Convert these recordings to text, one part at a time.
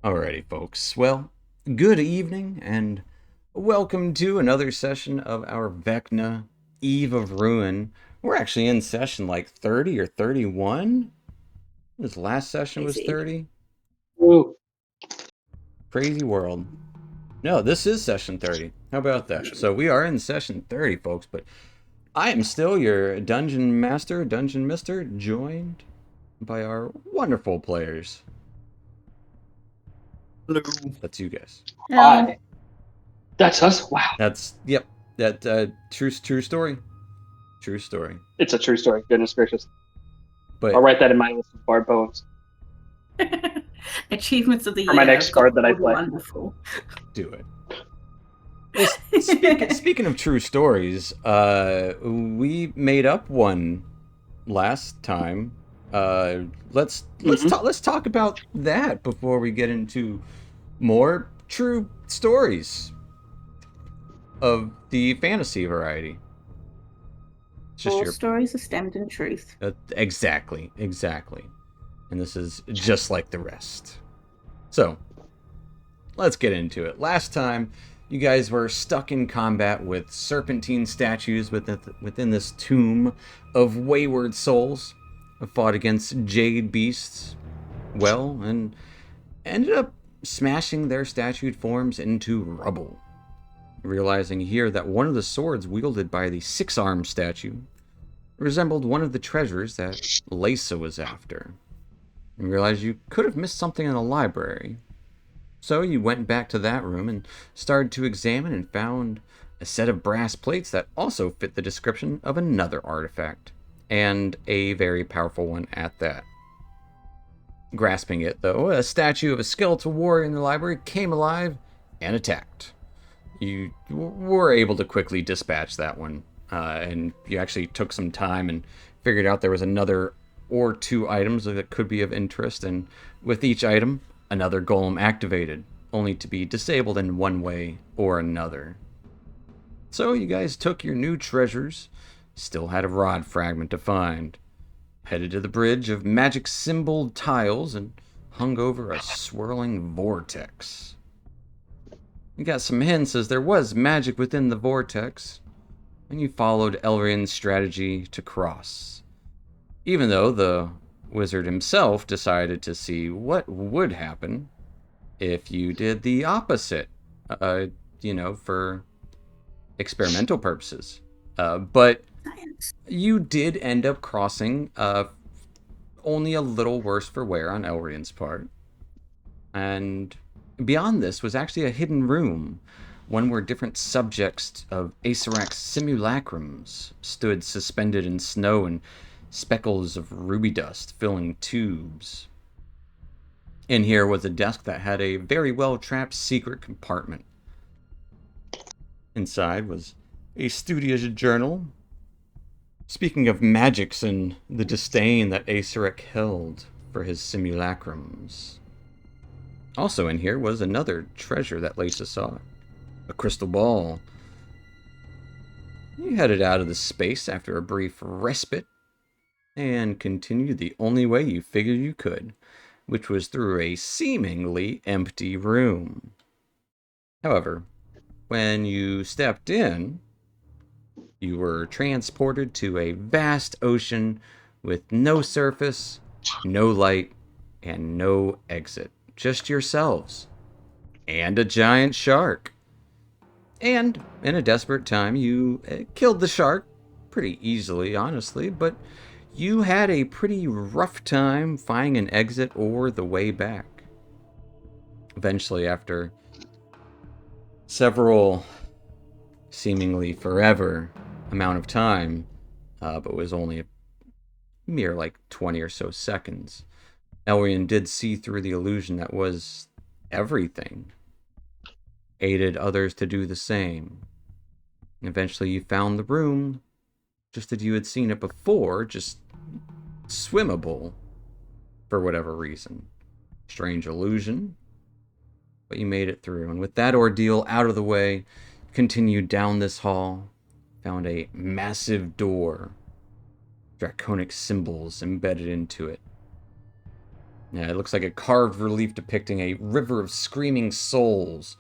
Alrighty, folks. Well, good evening and welcome to another session of our Vecna Eve of Ruin. We're actually in session like 30 or 31. This last session was Crazy. 30. Ooh, Crazy world. No, this is session 30. How about that? So we are in session 30, folks, but I am still your dungeon master, dungeon mister, joined by our wonderful players. Hello. That's you guys. hi. That's us? Wow. Yep, that true story. True story. It's a true story. Goodness gracious. But I'll write that in my list of bard poems. Achievements of the For my year. next I've got card that I all the play. Wonderful. do it. Well, speaking of true stories, we made up one last time. Let's talk about that before we get into more true stories of the fantasy variety. It's just All your stories are stemmed in truth. exactly. And this is just like the rest. So, let's get into it. Last time, you guys were stuck in combat with serpentine statues within this tomb of wayward souls. Fought against jade beasts, well, and ended up smashing their statued forms into rubble. Realizing here that one of the swords wielded by the six-armed statue resembled one of the treasures that Lisa was after. You realized you could have missed something in the library. So you went back to that room and started to examine and found a set of brass plates that also fit the description of another artifact, and a very powerful one at that. Grasping it, though, a statue of a skeletal warrior in the library came alive and attacked. You were able to quickly dispatch that one, and you actually took some time and figured out there was another or two items that could be of interest, and with each item, another golem activated, only to be disabled in one way or another. So you guys took your new treasures, still had a rod fragment to find, headed to the bridge of magic symboled tiles, and hung over a swirling vortex. You got some hints as there was magic within the vortex, and you followed Elrian's strategy to cross. Even though the wizard himself decided to see what would happen if you did the opposite, for experimental purposes. But Science. you did end up crossing, only a little worse for wear on Elrian's part. And beyond this was actually a hidden room, one where different subjects of Acerak's simulacrums stood suspended in snow and speckles of ruby dust filling tubes. In here was a desk that had a very well-trapped secret compartment. Inside was a studious journal, speaking of magics and the disdain that Acerak held for his simulacrums. Also in here was another treasure that Lisa saw, a crystal ball. You headed out of the space after a brief respite and continued the only way you figured you could, which was through a seemingly empty room. However, when you stepped in, you were transported to a vast ocean with no surface, no light, and no exit. Just yourselves. And a giant shark. And in a desperate time, you killed the shark pretty easily, honestly, but you had a pretty rough time finding an exit or the way back. Eventually, after several seemingly forever amount of time, but was only a mere like 20 or so seconds, Elrian did see through the illusion that was everything, aided others to do the same. And eventually you found the room, just as you had seen it before, just swimmable for whatever reason. Strange illusion, but you made it through. And with that ordeal out of the way, continued down this hall, found a massive door, draconic symbols embedded into it. Yeah, it looks like a carved relief depicting a river of screaming souls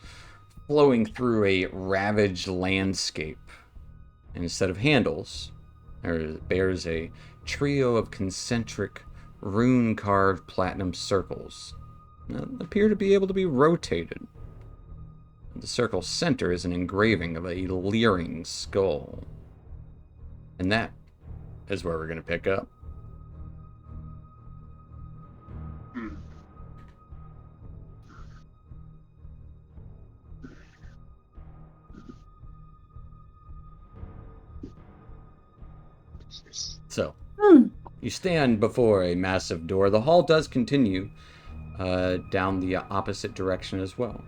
flowing through a ravaged landscape. And instead of handles, there bears a trio of concentric, rune-carved platinum circles that appear to be able to be rotated. The circle's center is an engraving of a leering skull. And that is where we're going to pick up. So, you stand before a massive door. The hall does continue down the opposite direction as well.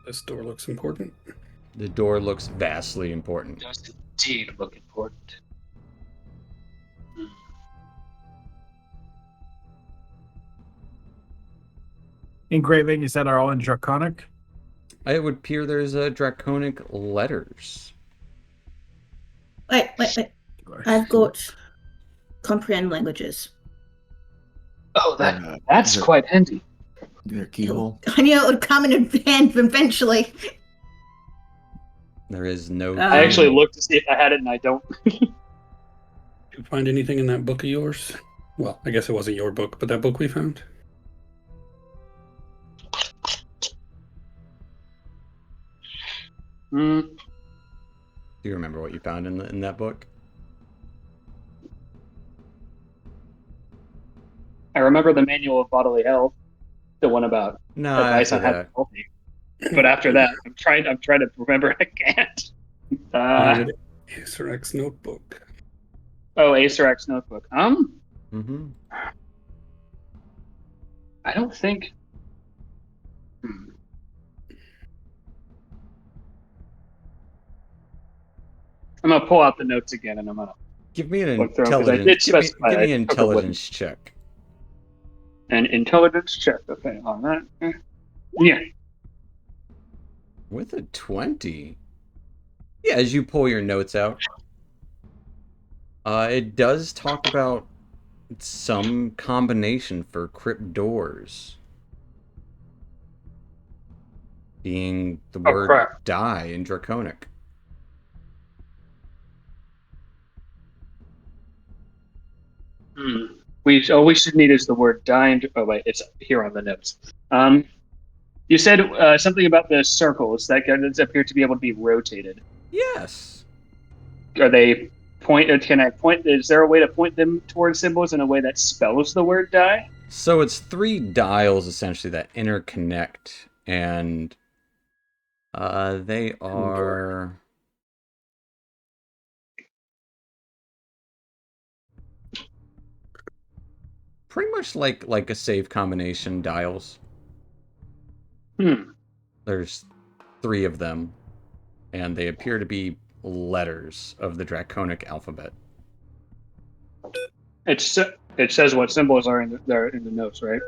This door looks important. The door looks vastly important. It does indeed look important. Engraving, you said, are all in Draconic? It would appear there's draconic letters. Wait. I've got comprehend languages. Oh, that's quite handy. Their keyhole. I knew it would come in hand eventually. There is no. I actually looked to see if I had it, and I don't. Did you find anything in that book of yours? Well, I guess it wasn't your book, but that book we found? Do you remember what you found in that book? I remember the manual of bodily health, the one about No, advice on after how to that. healthy. But after that, I'm trying to remember. I can't. Acer X notebook. Oh, Acer X notebook. Mm-hmm. I don't think. I'm gonna pull out the notes again, and I'm gonna Give me an look through 'em, 'cause I did intelligence. specify Give me I an took it with me. intelligence check. An intelligence check. Okay, on that. Yeah. With a 20. Yeah, as you pull your notes out, it does talk about some combination for crypt doors being the word crap. die in Draconic. We should need is the word dying. Oh wait, it's here on the notes. You said something about the circles that appear to be able to be rotated. Yes. Are they point? Can I point? Is there a way to point them towards symbols in a way that spells the word die? So it's 3 dials essentially that interconnect, and they are. Pretty much like a save combination dials. There's 3 of them, and they appear to be letters of the Draconic alphabet. It says what symbols are in the notes, right?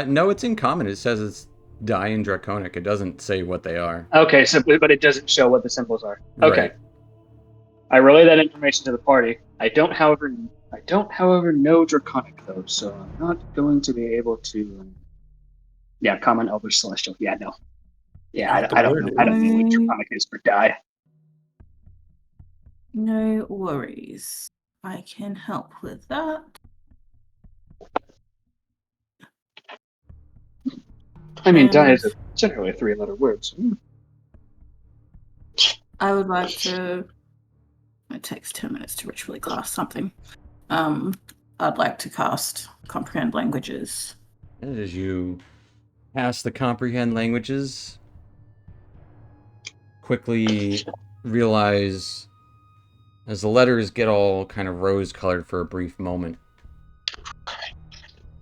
No, it's in common. It says it's die in Draconic. It doesn't say what they are. Okay, so but it doesn't show what the symbols are. Okay. Right. I relay that information to the party. I don't, however, know Draconic though, so I'm not going to be able to. Yeah, Common, Elvish, Celestial. Yeah, no. Yeah, I don't know. I don't know what Draconic is for die. No worries. I can help with that. I mean, die is generally a 3-letter word. So. I would like to. It takes 2 minutes to ritually cast something. I'd like to cast Comprehend Languages. And as you cast the Comprehend Languages, quickly realize as the letters get all kind of rose-colored for a brief moment,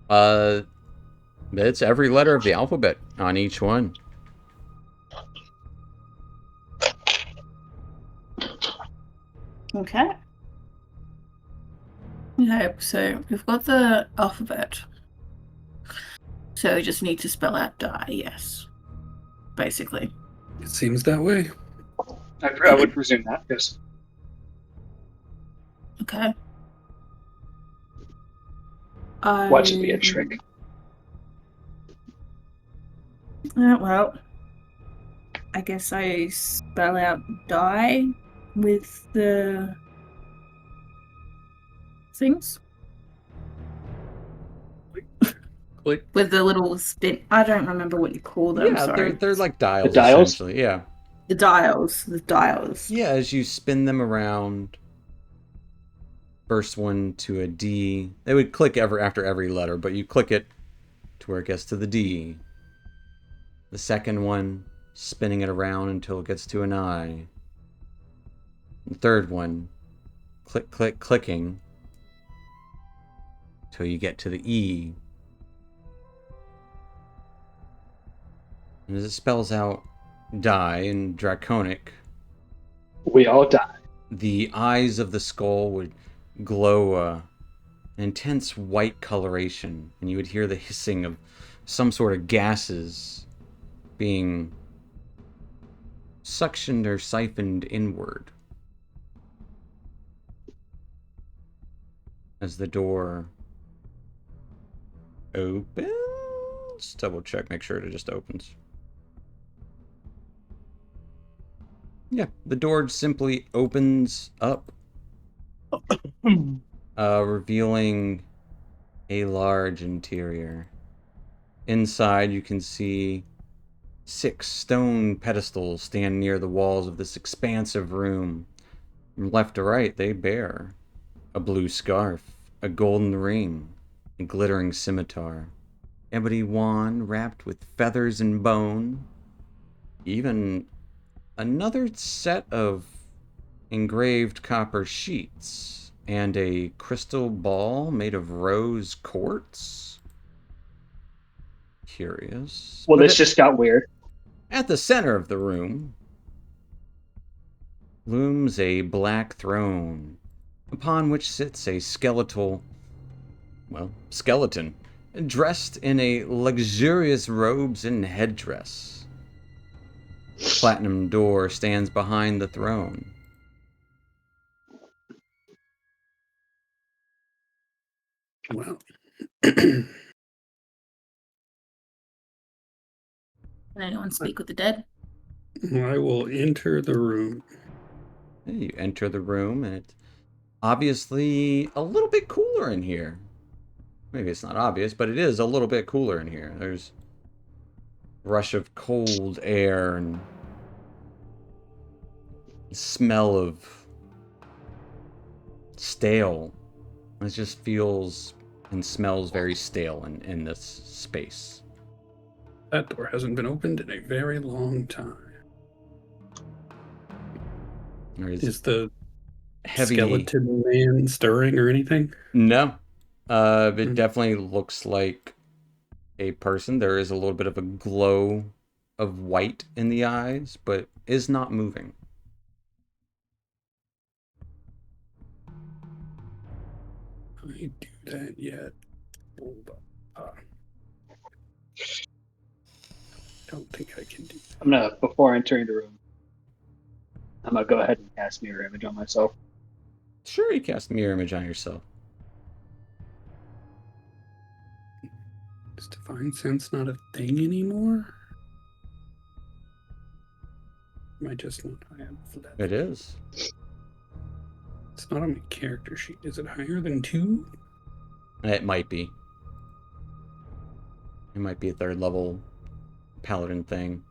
it's every letter of the alphabet on each one. Okay. Okay, so we've got the alphabet. So we just need to spell out die, yes. Basically. It seems that way. I would presume that, because... Okay. Watch it be a trick. Well, I guess I spell out die with the things. Click. With the little spin. I don't remember what you call them. Yeah, Sorry. they're like dials, dials? essentially. Yeah. The dials. The dials. Yeah, as you spin them around, first one to a D. They would click after every letter, but you click it to where it gets to the D. The second one, spinning it around until it gets to an I. The third one, clicking till you get to the E. And as it spells out die in Draconic, We all die. the eyes of the skull would glow an intense white coloration, and you would hear the hissing of some sort of gases being suctioned or siphoned inward. As the door opens, double check, make sure it just opens. Yeah, the door simply opens up, revealing a large interior. Inside, you can see 6 stone pedestals stand near the walls of this expansive room. From left to right, they bear a blue scarf, a golden ring, a glittering scimitar, ebony wand wrapped with feathers and bone, even another set of engraved copper sheets, and a crystal ball made of rose quartz. Curious. Well, But this just got weird. at the center of the room looms a black throne, upon which sits a skeleton, dressed in a luxurious robes and headdress. A platinum door stands behind the throne. Well, Can anyone speak with the dead? I will enter the room. You enter the room, and it's obviously a little bit cooler in here. Maybe it's not obvious, but it is a little bit cooler in here. There's a rush of cold air and smell of stale. It just feels and smells very stale in this space. That door hasn't been opened in a very long time. There is Is the heavy skeleton man stirring or anything? No. It definitely looks like a person. There is a little bit of a glow of white in the eyes, but is not moving. I do that yet. Hold on. Don't think I can do that. I'm gonna, before entering the room, I'm gonna go ahead and cast mirror image on myself. Sure, you cast mirror image on yourself. Is divine sense not a thing anymore? Am I just not high enough level? It is. It's not on my character sheet. Is it higher than 2? It might be. It might be a 3rd level paladin thing.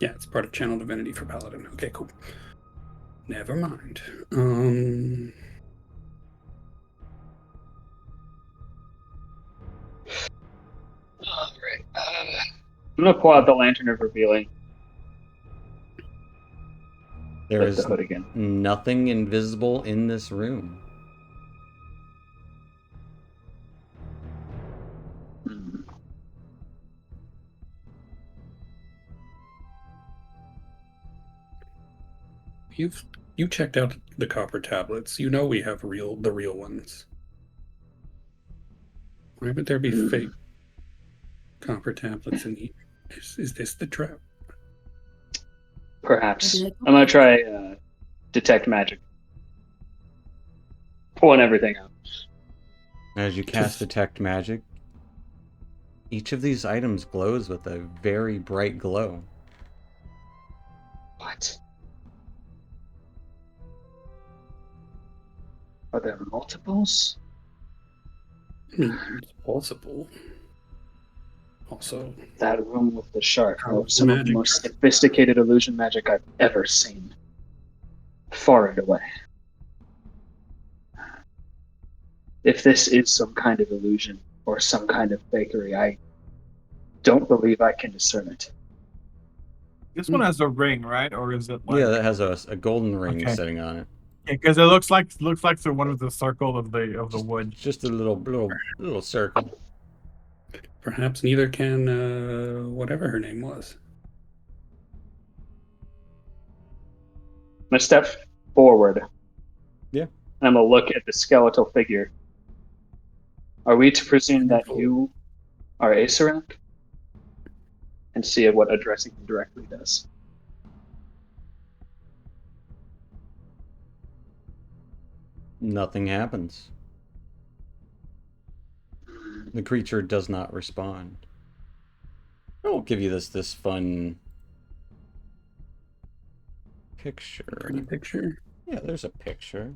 Yeah, it's part of Channel Divinity for Paladin. Okay, cool. Never mind. All right. I'm gonna pull out the lantern of revealing. There Lift is the hood again. nothing invisible in this room. Hmm. You checked out the copper tablets. You know we have the real ones. Why would there be fake copper tablets in here? Is this the trap? Perhaps. Maybe they I'm gonna try detect magic. Pulling everything out. As you cast Detect Magic, each of these items glows with a very bright glow. What? Are there multiples? It's possible. Also, That room with the shark. That powerful was some of the magic. most sophisticated illusion magic I've ever seen. Far and away. If this is some kind of illusion or some kind of fakery, I don't believe I can discern it. This one has a ring, right? Or is it like? Yeah, that has a golden ring Okay. sitting on it. Because it looks like the one with the circle of the wood. Just a little circle. Perhaps neither can whatever her name was. I'm gonna step forward. Yeah. And I'm gonna look at the skeletal figure. Are we to presume that you are Asarak? And see what addressing him directly does. Nothing happens. The creature does not respond. I'll give you this fun picture. Pretty picture. Yeah, there's a picture.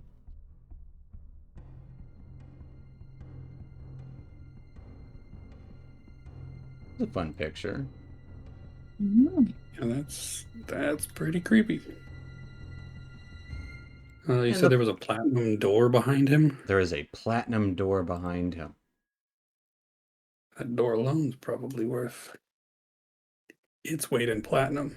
It's a fun picture. Mm. Yeah, that's pretty creepy. You And said there was a platinum door behind him. There is a platinum door behind him. That door alone's probably worth its weight in platinum.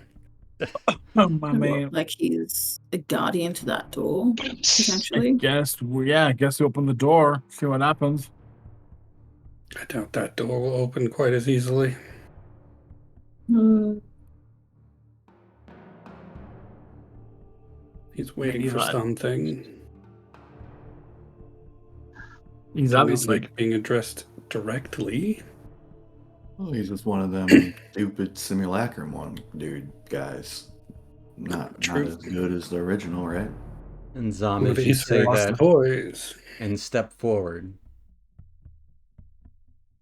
Oh my And man. look like he's a guardian to that door, I potentially. guess we open the door, see what happens. I doubt that door will open quite as easily. Hmm. He's waiting Maybe for not. something. He's Not obviously like being addressed directly. Well, he's just one of them stupid simulacrum guys. Not True. as good as the original, right? And Zom, One as of you say Asarak's that boys. and step forward,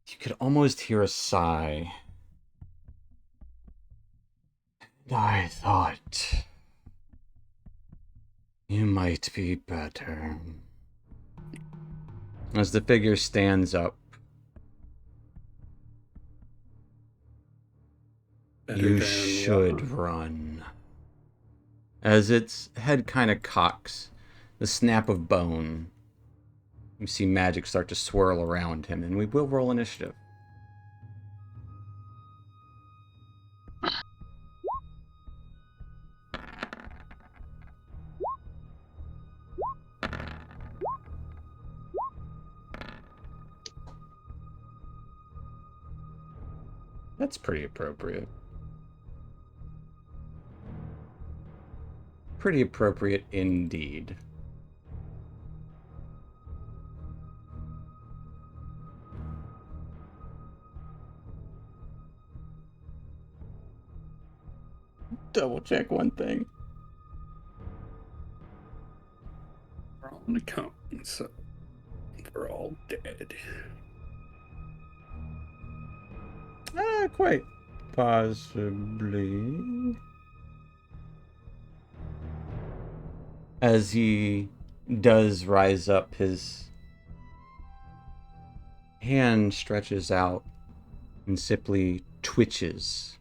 you could almost hear a sigh. I thought you might be better. As the figure stands up, Better you than should run. As its head kind of cocks, the snap of bone, you see magic start to swirl around him, and we will roll initiative. That's pretty appropriate. Pretty appropriate indeed. Double check one thing. We're all gonna come, so we're all dead. Quite possibly. As he does rise up, his hand stretches out and simply twitches.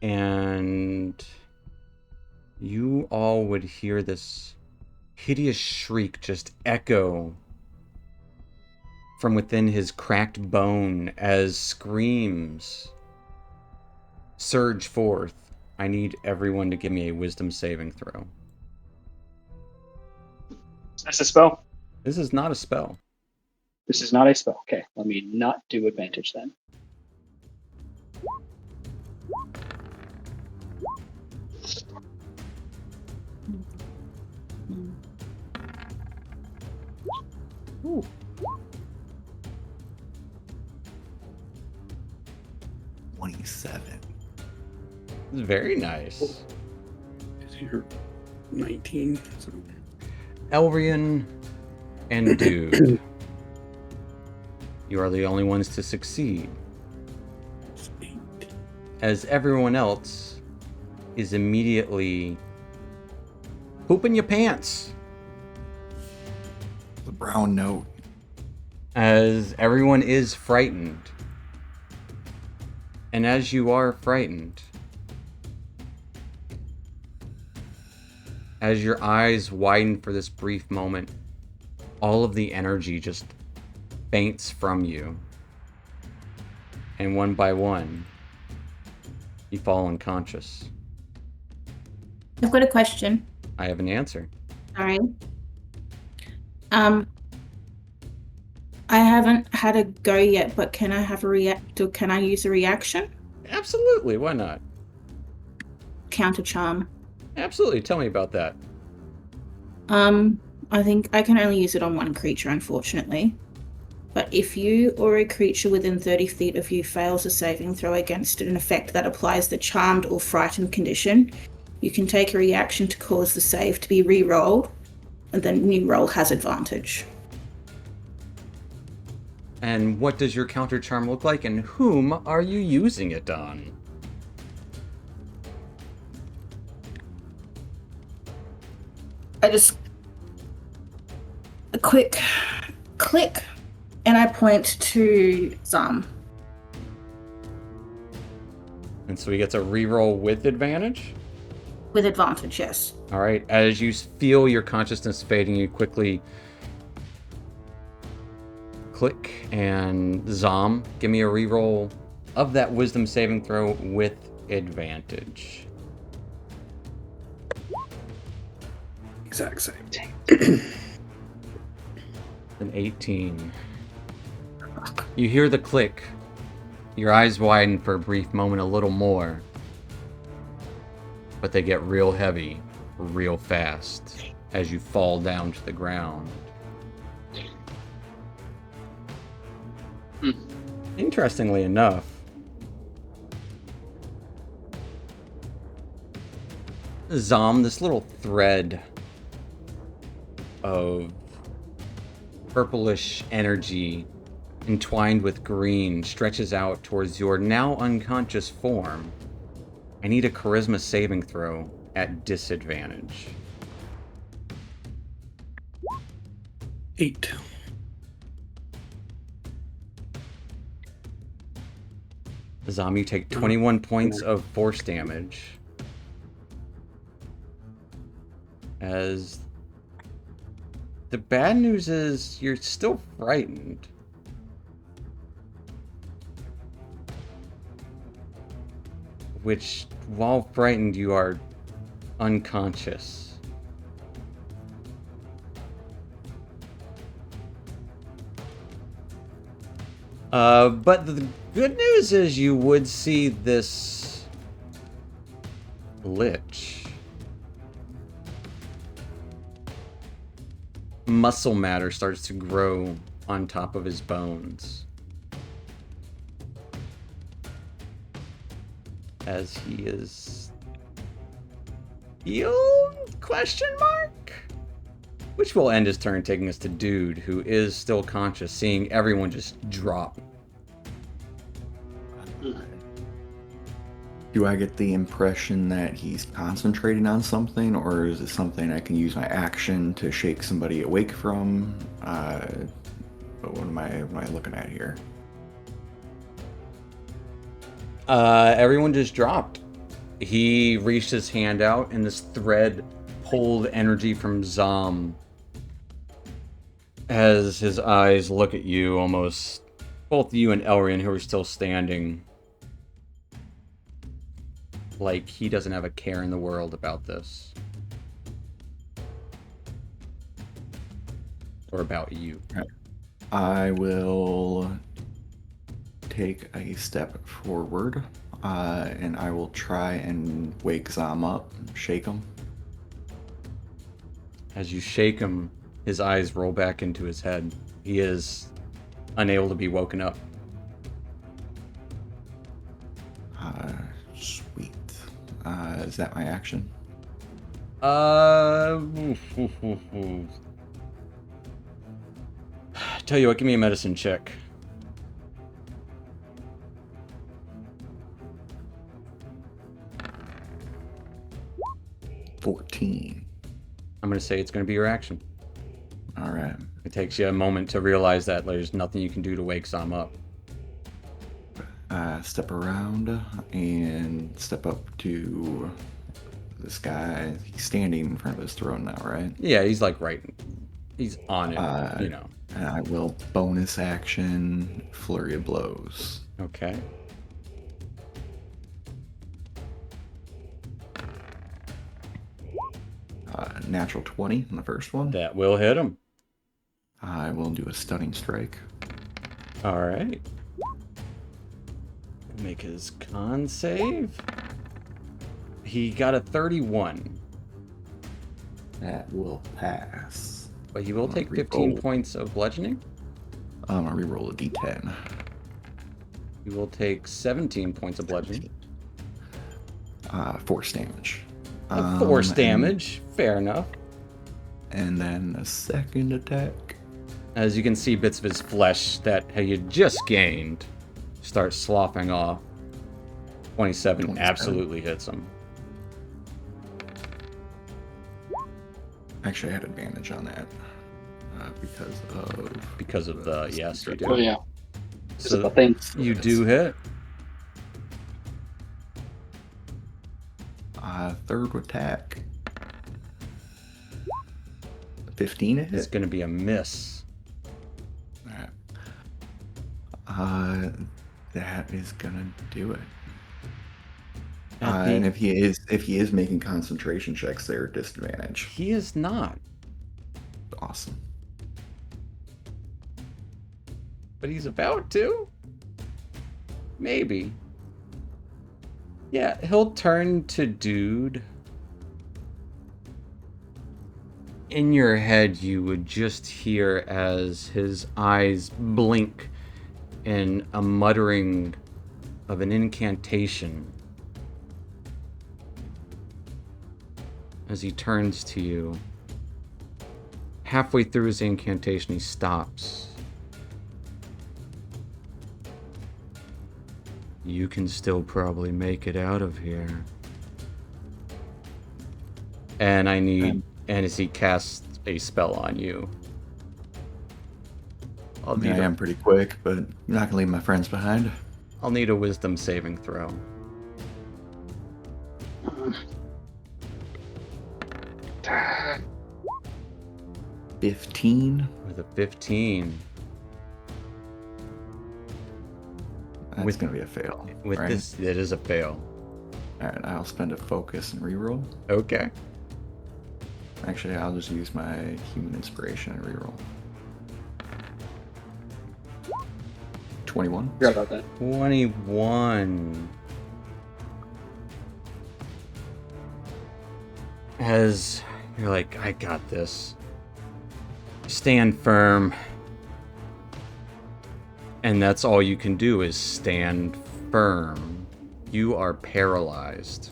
And you all would hear this hideous shriek just echo from within his cracked bone as screams surge forth. I need everyone to give me a wisdom saving throw. Is this a spell? This is not a spell. This is not a spell. Okay, let me not do advantage then. Mm. 27. Very nice. Is your 19? So, Elrian and Dude, you are the only ones to succeed, it's 8. as everyone else is immediately pooping your pants. The brown note. As everyone is frightened. And as you are frightened, as your eyes widen for this brief moment, all of the energy just faints from you. And one by one, you fall unconscious. I've got a question. I have an answer. Sorry. I haven't had a go yet, but can I have a react? Or can I use a reaction? Absolutely, why not? Counter charm. Absolutely, tell me about that. I think I can only use it on one creature, unfortunately. But if you or a creature within 30 feet of you fails a saving throw against an effect that applies the charmed or frightened condition, you can take a reaction to cause the save to be re-rolled, and the new roll has advantage. And what does your counter charm look like, and whom are you using it on? I just a quick click, and I point to Zam. And so he gets a reroll with advantage? With advantage, yes. All right, as you feel your consciousness fading, you quickly click, and Zom, give me a reroll of that wisdom saving throw with advantage. Exact same. An 18. You hear the click. Your eyes widen for a brief moment, a little more. But they get real heavy, real fast, as you fall down to the ground. Interestingly enough, Zom, this little thread of purplish energy entwined with green stretches out towards your now unconscious form. I need a charisma saving throw at disadvantage. 8. Zom, you take 21 points of force damage. As the bad news is you're still frightened. Which, while frightened, you are unconscious. But the good news is you would see this lich. Muscle matter starts to grow on top of his bones. As he is healed? Question mark? Which will end his turn, taking us to Dude, who is still conscious, seeing everyone just drop. Do I get the impression that he's concentrating on something, or is it something I can use my action to shake somebody awake from? But what am I looking at here? Everyone just dropped. He reached his hand out, and this thread pulled energy from Zom as his eyes look at you, almost both you and Elrian, who are still standing, like he doesn't have a care in the world about this. Or about you. I will take a step forward, and I will try and wake Zom up, shake him. As you shake him, his eyes roll back into his head. He is unable to be woken up. Is that my action? Tell you what, give me a medicine check. $14. I'm going to say it's going to be your action. All right. It takes you a moment to realize that there's nothing you can do to wake Sam up. Step around and step up to this guy. He's standing in front of his throne now, right? Yeah, he's like he's on it, you know. And I will bonus action flurry of blows. Okay. Natural 20 on the first one. That will hit him. I will do a stunning strike. All right. Make his con save. He got a 31. That will pass. But he will I'm gonna take 15 reroll. points of bludgeoning. I'm gonna reroll a d10. He will take 17 points of bludgeoning. Force damage. Force damage. Fair enough. And then a second attack. As you can see, bits of his flesh that he had just gained start sloughing off. 27 absolutely hits him. Actually, I had advantage on that Because of the yes, you do. Oh yeah. This is So the thing. you do hit. Third attack. 15 a It's hit. going to be a miss. Alright. That is gonna do it. At the- And if he is making concentration checks, they're at disadvantage. He is not, Awesome. but he's about to. Maybe. Yeah, he'll turn to Dude. In your head, you would just hear as his eyes blink in a muttering of an incantation. As he turns to you, halfway through his incantation, he stops. You can still probably make it out of here. And I need, and as he casts a spell on you, I mean, I am pretty quick, but I'm not gonna leave my friends behind. I'll need a wisdom saving throw. 15. With a 15. That's gonna be a fail. With right? this, it is a fail. Alright, I'll spend a focus and reroll. Okay. Actually, I'll just use my human inspiration and reroll. 21. Forgot about that. 21. As you're like, I got this. Stand firm. And that's all you can do is stand firm. You are paralyzed.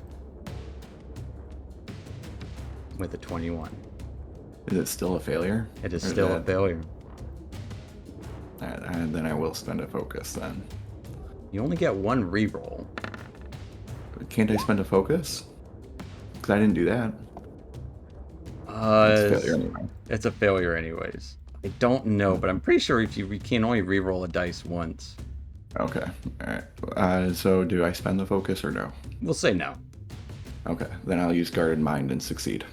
With a 21. Is it still a failure? It is Or still a that- failure. Alright, and then I will spend a focus then. You only get one reroll. Can't I spend a focus? Because I didn't do that. It's a failure anyway. It's a failure anyways. I don't know, but I'm pretty sure if you can only reroll a dice once. Okay. Alright. So do I spend the focus or no? We'll say no. Okay. Then I'll use guarded mind and succeed.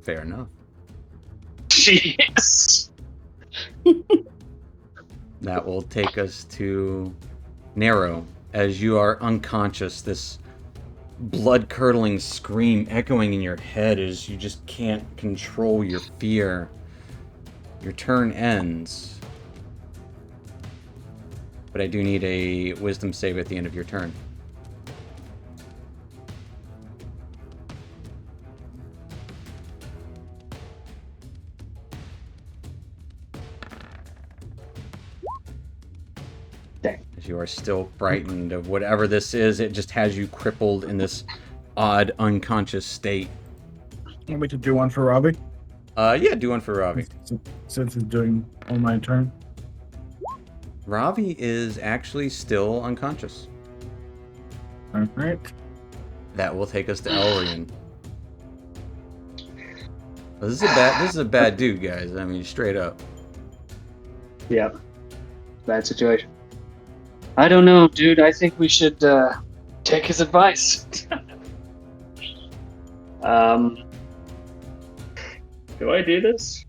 Fair enough. Jeez. That will take us to Narrow. As you are unconscious, this blood-curdling scream echoing in your head as you just can't control your fear. Your turn ends. But I do need a wisdom save at the end of your turn. Dang. As you are still frightened of whatever this is, it just has you crippled in this odd unconscious state. Want me to do one for Robbie? Yeah, do one for Ravi. Since he's doing on my turn. Ravi is actually still unconscious. Alright. That will take us to Elrian. This is a bad dude, guys. I mean, straight up. Yeah. Bad situation. I don't know, dude. I think we should take his advice. Do I do this?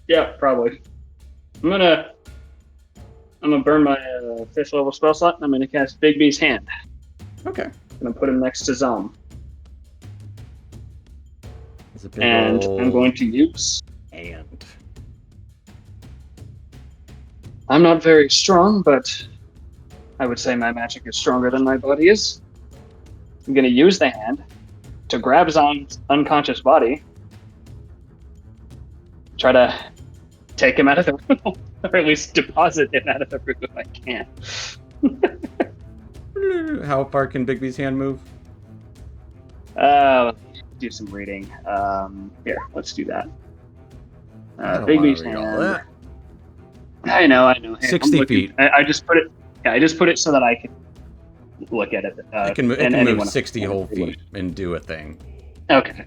Yeah, probably. I'm gonna burn my 5th level spell slot, and I'm gonna cast Bigby's Hand. Okay. I'm gonna put him next to Zom. It's a big And old I'm going to use... hand. I'm not very strong, but I would say my magic is stronger than my body is. I'm going to use the hand to grab Zom's unconscious body, try to take him out of the room, or at least deposit him out of the room if I can. How far can Bigby's hand move? Let me do some reading. Here, let's do that. I don't Bigby's wanna read all hand. that. I know. Here, 60 feet. I just put it. Yeah, I just put it so that I can look at it. It can move 60 whole feet and do a thing. Okay.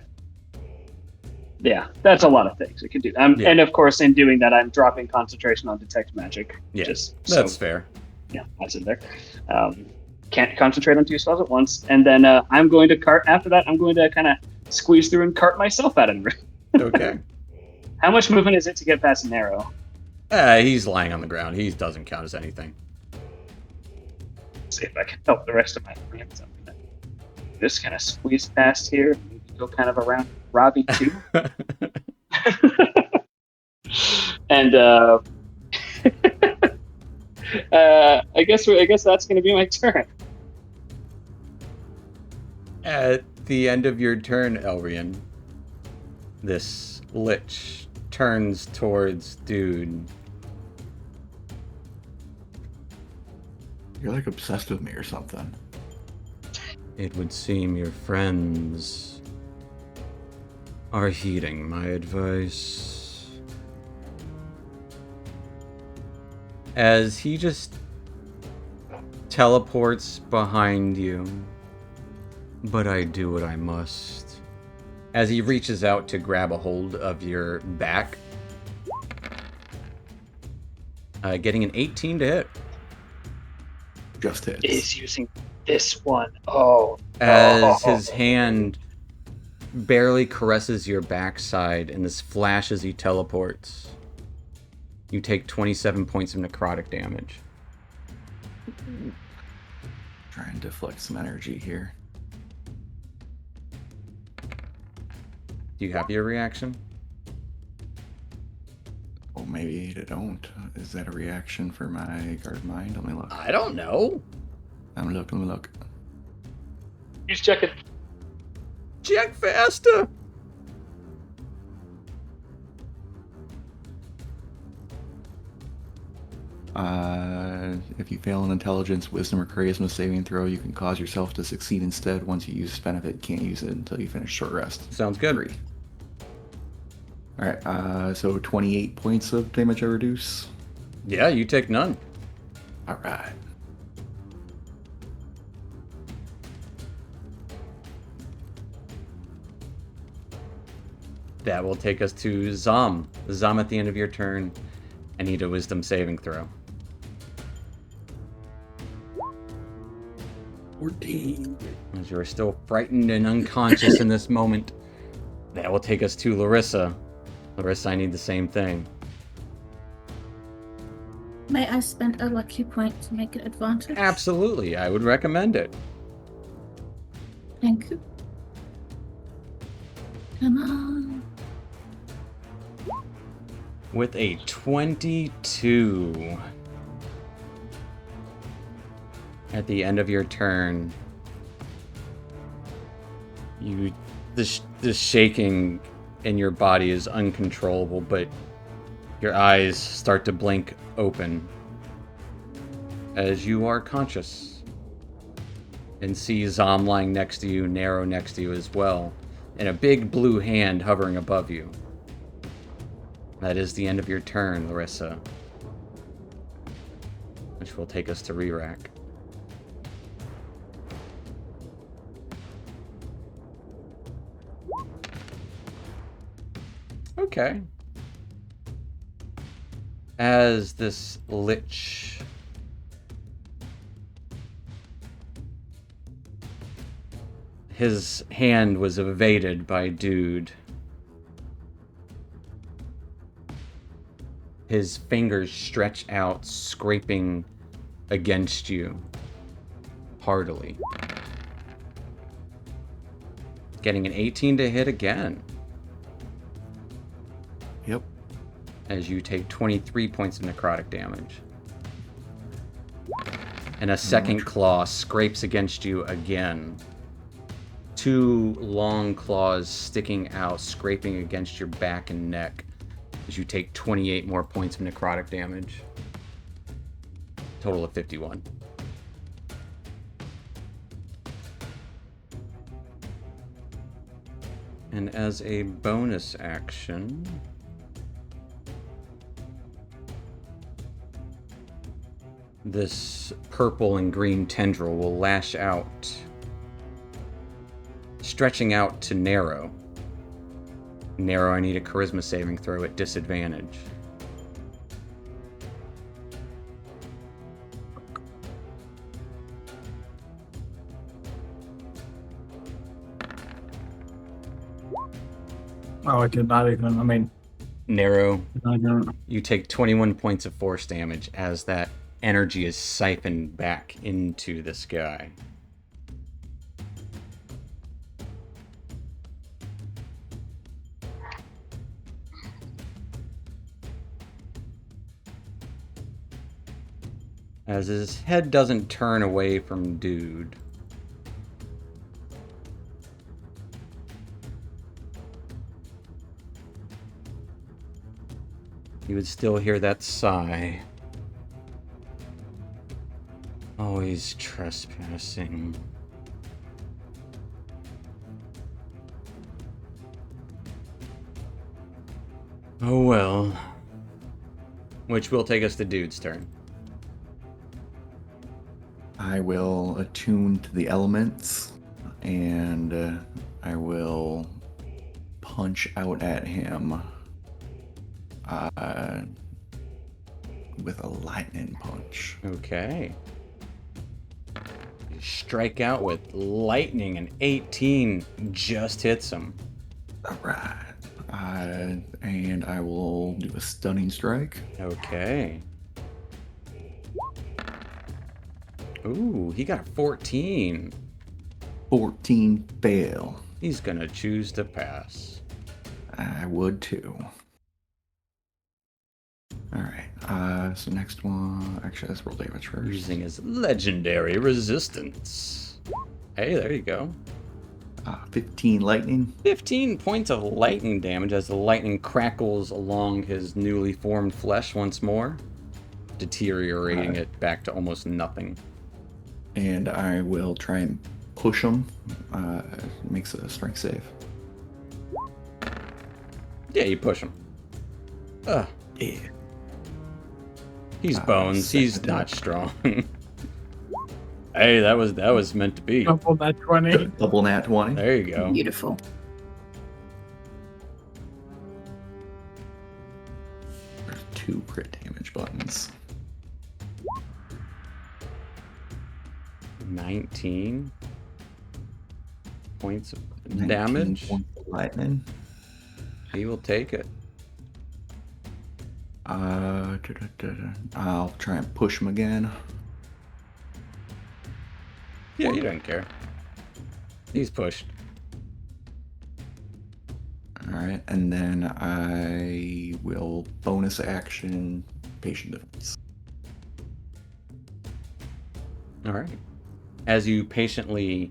Yeah, that's a lot of things it can do. Yeah. And of course, in doing that, I'm dropping concentration on detect magic. Yeah, just that's so, fair. Yeah, that's in there. Can't concentrate on 2 spells at once, and then I'm going to cart. After that, I'm going to kind of squeeze through and cart myself out of the room. Okay. How much movement is it to get past an arrow? He's lying on the ground. He doesn't count as anything. Let's see if I can help the rest of my friends. I'm gonna just kind of squeeze past here, and maybe go kind of around Robbie too. And I guess that's going to be my turn. At the end of your turn, Elrian, this lich turns towards dude. You're like obsessed with me or something. It would seem your friends are heeding my advice. As he just teleports behind you, but I do what I must. As he reaches out to grab a hold of your back, getting an 18 to hit. Just hits. Is using this one. Oh. As his hand barely caresses your backside in this flash as he teleports. You take 27 points of necrotic damage. Try and deflect some energy here. Do you have your reaction? Oh, maybe they don't. Is that a reaction for my guard mind? Let me look. I don't know. Let me look. He's checking. Check faster. If you fail an intelligence, wisdom, or charisma saving throw, you can cause yourself to succeed instead. Once you use this benefit, you can't use it until you finish short rest. Sounds good. 3. Alright, so 28 points of damage I reduce. Yeah, you take none. Alright. That will take us to Zom. Zom, at the end of your turn, I need a wisdom saving throw. 14. As you are still frightened and unconscious in this moment, that will take us to Larissa. Larissa, I need the same thing. May I spend a lucky point to make an advantage? Absolutely, I would recommend it. Thank you. Come on. With a 22. At the end of your turn, this shaking in your body is uncontrollable, but your eyes start to blink open. as you are conscious and see Zom lying next to you, Nero next to you as well, and a big blue hand hovering above you. That is the end of your turn, Larissa, which will take us to Rerak. Okay. As this lich his hand was evaded by Dude. His fingers stretch out, scraping against you heartily. Getting an 18 to hit again. Yep. As you take 23 points of necrotic damage. And a second claw scrapes against you again. 2 long claws sticking out, scraping against your back and neck as you take 28 more points of necrotic damage. Total of 51. And as a bonus action, this purple and green tendril will lash out, stretching out to Nero. Nero, I need a charisma saving throw at disadvantage. Oh, I did not even. I mean, Nero, I don't. you take 21 points of force damage as that energy is siphoned back into this guy. As his head doesn't turn away from Dude. You would still hear that sigh. Always trespassing. Oh well. Which will take us to Dude's turn. I will attune to the elements, and I will punch out at him with a lightning punch. Okay. You strike out with lightning, and 18 just hits him. All right. And I will do a stunning strike. Okay. Ooh, he got 14. 14 fail. He's gonna choose to pass. I would too. Alright, so next one. Actually, let's roll damage first. Using his legendary resistance. Hey, there you go. 15 lightning. 15 points of lightning damage as the lightning crackles along his newly formed flesh once more, deteriorating it back to almost nothing. And I will try and push him. Makes a strength save. Yeah, you push him. Ugh. Yeah. He's bones. He's second not strong. Hey, that was meant to be. Double that 20. Double nat 20. There you go. Beautiful. There's 2 crit damage buttons. 19 points of 19 damage. points of lightning. He will take it. I'll try and push him again. Yeah, he doesn't care. He's pushed. Alright, and then I will bonus action patient defense. All right. As you patiently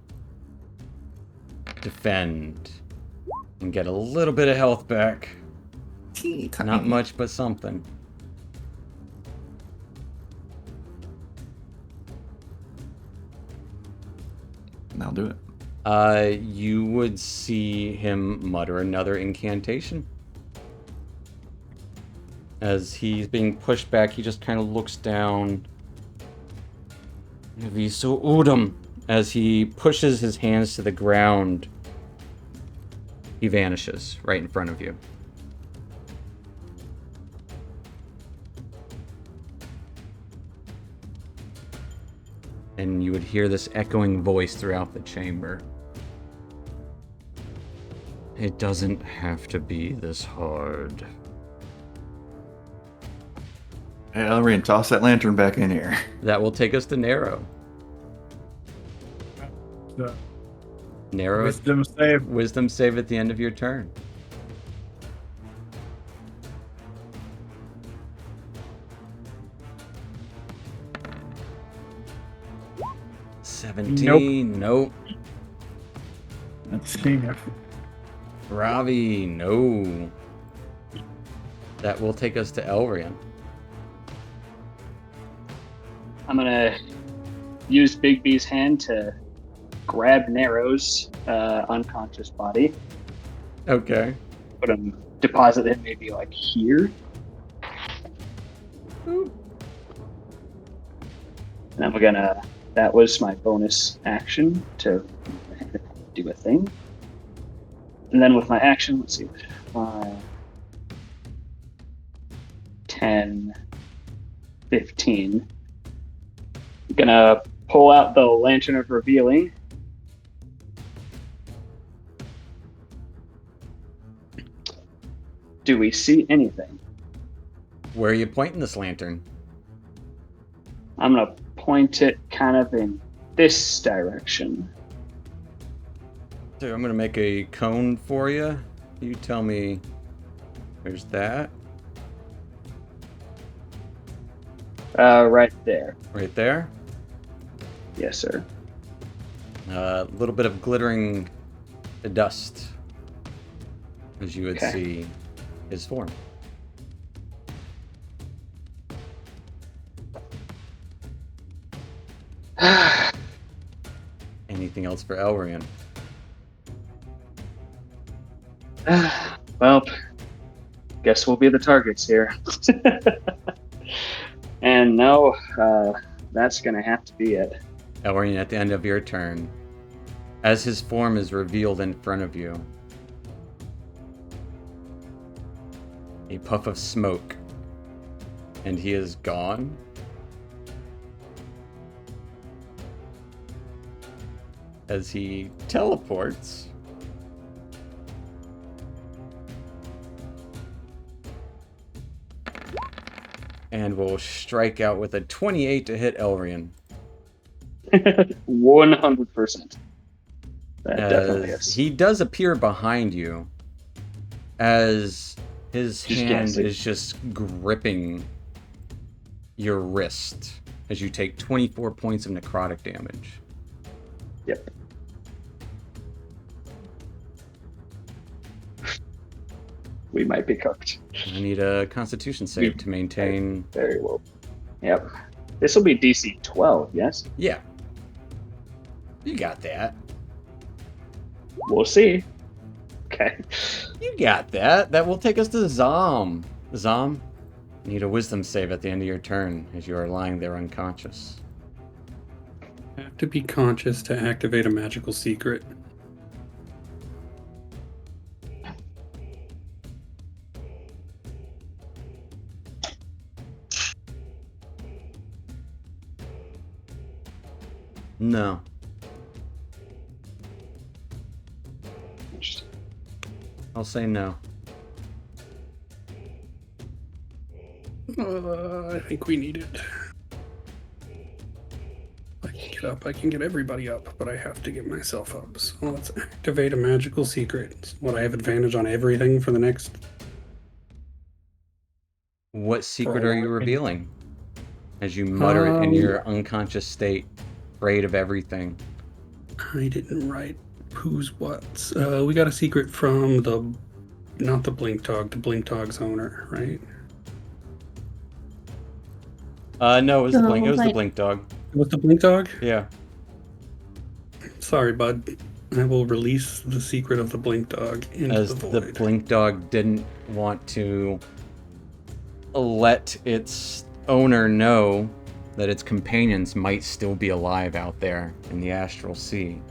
defend and get a little bit of health back. Teeny tiny. Not much, but something. and I'll do it. You would see him mutter another incantation. As he's being pushed back, he just kind of looks down. Visu Udum. As he pushes his hands to the ground, he vanishes right in front of you. And you would hear this echoing voice throughout the chamber. It doesn't have to be this hard. Hey, Elrian, toss that lantern back in here. That will take us to Narrow. The Narrow wisdom save. at the end of your turn. Nope. 17. Nope. Let's see if Ravi. No. That will take us to Elrian. I'm gonna use Big B's hand to grab Narrow's unconscious body. Okay. Put him, deposit him maybe like here. And I'm gonna. That was my bonus action to do a thing. And then with my action, let's see, 5, 10, 15. I'm gonna pull out the Lantern of Revealing. Do we see anything? Where are you pointing this lantern? I'm gonna point it kind of in this direction. So I'm going to make a cone for you. You tell me. There's that. Right there. Right there. Yes, sir. A little bit of glittering dust. As you would Okay. see his form. Anything else for Elrian? Well, guess we'll be the targets here. And no, that's gonna have to be it. Elrian, at the end of your turn, as his form is revealed in front of you, a puff of smoke, and he is gone. As he teleports and will strike out with a 28 to hit Elrian. 100%. That definitely As is. he does appear behind you, as his Just hand guessing. is just gripping your wrist as you take 24 points of necrotic damage. Yep. We might be cooked. I need a Constitution save to maintain. Very well. Yep. This will be DC 12, yes? Yeah, you got that. We'll see. Okay. You got that. That will take us to Zom. Zom, need a Wisdom save at the end of your turn as you are lying there unconscious. Have to be conscious to activate a magical secret. No. I'll say no. I think we need it. I can get up. I can get everybody up, but I have to get myself up. So let's activate a magical secret. Would I have advantage on everything for the next? What secret are you revealing? As you mutter it in your unconscious state, afraid of everything. I didn't write who's what's. We got a secret from not the Blink Dog, the Blink Dog's owner, right? No, it was the blink. It was the like- blink dog. With the Blink Dog? Yeah. Sorry, bud. I will release the secret of the blink dog into As the the void. blink dog didn't want to let its owner know that its companions might still be alive out there in the astral sea.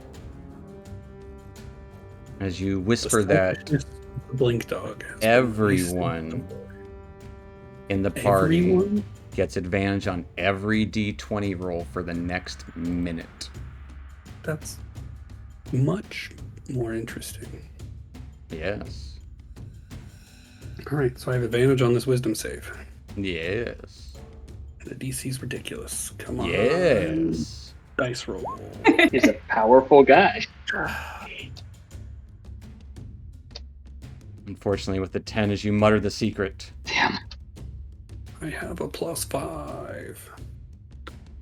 As you whisper that, The blink dog. has been everyone released into the void. in the party Everyone? gets advantage on every d20 roll for the next minute. That's much more interesting. Yes. All right, so I have advantage on this wisdom save. Yes. The DC's ridiculous. Come on. Yes. Dice roll. He's a powerful guy. Unfortunately, with the 10, as you mutter the secret, Damn. I have a +5.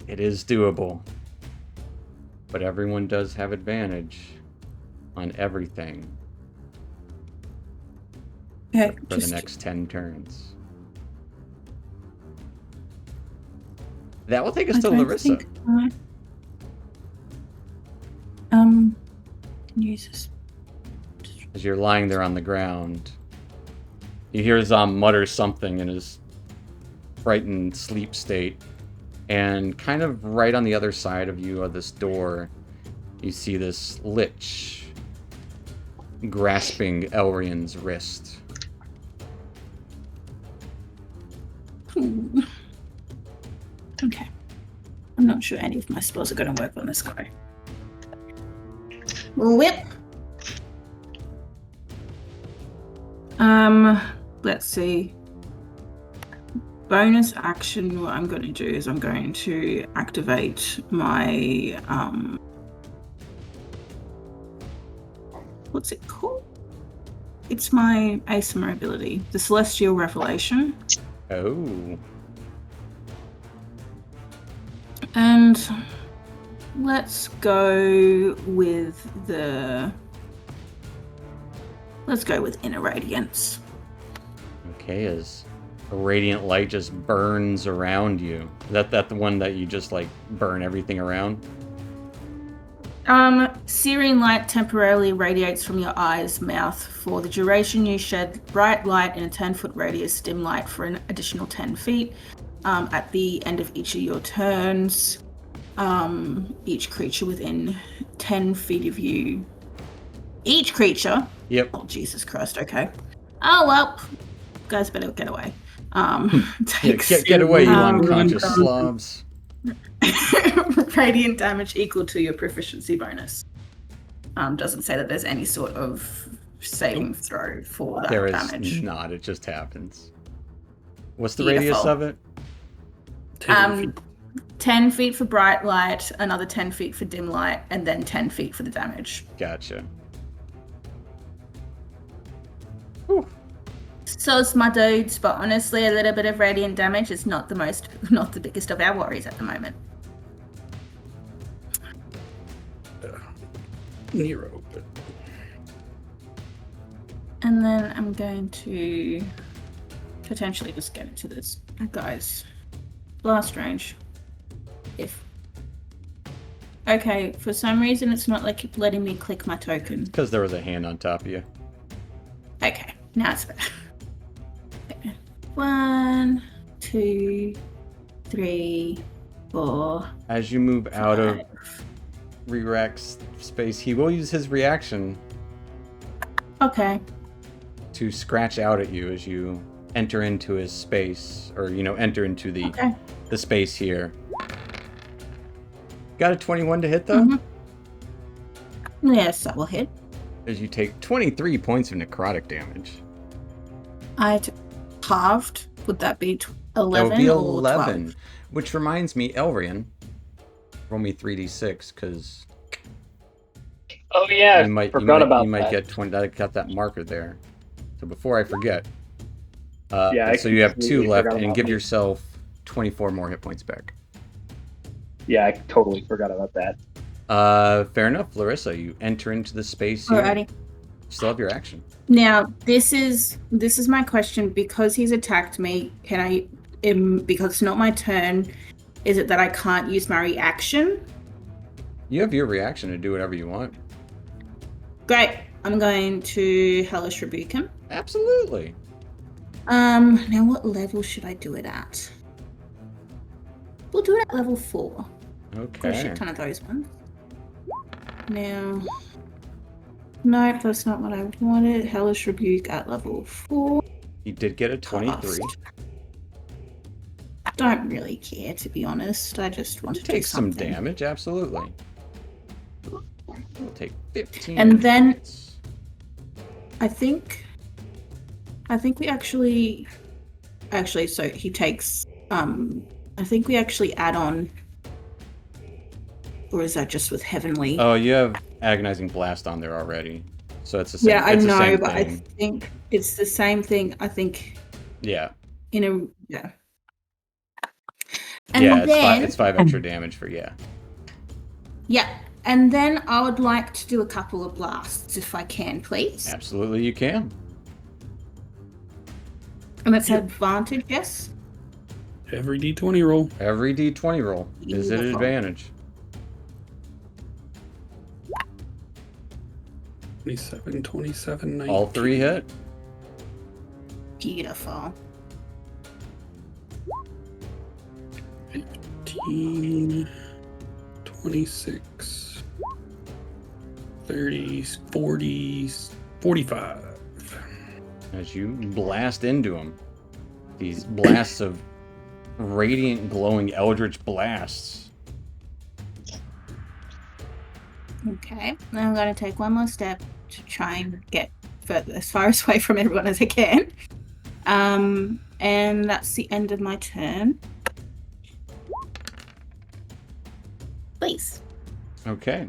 it is doable. But everyone does have advantage on everything Okay, for the next 10 turns. That will take us to Larissa. Use this. As you're lying there on the ground, you hear Zom mutter something in his frightened sleep state, and kind of right on the other side of you of this door, you see this lich grasping Elrian's wrist. Okay. I'm not sure any of my spells are going to work on this guy. Whip. Let's see. Bonus action, what I'm going to do is I'm going to activate my, what's it called? It's my ASMR ability, the Celestial Revelation. Oh. And let's go with Inner Radiance. Okay, as a radiant light just burns around you. Is that the one that you just like burn everything around? Searing light temporarily radiates from your eyes, mouth. For the duration, you shed bright light in a 10-foot radius, dim light for an additional 10 feet. At the end of each of your turns, each creature within 10 feet of you. Each creature? Yep. Oh, Jesus Christ, okay. Oh, well. Guys better get away. Yeah, Takes get away, you unconscious slobs. radiant damage equal to your proficiency bonus. Doesn't say that there's any sort of saving throw for that There is damage. not, it just happens. What's the Beautiful. radius of it? 10 feet for bright light, another 10 feet for dim light, and then 10 feet for the damage. Gotcha. So it's my dudes, but honestly, a little bit of radiant damage is not the biggest of our worries at the moment. Nero. But... And then I'm going to potentially just get into this guy's blast range. Okay, for some reason it's not like letting me click my token. Because there was a hand on top of you. Okay, now it's better. 1, 2, 3, 4. As you move out of Rerak's space, he will use his reaction Okay. to scratch out at you as you enter into his space, or enter into the space here. Got a 21 to hit though? Mm-hmm. Yes, that will hit. As you take 23 points of necrotic damage. Halved. Would that be 11? That would be or 11. 12? Which reminds me, Elrian, roll me 3d6 because Oh yeah, you might get 20. I got that marker there. So before I forget, so you have 2 left, and give yourself 24 more hit points back. Yeah, I totally forgot about that. Fair enough, Larissa. You enter into the space here. Alrighty. Still have your action. Now, this is my question. Because he's attacked me, can I, because it's not my turn, is it that I can't use my reaction? You have your reaction to do whatever you want. Great. I'm going to Hellish Rebuke him. Absolutely. Now what level should I do it at? We'll do it at level 4. Got a Okay. shit ton of those ones. Now, no, that's not what I wanted. Hellish Rebuke at level 4. He did get a 23. I don't really care, to be honest. I just want to do Take some something. damage, absolutely. We'll take 15. And then points. I think we actually so he takes I think we actually add on, or is that just with Heavenly? Oh, you have Agonizing Blast on there already. So it's the same. Yeah, I it's the know, same but I thing. think it's the same thing. I think Yeah. And Yeah, then it's 5 extra damage for yeah, and then I would like to do a couple of blasts if I can, please. Absolutely, you can. And it's advantage, yes. Every D20 roll. Every D20 roll is an Beautiful. advantage. 27, 27, 19. All 3 hit. Beautiful. 15, 26, 30, 40, 45. As you blast into him. These blasts of radiant, glowing eldritch blasts. Okay, now I'm going to take one more step to try and get as far away from everyone as I can. And that's the end of my turn. Please. Okay.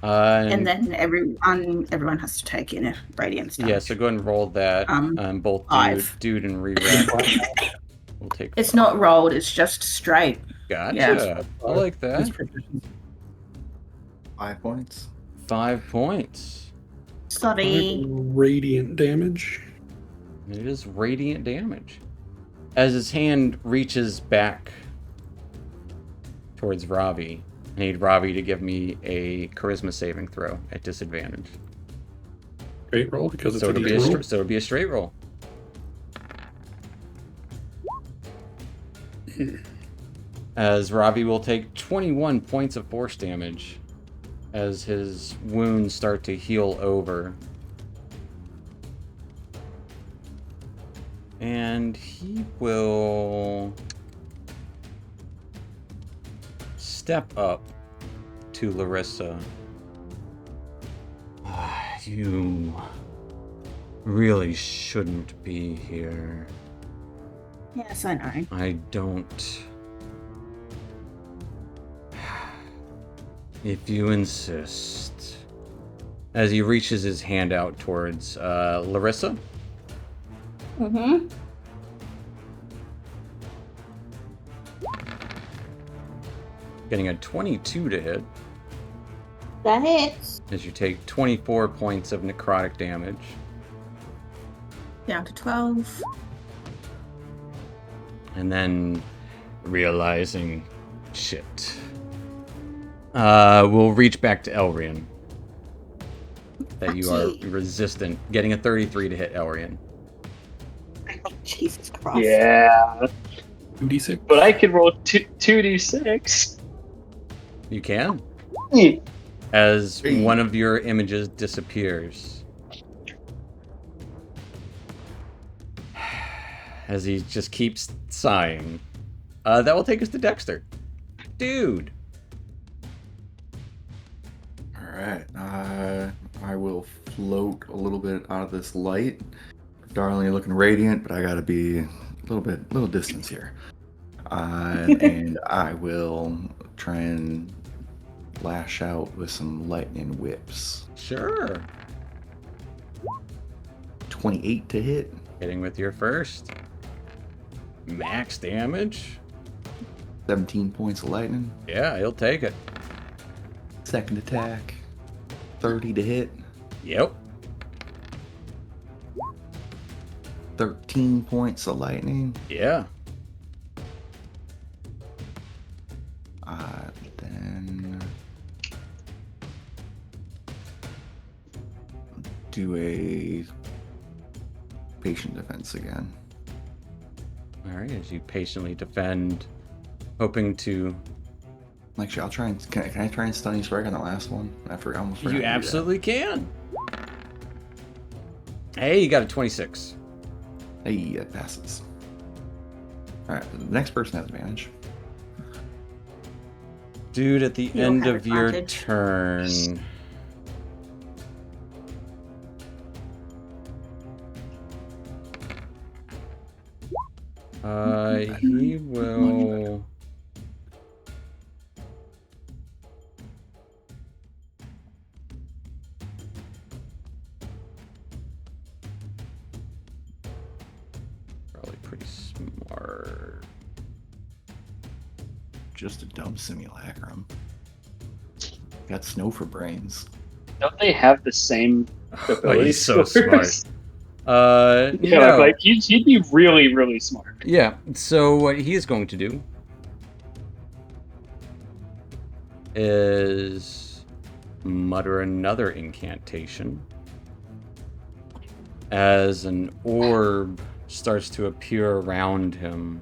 And then everyone has to take in a radiance damage. Yeah, so go ahead and roll that. Both Five. dude and Rewrap. We'll take. It's not rolled, it's just straight. Gotcha. Yeah. I like That's that. proficiency. 5 points. 5 points. Sorry. Radiant damage. It is radiant damage. As his hand reaches back towards Ravi, I need Ravi to give me a charisma saving throw at disadvantage. Great roll because it's So a it'll be a straight roll. As Ravi will take 21 points of force damage as his wounds start to heal over. And he will step up to Larissa. You really shouldn't be here. Yes, I know. I don't. If you insist. As he reaches his hand out towards Larissa. Mm-hmm. Getting a 22 to hit. That hits. As you take 24 points of necrotic damage. Down to 12. And then realizing, shit. We'll reach back to Elrian. That you are resistant. Getting a 33 to hit Elrian. Jesus Christ. Yeah, 2d6. but I can roll 2d6. You can. Hmm. As one of your images disappears. As he just keeps sighing. That will take us to Dexter. Dude. Alright, I will float a little bit out of this light. Darling, you're looking radiant, but I gotta be a little distance here. And I will try and lash out with some lightning whips. Sure. 28 to hit. Hitting with your first. Max damage. 17 points of lightning. Yeah, he'll take it. Second attack. 30 to hit. Yep. 13 points of lightning. Yeah. do a patient defense again. All right, as you patiently defend, hoping to. Actually, I'll try and can I try and stunning strike on the last one? I forgot. Almost forgot You to do that. absolutely can. Hey, you got a 26. Hey, it passes. All right, the next person has advantage. Dude, at the You'll end have of your advantage. turn. He will. Probably pretty smart. Just a dumb simulacrum. Got snow for brains. Don't they have the same Oh, ability he's so scores? smart. Yeah, No. like he'd be really, really smart. Yeah, so what he is going to do is mutter another incantation as an orb starts to appear around him.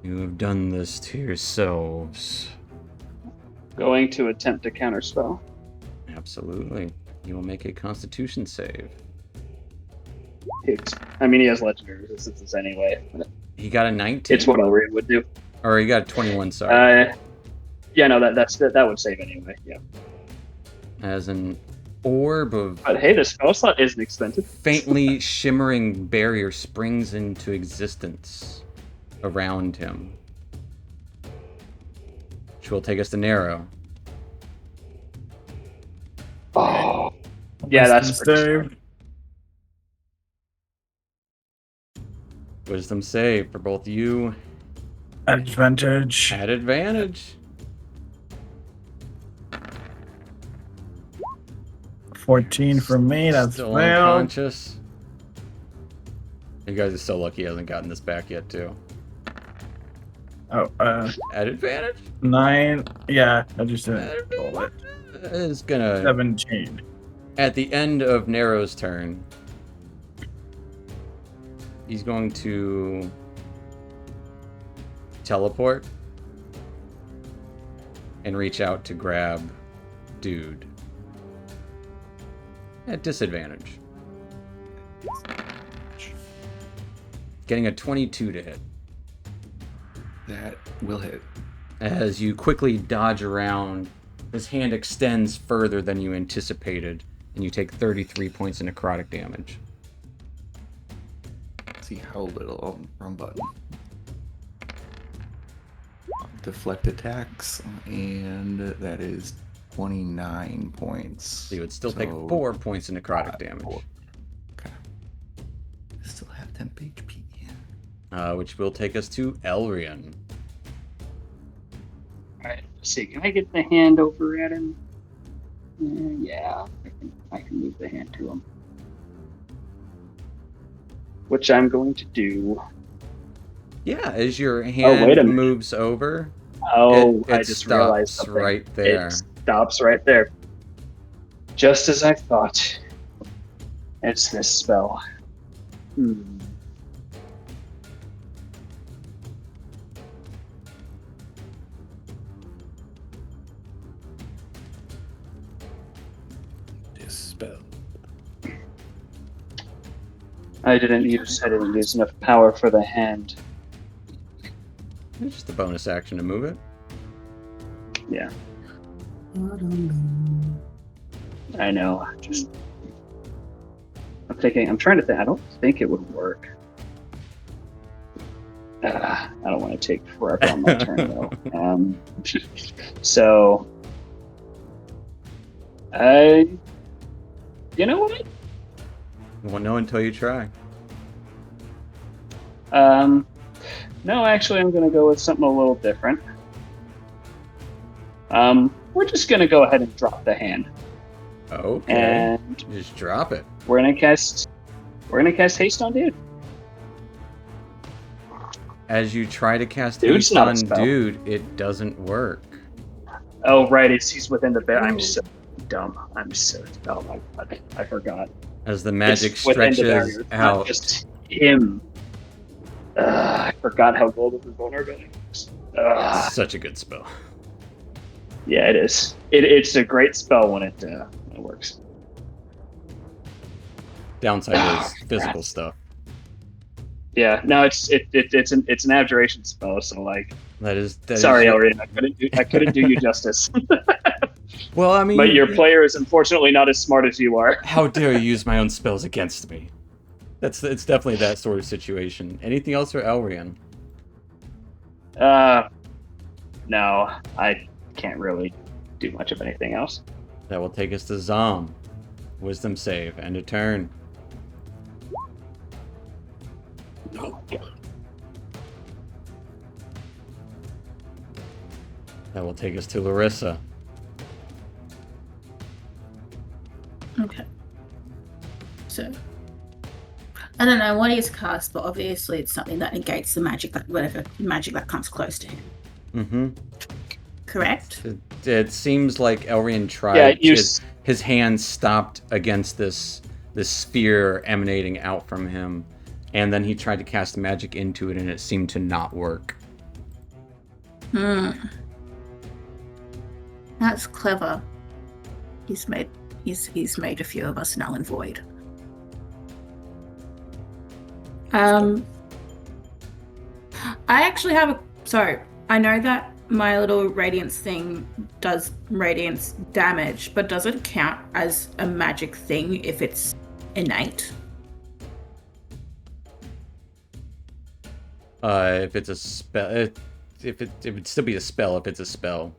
You have done this to yourselves. Going to attempt to counterspell. Absolutely. You will make a constitution save. I mean, he has legendary resistances anyway. He got a 19. It's what Elric would do. Or he got a 21, sorry. Yeah, no, that would save anyway. Yeah. As an orb of But hey, the spell slot isn't expensive. faintly shimmering barrier springs into existence around him. Which will take us to Narrow. Oh, yeah, that's Wisdom pretty save. smart. Wisdom save for both you Advantage. at advantage. 14 from me. That's Still failed. unconscious. You guys are so lucky he hasn't gotten this back yet, too. Oh, At advantage? 9. Yeah, I just At didn't roll it. advantage. It's gonna... 17. At the end of Narrow's turn, he's going to teleport and reach out to grab Dude. At disadvantage. Getting a 22 to hit. That will hit. As you quickly dodge around, his hand extends further than you anticipated, and you take 33 points of necrotic damage. Let's see how little. Oh, wrong button. Deflect attacks, and that is 29 points. So you would still take 4 points of necrotic damage. Okay. Still have 10 HP. Which will take us to Elrian. Alright, let's see. Can I get the hand over at him? Yeah, I can move the hand to him. Which I'm going to do. Yeah, as your wait a hand minute. moves over, Oh, it I just realized stops something. right there. It stops right there. Just as I thought. It's this spell. Dispel. I didn't use enough power for the hand. It's just a bonus action to move it. Yeah. I know. I'm trying to think. I don't think it would work. I don't want to take forever on my turn though. So, you know what? You won't know until you try. No, actually, I'm going to go with something a little different. We're just going to go ahead and drop the hand. Okay. And Just drop it. we're going to cast haste on Dude. As you try to cast Dude's haste not a on spell. Dude, it doesn't work. Oh, right. He's within the bear. I'm so dumb. I'm so. Oh my god, I forgot. As the magic It's within the stretches barrier, not out. just him. I forgot how golden the vulnerability is. Such a good spell. Yeah, it is. It's a great spell when it works. Downside is physical stuff. Yeah, no, it's an abjuration spell. So like, That is sorry, your- Elrian, I couldn't do you justice. Well, I mean, But your player is unfortunately not as smart as you are. how dare you use my own spells against me? It's definitely that sort of situation. Anything else for Elrian? No, I can't really do much of anything else. That will take us to Zom. Wisdom save and a turn. Oh, That will take us to Larissa. Okay. So, I don't know what he's cast, but obviously it's something that negates the magic, whatever magic that comes close to him. Mm-hmm. Correct? It seems like Elrian tried. Yeah, His hand stopped against this sphere emanating out from him, and then he tried to cast magic into it, and it seemed to not work. That's clever. He's made a few of us null and void. I actually have a. So I know that my little radiance thing does radiance damage, but does it count as a magic thing if it's innate? If it's a spell, if it would still be a spell if it's a spell.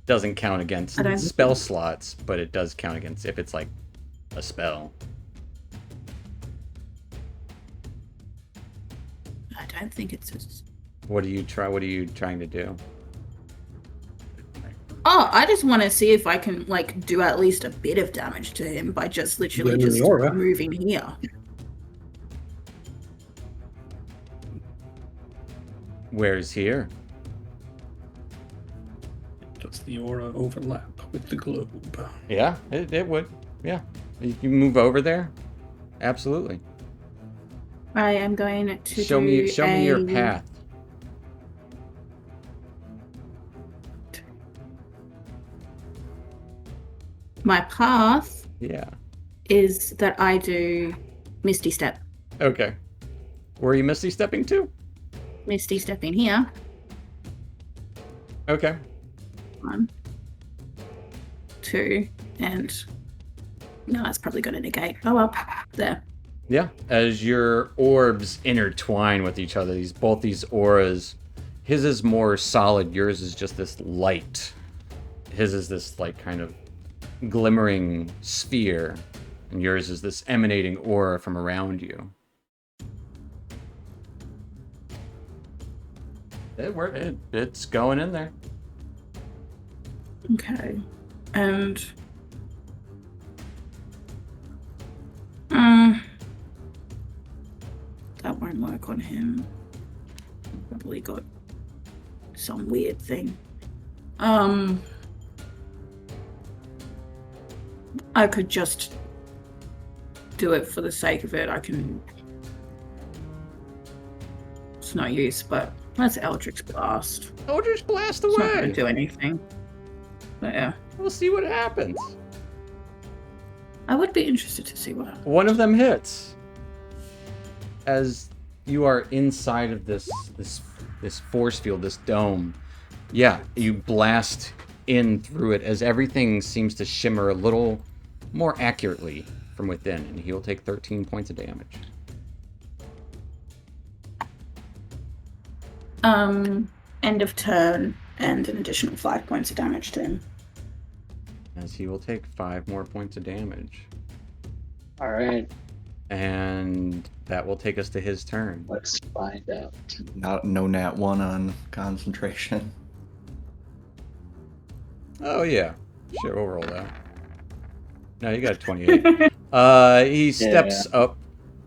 Doesn't count against spell slots, but it does count against if it's like a spell. I don't think it's. What are you trying to do? Oh, I just want to see if I can like do at least a bit of damage to him by just literally Blend in just the aura. moving here. Where's here? Does the aura overlap with the globe? Yeah, it would. Yeah, you can move over there. Absolutely. I am going to Show me your path. My path Yeah. is that I do Misty Step. Okay. Where are you Misty stepping to? Misty Step in here. Okay. 1, 2, and no, it's probably going to negate. Oh well, there. Yeah. As your orbs intertwine with each other, both these auras, his is more solid, yours is just this light. His is this like kind of glimmering sphere, and yours is this emanating aura from around you. It's going in there. Okay, and that won't work on him. Probably got some weird thing. I could just do it for the sake of it. It's no use, but that's Eldritch Blast. Eldritch Blast It's not away! going to do anything. But yeah, We'll see what happens. I would be interested to see what happens. One of them hits. As you are inside of this force field, this dome. Yeah, you blast in through it as everything seems to shimmer a little more accurately from within, and he will take 13 points of damage. End of turn, and an additional 5 points of damage to him. As he will take 5 more points of damage. All right, And that will take us to his turn. let's find out. No nat 1 on concentration. Oh yeah. Sure, we'll roll that. No, you got a 28. He steps up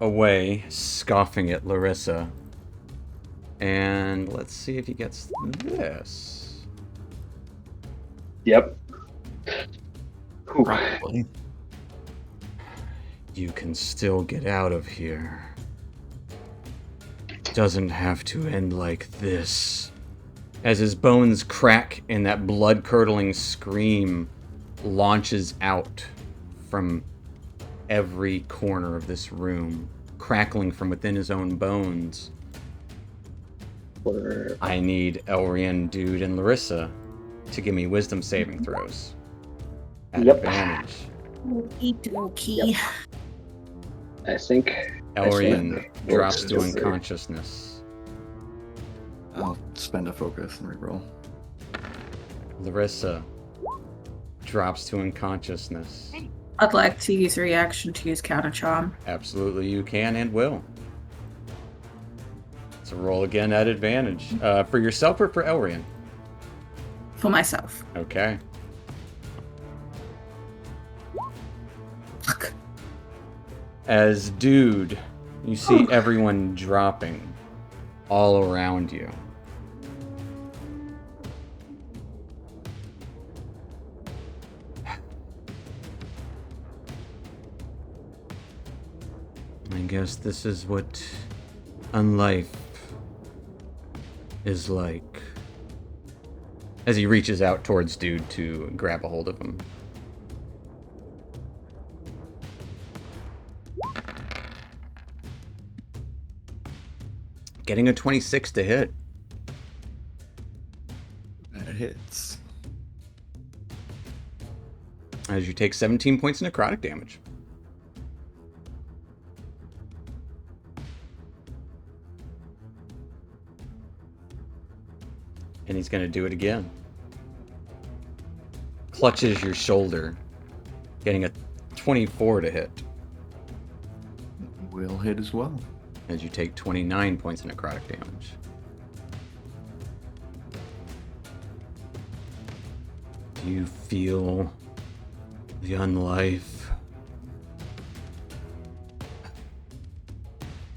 away, scoffing at Larissa. And let's see if he gets this. Yep. Ooh. Probably. You can still get out of here. Doesn't have to end like this. As his bones crack and that blood-curdling scream launches out from every corner of this room, crackling from within his own bones. I need Elrian, Dude, and Larissa to give me wisdom saving throws. At Yep. advantage. Okey-dokey. I think Elrian drops to Focus. unconsciousness. I'll spend a focus and reroll. Larissa drops to unconsciousness. I'd like to use a reaction to use Counter Charm. Absolutely, you can and will. So roll again at advantage. For yourself or for Elrian? For myself. Okay. Fuck. As Dude, you see everyone dropping all around you. I guess this is what unlife is like. As he reaches out towards Dude to grab a hold of him. Getting a 26 to hit. That hits. As you take 17 points of necrotic damage. And he's going to do it again. Clutches your shoulder. Getting a 24 to hit. Will hit as well. As you take 29 points of necrotic damage. Do you feel the unlife?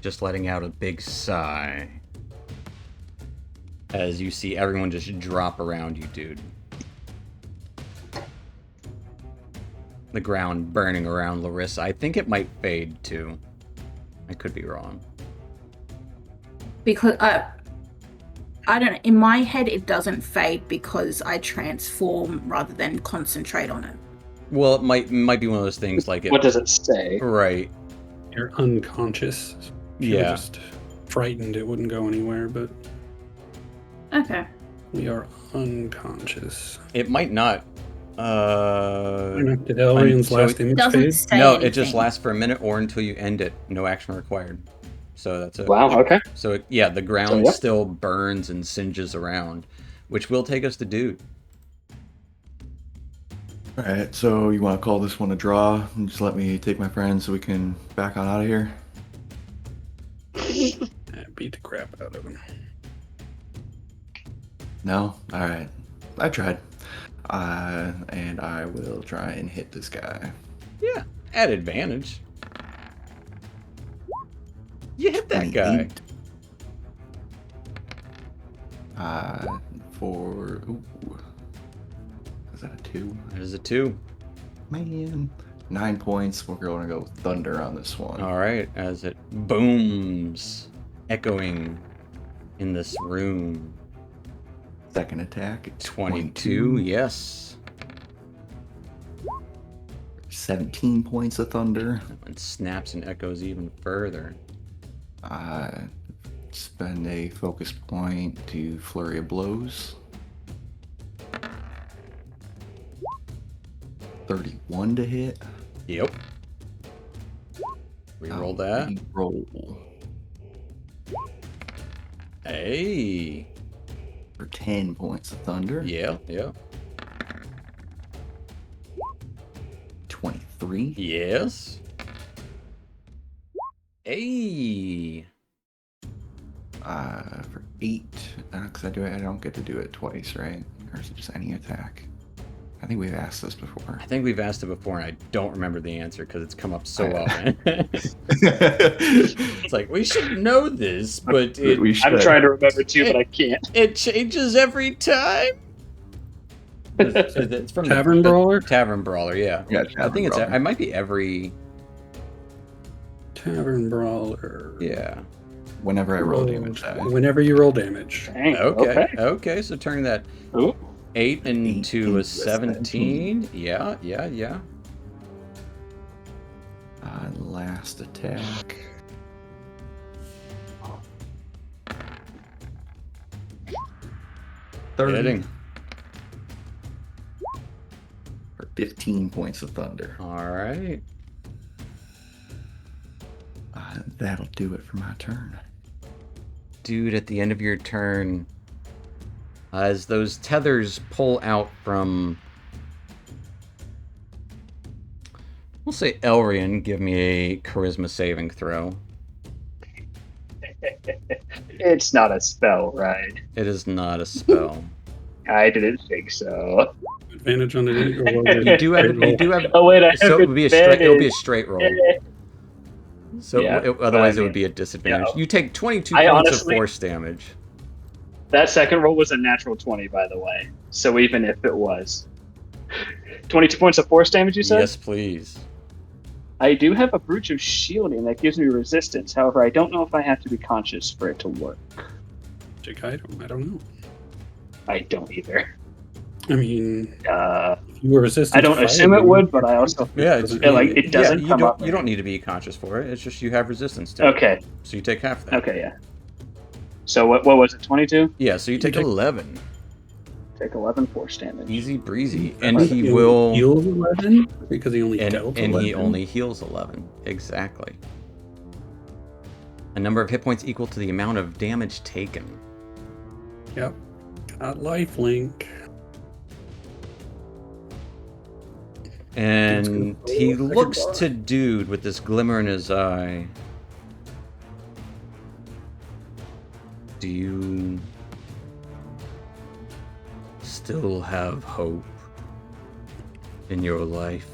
Just letting out a big sigh. As you see everyone just drop around you, Dude. The ground burning around Larissa. I think it might fade too. I could be wrong. Because I don't know. In my head, it doesn't fade because I transform rather than concentrate on it. Well, it might be one of those things like it. What does it say? Right. You're unconscious. If you were Yeah. just frightened, it wouldn't go anywhere, but Okay. we are unconscious. It might not. Did Elrian's so last it image Doesn't fade? say No, anything. it just lasts for a minute or until you end it. No action required. So that's it. Wow. Okay. So the ground yep. still burns and singes around, which will take us to Dude. Alright, so you want to call this one a draw and just let me take my friends so we can back on out of here? Yeah, beat the crap out of him. No? Alright. I tried. And I will try and hit this guy. Yeah, at advantage. You hit that guy. 28. For... Ooh. Is that a 2? That is a 2. Man. 9 points. We're going to go with Thunder on this one. All right, as it booms, echoing in this room. Second attack. 22, yes. 17 points of Thunder. And snaps and echoes even further. Spend a focus point to Flurry of Blows. 31 to hit. Yep. Reroll that. Roll Hey. for 10 points of Thunder. Yeah. 23. Yes. Hey. For 8. Because I don't get to do it twice, right? Or is it just any attack? I think we've asked this before. I think we've asked it before, and I don't remember the answer because it's come up so I- often. It's like, we should know this, but We I'm should. trying to remember too, but I can't. it changes every time. It's from Tavern Brawler? Tavern Brawler, yeah. Yeah, I think it's. I might be every. Tavern Brawler. Yeah. Whenever I roll damage die. Whenever you roll damage. Dang, Okay. Okay. So turning that Ooh. 8 into a 17. 17. Yeah. Last attack. Hitting. For 15 points of thunder. All right. That'll do it for my turn. Dude, at the end of your turn, as those tethers pull out from, we'll say Elrian, give me a charisma saving throw. It's not a spell, right? It is not a spell. I didn't think so. Advantage on it. You do have. Oh wait, I So have it would be a straight. It would be a advantage. straight roll. So Yeah, otherwise I it would mean, be a disadvantage. yeah. You take 22 I points honestly- of force damage. That second roll was a natural 20, by the way. So even if it was 22 points of force damage, you said? Yes, please. I do have a brooch of shielding that gives me resistance. However, I don't know if I have to be conscious for it to work. Magic item. I don't know. I don't either. I mean, Uh, you were resistant. I don't to assume it fire, would, but I also Yeah, it doesn't you come don't, up. You don't need to be conscious for it. It's just you have resistance to it. Okay. So you take half of that. Okay, yeah. So what was it? 22? Yeah, so you take 11. Take 11 force damage. Easy breezy. And But he he will. heals 11 because he only dealt And 11. he only heals 11. Exactly. A number of hit points equal to the amount of damage taken. Yep. Got lifelink. And Let's go. he Second looks bar. to Dude with this glimmer in his eye. Do you still have hope in your life?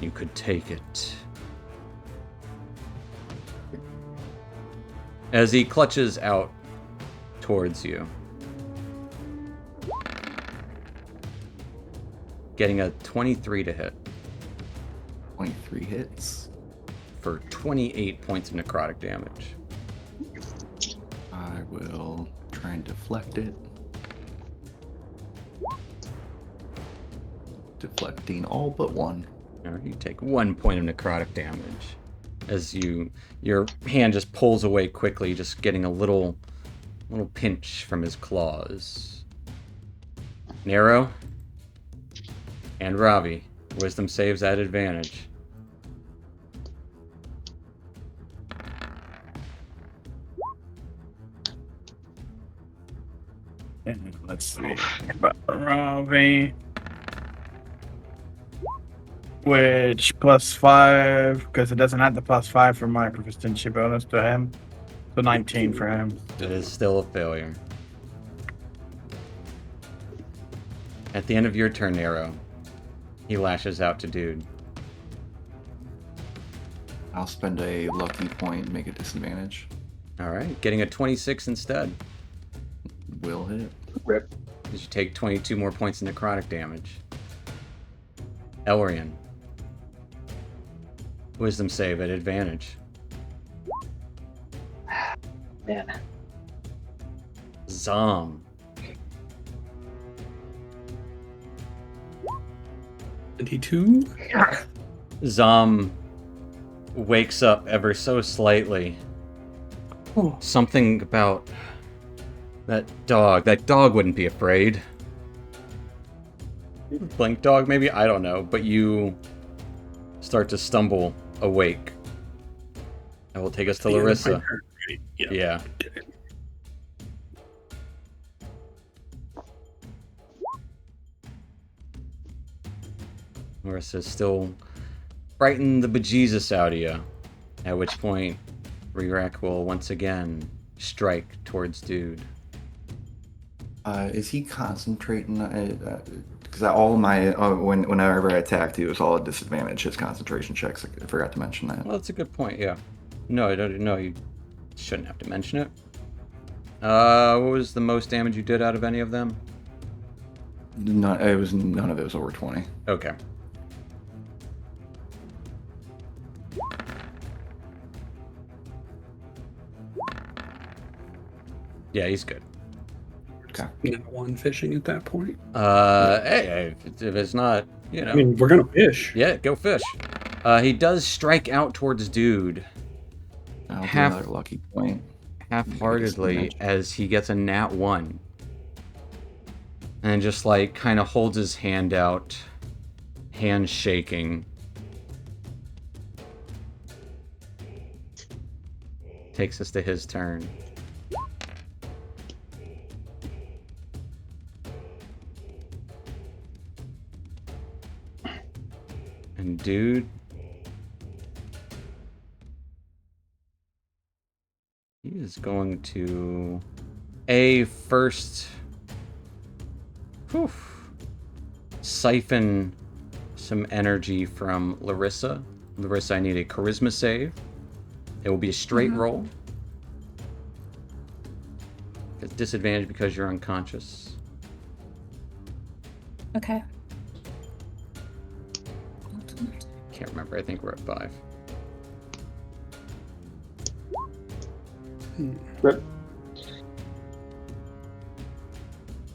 You could take it. As he clutches out towards you. Getting a 23 to hit 23 hits. for 28 points of necrotic damage. I will try and deflect it. Deflecting all but one. You take 1 point of necrotic damage as your hand just pulls away quickly, just getting a little pinch from his claws. Nero and Ravi, wisdom saves at advantage. And let's see. Ravi. Which +5, because it doesn't have the +5 for my proficiency bonus to him. So 19 for him. It is still a failure. At the end of your turn, Nero, he lashes out to Dude. I'll spend a lucky point and make a disadvantage. Alright, getting a 26 instead. Will hit. Rip. As you take 22 more points of necrotic damage. Elrian. Wisdom save at advantage. Man. Zom. 22. Zom wakes up ever so slightly. Something about that dog. That dog wouldn't be afraid. Blink dog, maybe? I don't know. But you start to stumble awake. That will take us to The end of my Larissa. turn, right? Yeah. Yeah. Did it. Larissa's still frightened the bejesus out of you. At which point, Rerak will once again strike towards Dude. Is he concentrating? Because all of my whenever I attacked, he was all at disadvantage. His concentration checks. I forgot to mention that. Well, that's a good point, yeah. No, I don't. No, you shouldn't have to mention it. What was the most damage you did out of any of them? It was none of it was over 20. Okay. Yeah, he's good. Okay. Not one fishing at that point. Hey, if it's not, you know. I mean, we're gonna fish. Yeah, go fish. He does strike out towards dude I'll do Half- another lucky point. half-heartedly as he gets a nat 1. And just like kind of holds his hand out, hand shaking. Takes us to his turn. And dude, he is going to first siphon some energy from Larissa. Larissa, I need a charisma save. It will be a straight roll. It's disadvantage because you're unconscious. Okay. Can't remember. I think we're at 5. Rip.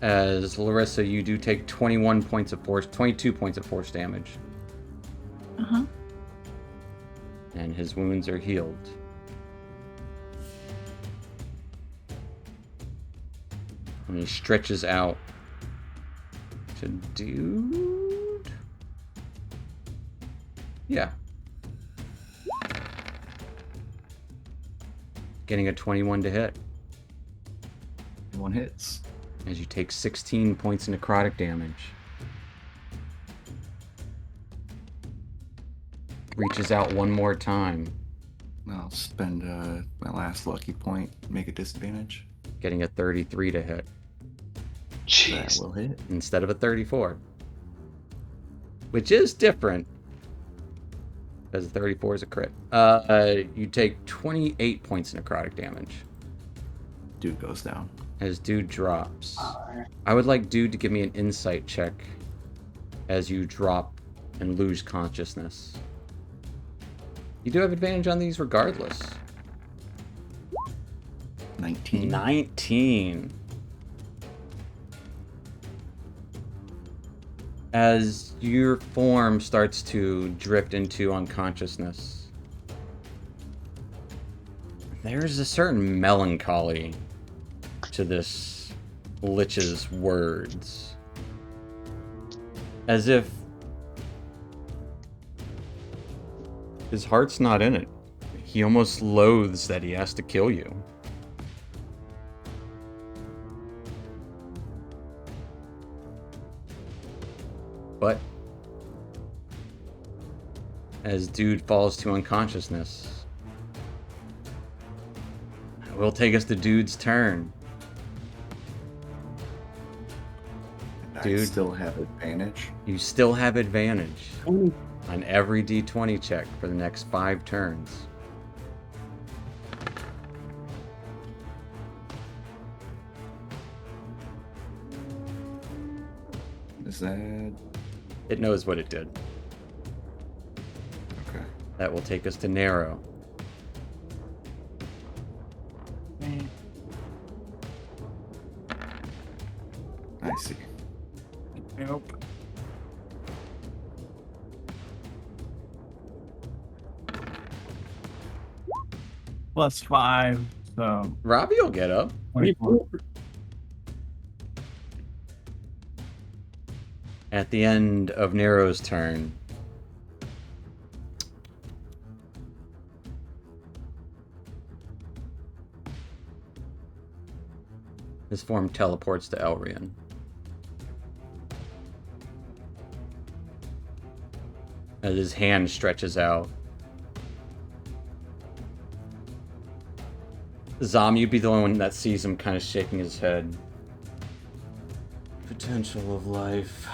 As Larissa, you do take 22 points of force damage. Uh-huh. And his wounds are healed. And he stretches out to dude. Yeah. Getting a 21 to hit. One hits. As you take 16 points of necrotic damage. Reaches out one more time. I'll spend my last lucky point, make a disadvantage. Getting a 33 to hit. That Jeez. will hit. Instead of a 34. Which is different. Because 34 is a crit. You take 28 points of necrotic damage. Dude goes down. As dude drops. Alright. I would like dude to give me an insight check as you drop and lose consciousness. You do have advantage on these regardless. 19. 19. As your form starts to drift into unconsciousness, there's a certain melancholy to this Lich's words. As if his heart's not in it. He almost loathes that he has to kill you. But as dude falls to unconsciousness, it will take us to dude's turn. I Dude. still have advantage. You still have advantage 20. on every d20 check for the next 5 turns. Is that It knows what it did. okay? That will take us to narrow. I see. Nope. +5, so Robbie will get up. 24. At the end of Nero's turn, his form teleports to Elrian. As his hand stretches out. Zom, you'd be the only one that sees him kind of shaking his head. Potential of life.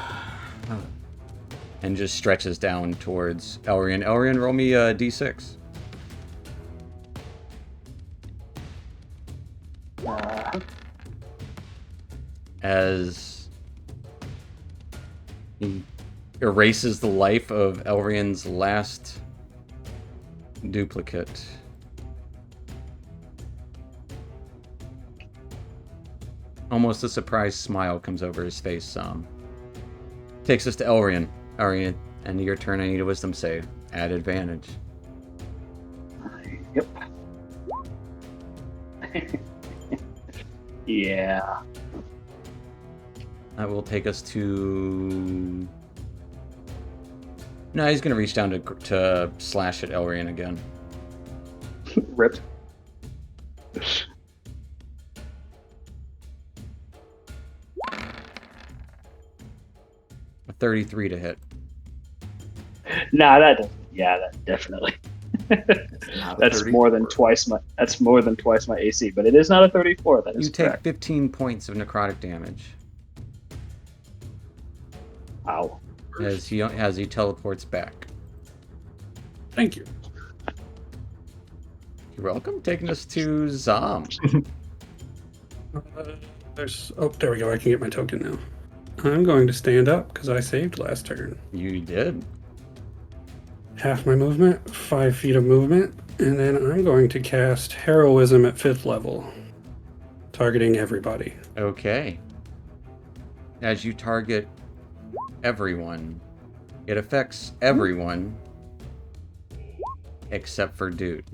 And just stretches down towards Elrian. Elrian, roll me a d6. As He erases the life of Elrian's last duplicate. Almost a surprised smile comes over his face. Takes us to Elrian. Elrian, end of your turn. I need a wisdom save. Add advantage. Yep. Yeah. That will take us to... No, he's going to reach down to slash at Elrian again. Rip. A 33 to hit. Nah, that doesn't. Yeah, that definitely. Not a That's more than 34. twice my. That's more than twice my AC, but it is not a 34. That is You take correct. 15 points of necrotic damage Wow. as he teleports back. Thank you. You're welcome. Taking us to Zom. There we go. I can get my token now. I'm going to stand up because I saved last turn. You did. Half my movement, 5 feet of movement, and then I'm going to cast Heroism at 5th level, targeting everybody. Okay. As you target everyone, it affects everyone except for Dude.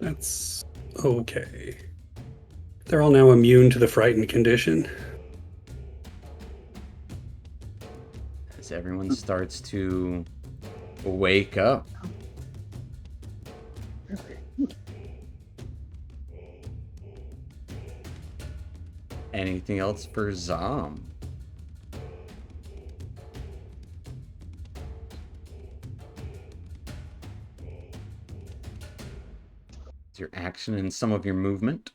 That's okay. They're all now immune to the frightened condition. As everyone starts to wake up. Anything else for Zom? Is your action and some of your movement?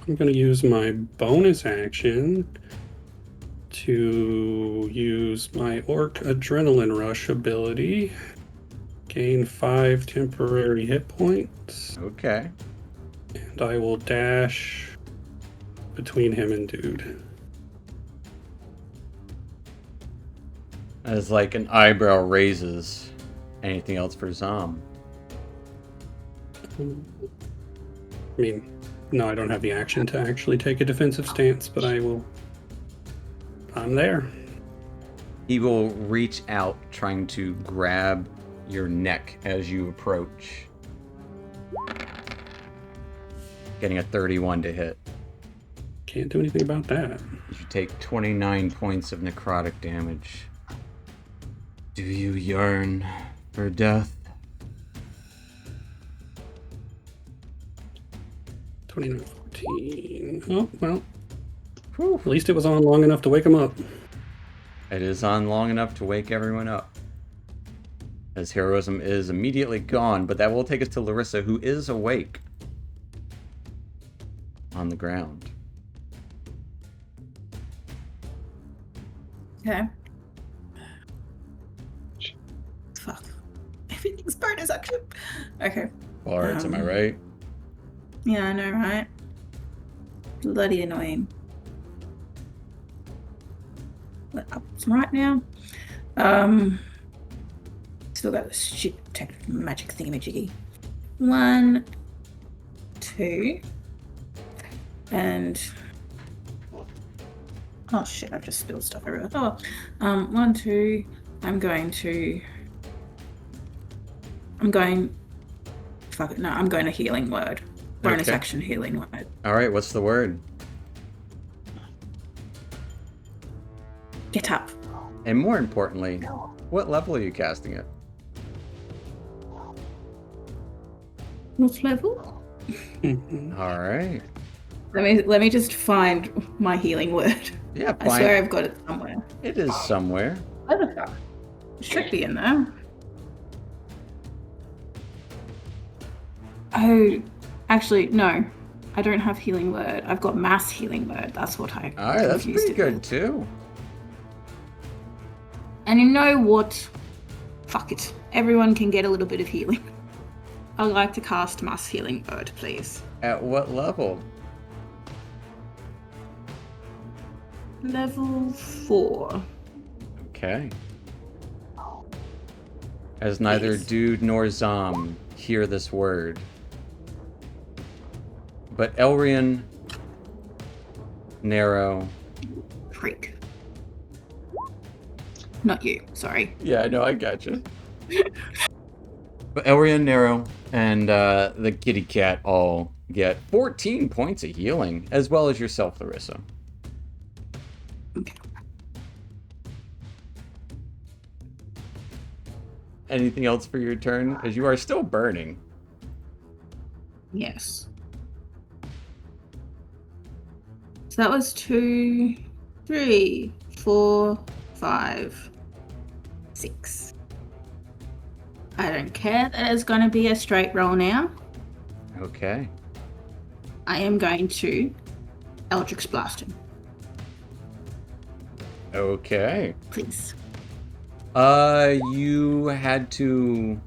I'm going to use my bonus action to use my Orc Adrenaline Rush ability. Gain 5 temporary hit points. Okay. And I will dash between him and Dude. As like an eyebrow raises. Anything else for Zom? I mean, no, I don't have the action to actually take a defensive stance, but I will. I'm there. He will reach out, trying to grab your neck as you approach. Getting a 31 to hit. Can't do anything about that. You take 29 points of necrotic damage. Do you yearn for death? 29, 14. Oh, well. Whew. At least it was on long enough to wake him up. It is on long enough to wake everyone up. As heroism is immediately gone, but that will take us to Larissa, who is awake. On the ground. Okay. Fuck. Everything's bonus action. Okay. Bards, am I right? Yeah, I know, right? Bloody annoying. What up right now? Still got this shit magic thingamajiggy. 1, 2, and oh shit! I've just spilled stuff everywhere. Oh, 1, 2. I'm going. Fuck it. No, I'm going to healing word. Bonus Okay. action healing word. All right, what's the word? Get up. And more importantly, what level are you casting it? What level? All right. Let me just find my healing word. Yeah, I fine. swear I've got it somewhere. It is somewhere. Where the fuck? It should be in there. Oh, actually, no. I don't have healing word. I've got mass healing word. That's what I All right, that's confused pretty it good with. too. And you know what? Fuck it. Everyone can get a little bit of healing. I'd like to cast mass healing word, please. At what level? Level 4. Okay. As neither Yes. Dude nor Zom hear this word. But Elrian, Narrow. Freak. Not you, sorry. Yeah, I know, I gotcha. But Elrian, Narrow, and the kitty cat all get 14 points of healing, as well as yourself, Larissa. Okay. Anything else for your turn? As you are still burning. Yes. So that was 2, 3, 4, 5, 6. I don't care. That is going to be a straight roll now. Okay. I am going to Eldritch Blast him, Okay. please. You had to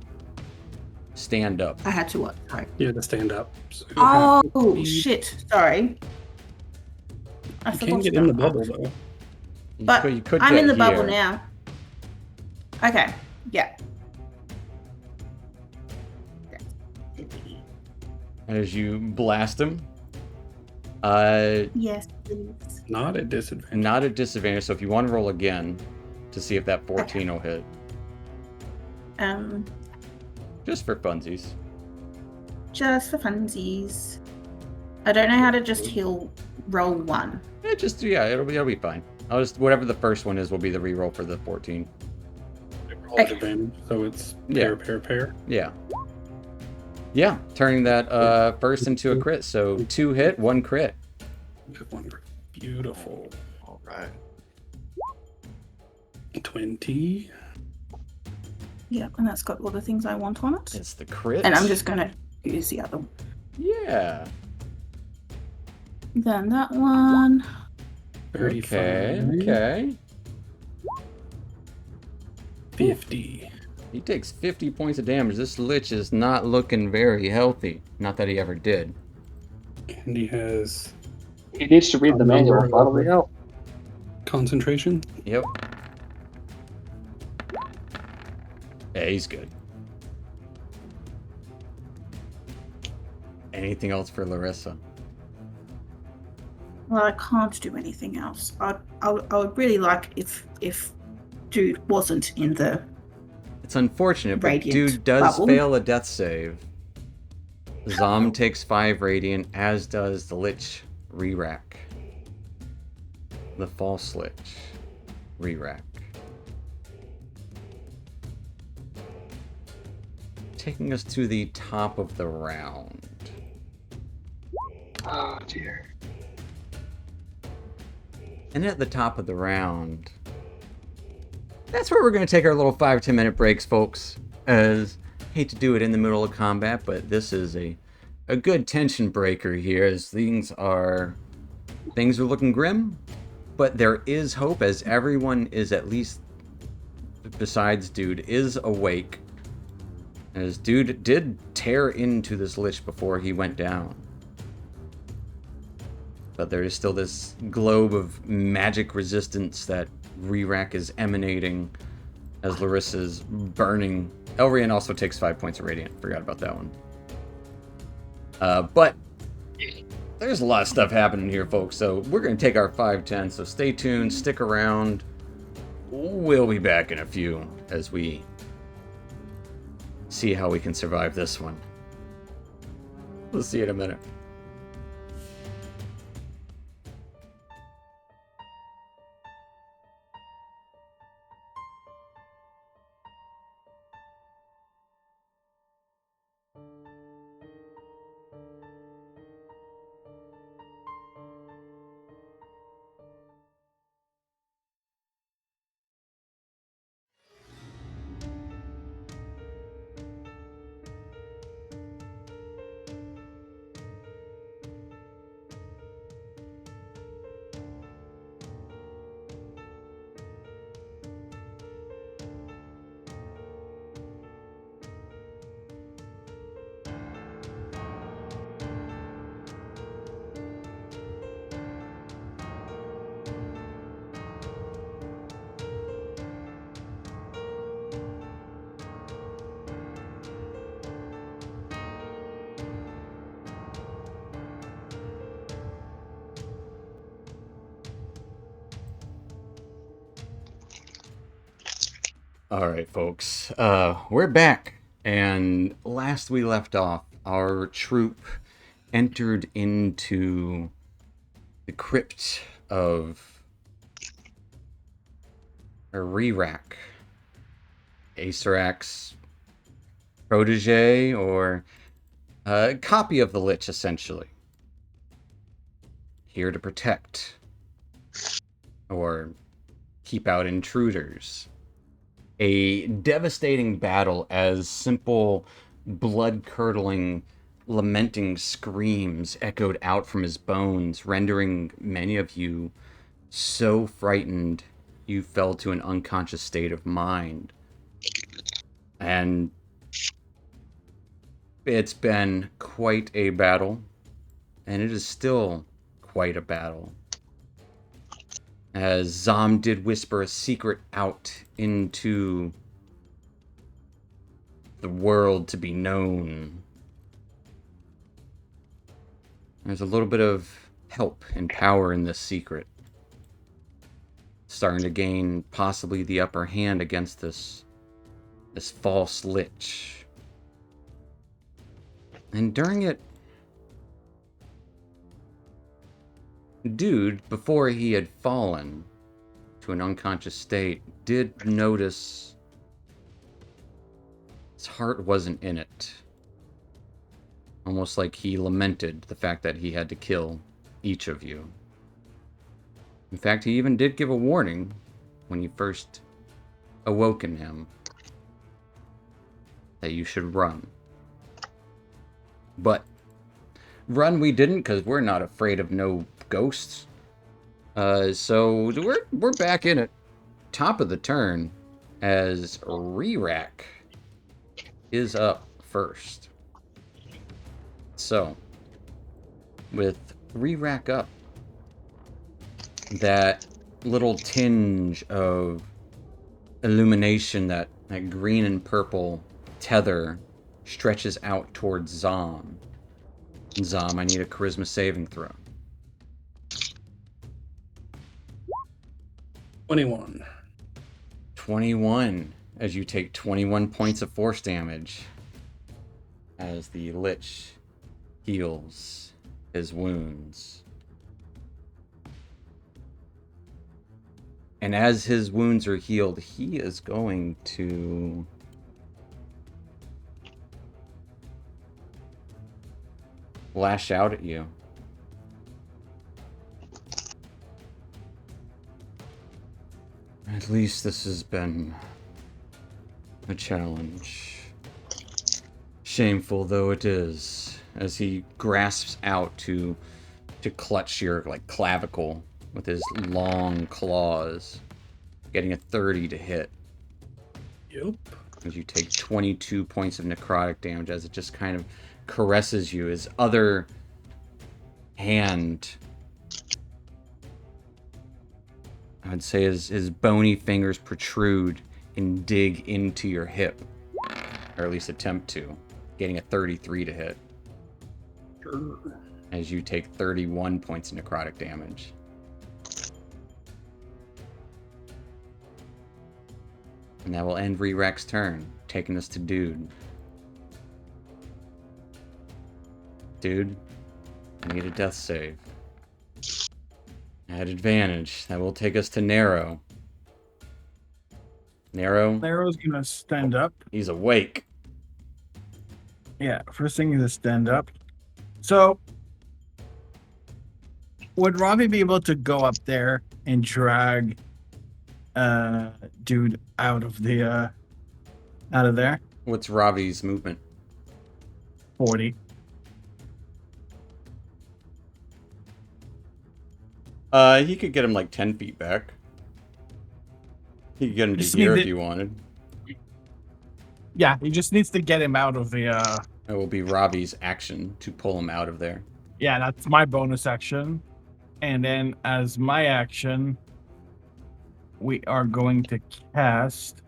stand up. I had to what? Sorry. You had to stand up. So you'll have to Oh, be- shit. Sorry. I You forgot can't get to in the do that. bubble though. But you could I'm get in the bubble here. now. Okay. Yeah. As you blast him. Yes, please. Not at disadvantage. Not at disadvantage, so if you want to roll again to see if that 14 will hit. Just for funsies. Just for funsies. I don't know how to just heal roll 1. It'll be fine. I'll just whatever the first one is will be the reroll for the 14. Roll at advantage, so it's Yeah. pair. Yeah. Yeah, turning that first into a crit. So 2 hit, 1 crit. Beautiful. All right. 20. Yeah, and that's got all the things I want on it. It's the crit. And I'm just going to use the other one. Yeah. Then that one. 35. Okay. 50. He takes 50 points of damage. This Lich is not looking very healthy. Not that he ever did. And he has He needs to read the manual. Probably help. concentration. Yep. Yeah, he's good. Anything else for Larissa? Well, I can't do anything else. I would really like if Dude wasn't in the It's unfortunate, but Radiant Dude does bubble. fail a death save. Zom takes 5 radiant, as does the Lich re-rack. The false Lich re-rack. Taking us to the top of the round. Oh dear. And at the top of the round, that's where we're going to take our little 5-10 minute breaks, folks. As hate to do it in the middle of combat, but this is a good tension breaker here, as things are looking grim, but there is hope, as everyone is, at least besides Dude, is awake. As Dude did tear into this Lich before he went down. But there is still this globe of magic resistance that Re-Rack is emanating as Larissa's burning. Elrian also takes 5 points of radiant. Forgot about that one. But there's a lot of stuff happening here, folks. So we're going to take our 5-10. So stay tuned. Stick around. We'll be back in a few as we see how we can survive this one. We'll see you in a minute. All right, folks. We're back, and last we left off, our troop entered into the crypt of Rerak, Acerak's protege, or a copy of the Lich, essentially. Here to protect, or keep out intruders. A devastating battle as simple, blood-curdling, lamenting screams echoed out from his bones, rendering many of you so frightened you fell to an unconscious state of mind. And it's been quite a battle, and it is still quite a battle. As Zom did whisper a secret out into the world to be known. There's a little bit of help and power in this secret. Starting to gain possibly the upper hand against this false lich. And during it, dude, before he had fallen to an unconscious state, did notice his heart wasn't in it. Almost like he lamented the fact that he had to kill each of you. In fact, he even did give a warning when you first awoken him that you should run. But run we didn't, because we're not afraid of no ghosts. So we're back in it. Top of the turn, as Rerak is up first. So, with Rerak up, that little tinge of illumination, that green and purple tether stretches out towards Zom. Zom, I need a charisma saving throw. 21. 21, as you take 21 points of force damage as the Lich heals his wounds. And as his wounds are healed, he is going to lash out at you. At least this has been a challenge. Shameful though it is, as he grasps out to clutch your clavicle with his long claws, getting a 30 to hit. Yep. As you take 22 points of necrotic damage as it just kind of caresses you. His other hand, I'd say his bony fingers protrude and dig into your hip. Or at least attempt to. Getting a 33 to hit. Sure. As you take 31 points of necrotic damage. And that will end Rerak's turn, taking us to Dude. Dude, I need a death save. At advantage. That will take us to Narrow. Narrow's gonna stand up. He's awake. Yeah, first thing is to stand up. So, would Robbie be able to go up there and drag dude out of there? What's Ravi's movement? 40. He could get him 10 feet back. He could get him to Just here need if to- you wanted. Yeah, he just needs to get him out of the It will be Ravi's action to pull him out of there. yeah, that's my bonus action. And then as my action, we are going to cast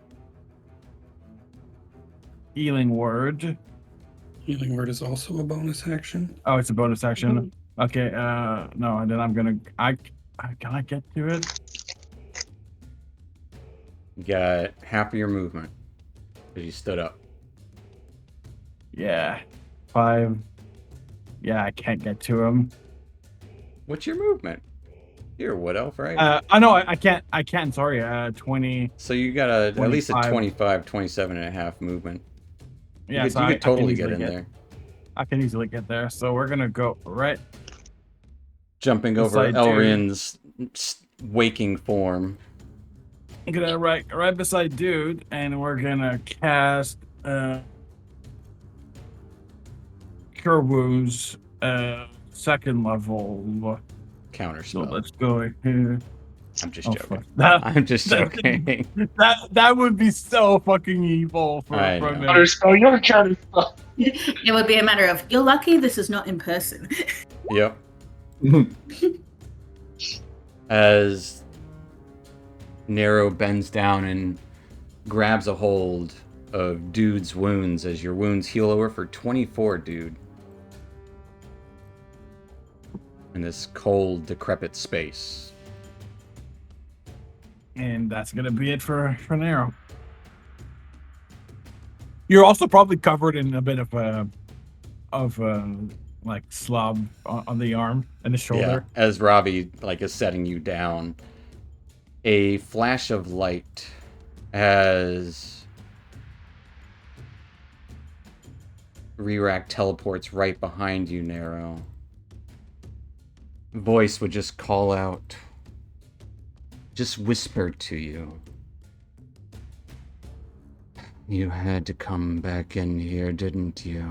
Healing Word. Healing Word is also a bonus action. Oh, it's a bonus action. Okay, no, and then I'm gonna can I get to it? You got half of your movement because you stood up. Yeah. 5. Yeah, I can't get to him. What's your movement? You're a wood elf, right? No, I can't. Sorry. 20. So you got at least a 25. 25, 27 and a half movement. Yeah, You so could totally I get can in there. I can easily get there. So we're gonna go right. Jumping over Beside dude. Elrian's waking form. I'm gonna right beside dude, and we're gonna cast Cure Wounds, second level. Counter So spell. let's go here. I'm just Oh, joking. fuck. I'm just joking. That would be so fucking evil I from know. him. Counterspell, your counterspell. It would be a matter of, you're lucky this is not in person. Yep. As Nero bends down and grabs a hold of Dude's wounds as your wounds heal over for 24, Dude. In this cold, decrepit space. And that's gonna be it for Nero. You're also probably covered in a bit of like slob on the arm and the shoulder. Yeah, as Ravi is setting you down, a flash of light as Rirak teleports right behind you, Nero. Voice would just call out, just whisper to you. You had to come back in here, didn't you?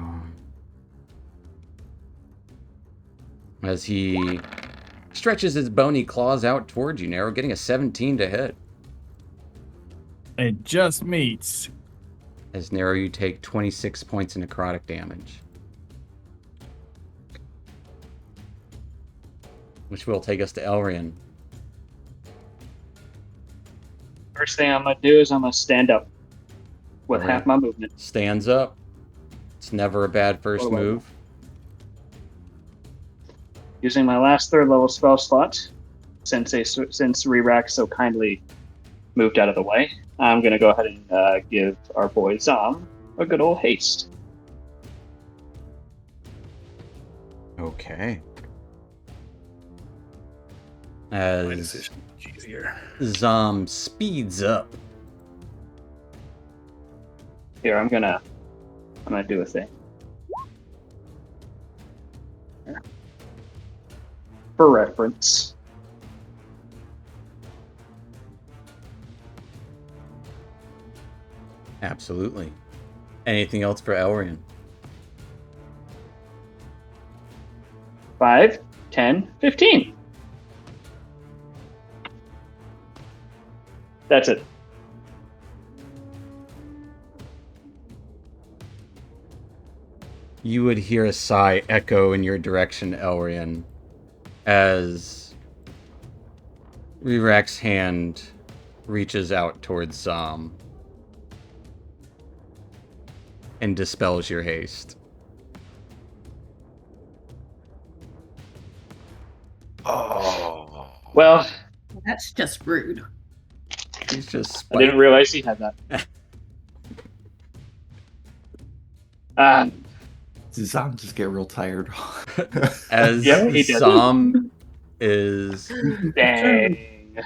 As he stretches his bony claws out towards you, Nero, getting a 17 to hit. It just meets. As Nero, you take 26 points of necrotic damage. Which will take us to Elrian. First thing I'm gonna do is I'm gonna stand up with Alright. half my movement. Stands up. It's never a bad first move. Using my last third level spell slot, since Rirak so kindly moved out of the way, I'm gonna go ahead and give our boy Zom a good old haste. Okay. My As decision is easier. Zom speeds up. Here, I'm gonna do a thing. Here. For reference. Absolutely. Anything else for Elrian? 5, 10, 15. That's it. You would hear a sigh echo in your direction, Elrian, as Rirak's hand reaches out towards Zom and dispels your haste. Oh. Well, That's just rude. He's just I didn't realize he had that. Does Zom just get real tired? as Yep, he did. Zom is Dang.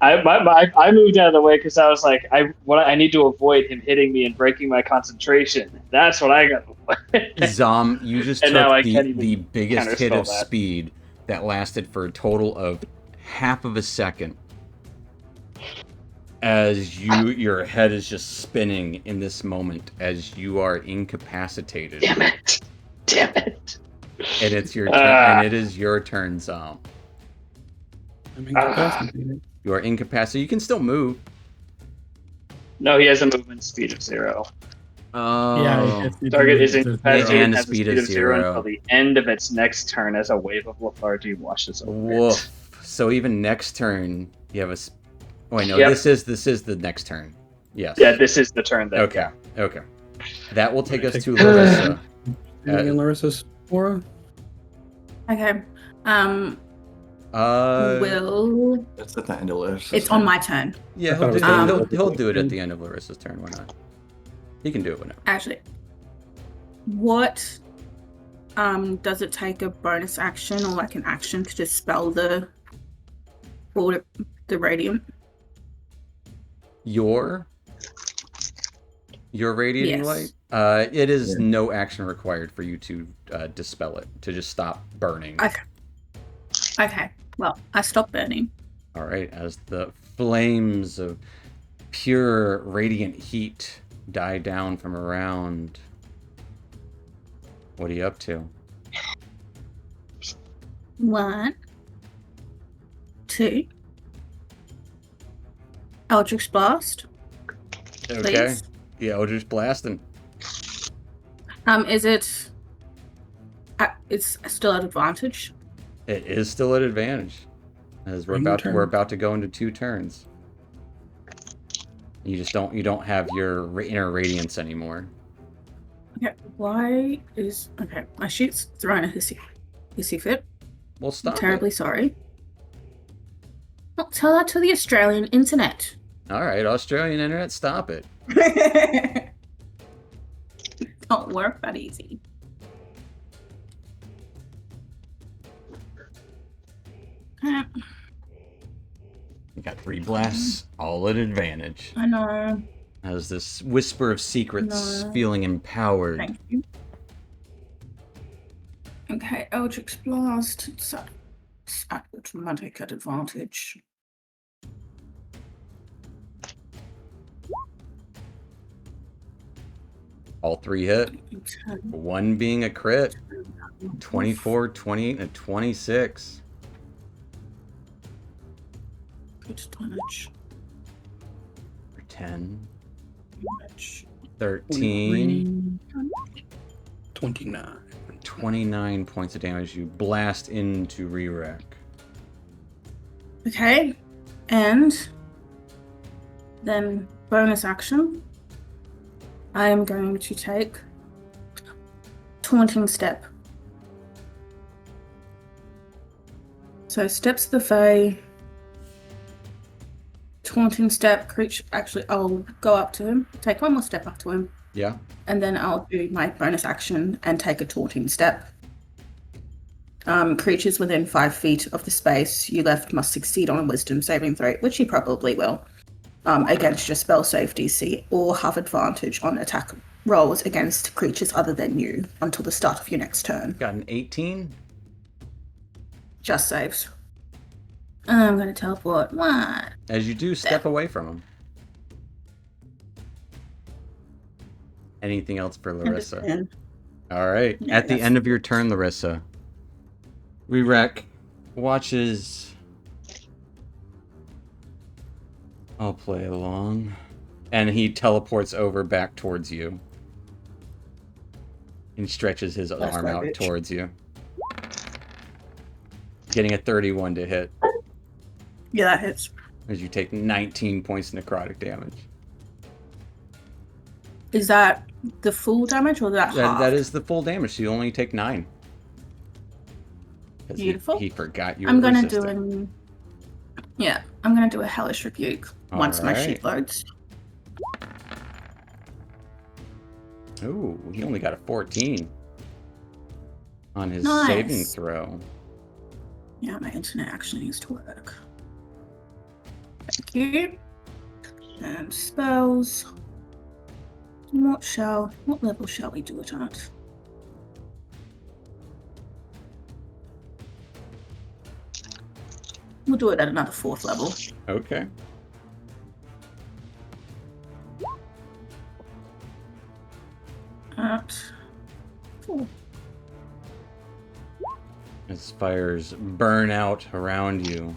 I moved out of the way because I was like, I need to avoid him hitting me and breaking my concentration. That's what I got. Zom, you just And now took I can't even the biggest hit counterspell of that. speed that lasted for a total of half of a second. As your head is just spinning in this moment as you are incapacitated. Damn it! And it's your turn, and it is your turn, Zom. I'm incapacitated. You are incapacitated. You can still move. No, he has a movement speed of 0. Oh. Target is incapacitated And and a has a speed speed of of 0 0. until the end of its next turn as a wave of lethargy washes over Woof. it. So even next turn, you have a. Wait, no. Yep. This is the next turn. Yes. Yeah, this is the turn that. Okay. Okay. That will take us Take- to Larissa. And Larissa's aura. Okay. will. That's at the end of Larissa's It's on turn. my turn. Yeah, I thought it was he'll do it at turn. the end of Larissa's turn. Why not? He can do it whenever. Actually, what does it take a bonus action or like an action to dispel the radiant? Your radiating Yes. light. It is Yeah. no action required for you to dispel it, to just stop burning. Okay. Well, I stopped burning. All right, as the flames of pure radiant heat die down from around. What are you up to? 1, 2. Eldritch Blast. Okay. Please. Yeah, Eldritch blasting. Is it? It's still at advantage. It is still at advantage, as we're about to go into 2 turns. You don't have your inner radiance anymore. Okay. Why is my shoot's thrown a hissy fit. Well, I'm stop terribly it. sorry. I'll tell that to the Australian internet. All right, Australian internet, stop it. Don't work that easy. You got 3 blasts, all at advantage. I know. As this whisper of secrets, No. feeling empowered. Thank you. Okay, Eldritch Blast. It's at automatic at advantage. All 3 hit. 1 being a crit. 24, 28, and a 26. Good damage. 10, Damage. 13, 29. 29 points of damage. You blast into Rerek. Okay, and then bonus action. I am going to take Taunting Step. So Steps the Fae. Taunting Step, creature. Actually, I'll go up to him, take 1 more step up to him, Yeah? and then I'll do my bonus action and take a Taunting Step. Creatures within 5 feet of the space you left must succeed on a Wisdom saving throw, which he probably will, against your spell save DC, or have advantage on attack rolls against creatures other than you until the start of your next turn. Got an 18? Just saves. I'm going to teleport. What? As you do, step away from him. Anything else for Larissa? All right. Yeah, At the that's- end of your turn, Larissa, Rerek watches. I'll play along. And he teleports over back towards you. And stretches his That's arm my out bitch. towards you. Getting a 31 to hit Yeah, that hits. as you take 19 points of necrotic damage. Is that the full damage or that half? That is the full damage, so you only take 9. 'Cause Beautiful. He forgot you were I'm gonna do resistant. I'm gonna do a hellish rebuke once my Alright. sheet loads. Ooh, he only got a 14 on his Nice. saving throw. Yeah, my internet actually needs to work. Thank you. And spells. What level shall we do it at? We'll do it at another 4th level. Okay. At 4. As fires burn out around you.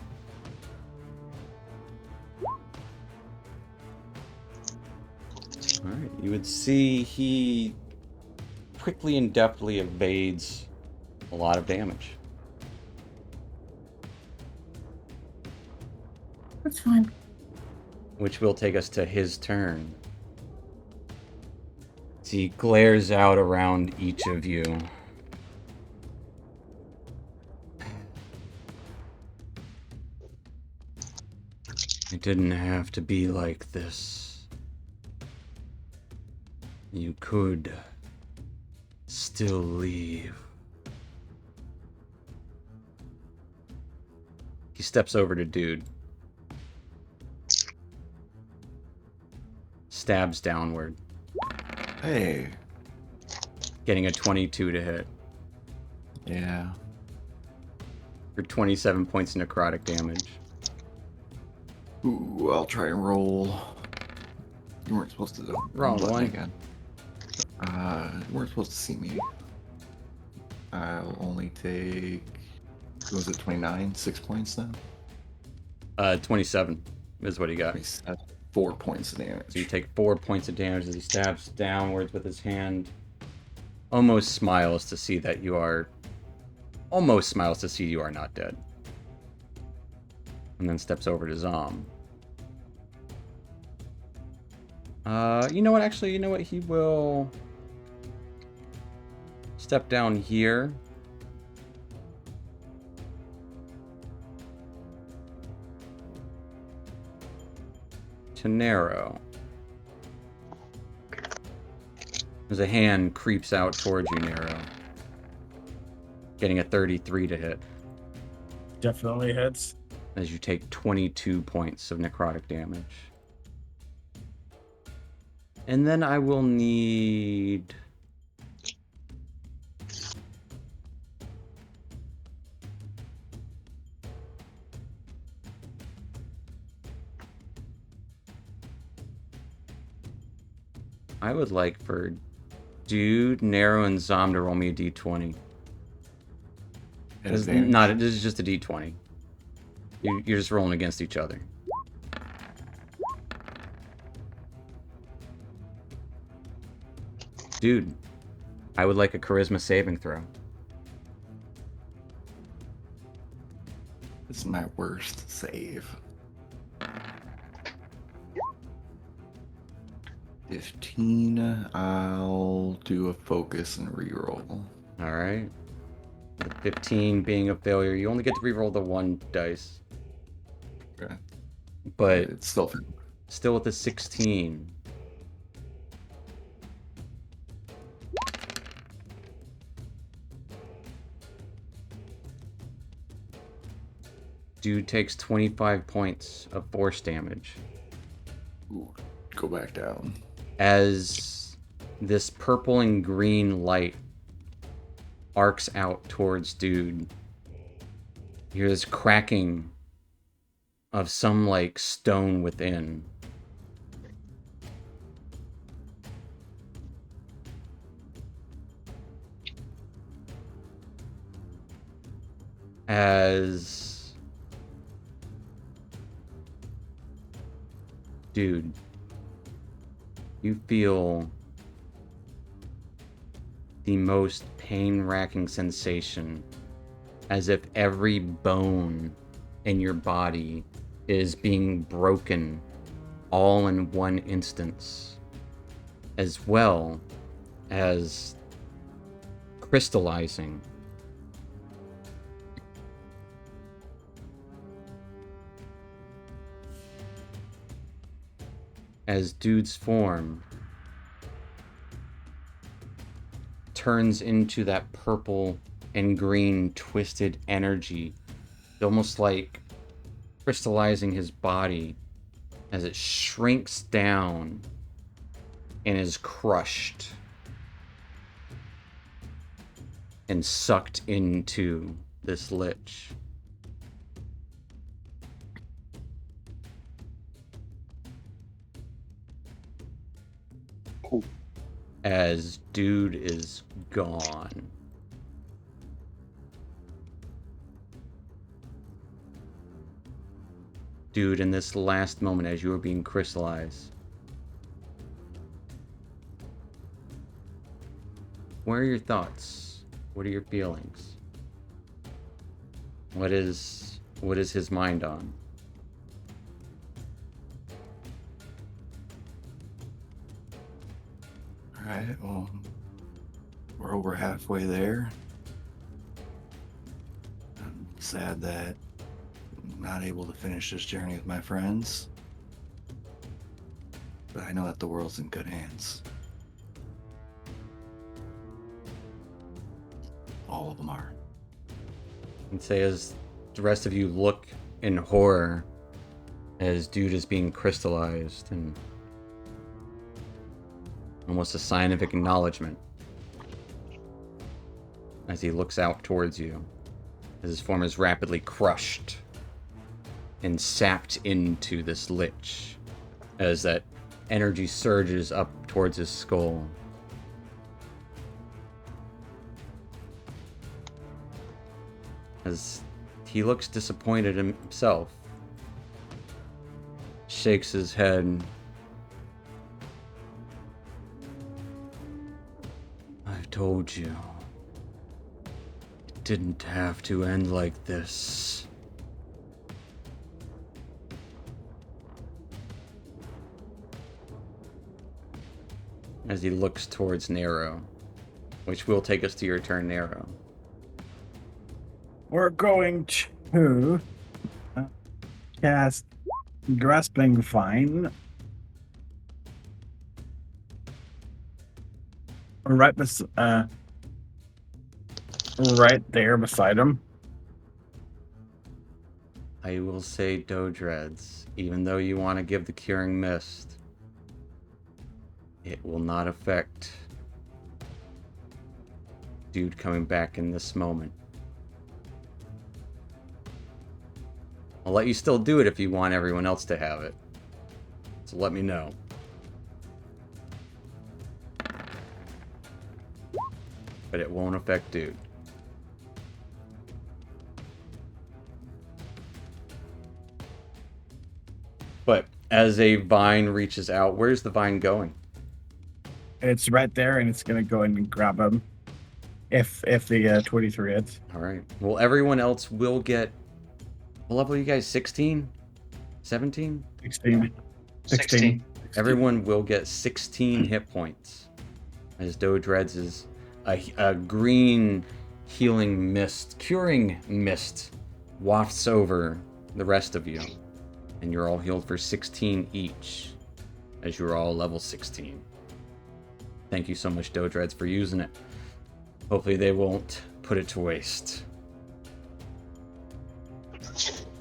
Alright, you would see he quickly and deftly evades a lot of damage. That's fine. Which will take us to his turn. As he glares out around each of you. didn't have to be like this. You could still leave. He steps over to Dude. Stabs downward. Hey. Getting a 22 to hit. Yeah. For 27 points of necrotic damage. Ooh, I'll try and roll. You weren't supposed to do Wrong one. again. You weren't supposed to see me. I'll only take. What was it, 29? 6 points then? 27 is what he got. 27. 4 points of damage. So you take 4 points of damage as he stabs downwards with his hand. Almost smiles to see that you are... Almost smiles to see you are not dead. And then steps over to Zom. You know what? Actually, you know what? He will... step down here. To narrow. As a hand creeps out towards you, Narrow. Getting a 33 to hit. Definitely hits. As you take 22 points of necrotic damage. And then I will need... I would like for Dude, Narrow, and Zom to roll me a d20. This is just a d20. You're just rolling against each other. Dude, I would like a charisma saving throw. This is my worst save. 15. I'll do a focus and reroll. Alright. 15 being a failure, you only get to reroll the 1 dice. Okay. But It's still still with a 16. Dude takes 25 points of force damage. Ooh, go back down. As this purple and green light arcs out towards Dude, you hear this cracking of some like stone within. As Dude, you feel the most pain-racking sensation, as if every bone in your body is being broken all in one instance, as well as crystallizing. As Dude's form turns into that purple and green twisted energy, almost like crystallizing his body, as it shrinks down and is crushed and sucked into this lich. As Dude is gone. Dude, in this last moment as you are being crystallized, what are your thoughts? What are your feelings? What is his mind on? Alright, well, we're over halfway there. I'm sad that I'm not able to finish this journey with my friends. but I know that the world's in good hands. All of them are. And say as the rest of you look in horror as Dude is being crystallized and almost a sign of acknowledgement as he looks out towards you, as his form is rapidly crushed and sapped into this lich, as that energy surges up towards his skull. As he looks disappointed in himself, shakes his head. I've told you. It didn't have to end like this. As he looks towards Nero, which will take us to your turn, Nero. We're going to cast Grasping Vine right there beside him. I will say, Dodreds, even though you want to give the Curing Mist, it will not affect Dude coming back in this moment. I'll let you still do it if you want everyone else to have it. So let me know. But it won't affect Dude. But as a vine reaches out, where's the vine going? It's right there, and it's gonna go and grab him. If the 23 hits. All right. Well, everyone else will get. What level are you guys? 16? 17? 16. 16. Everyone will get 16 hit points. As Dodreds is a green healing mist, curing mist, wafts over the rest of you. And you're all healed for 16 each, as you're all level 16. Thank you so much, Dodreds, for using it. Hopefully they won't put it to waste.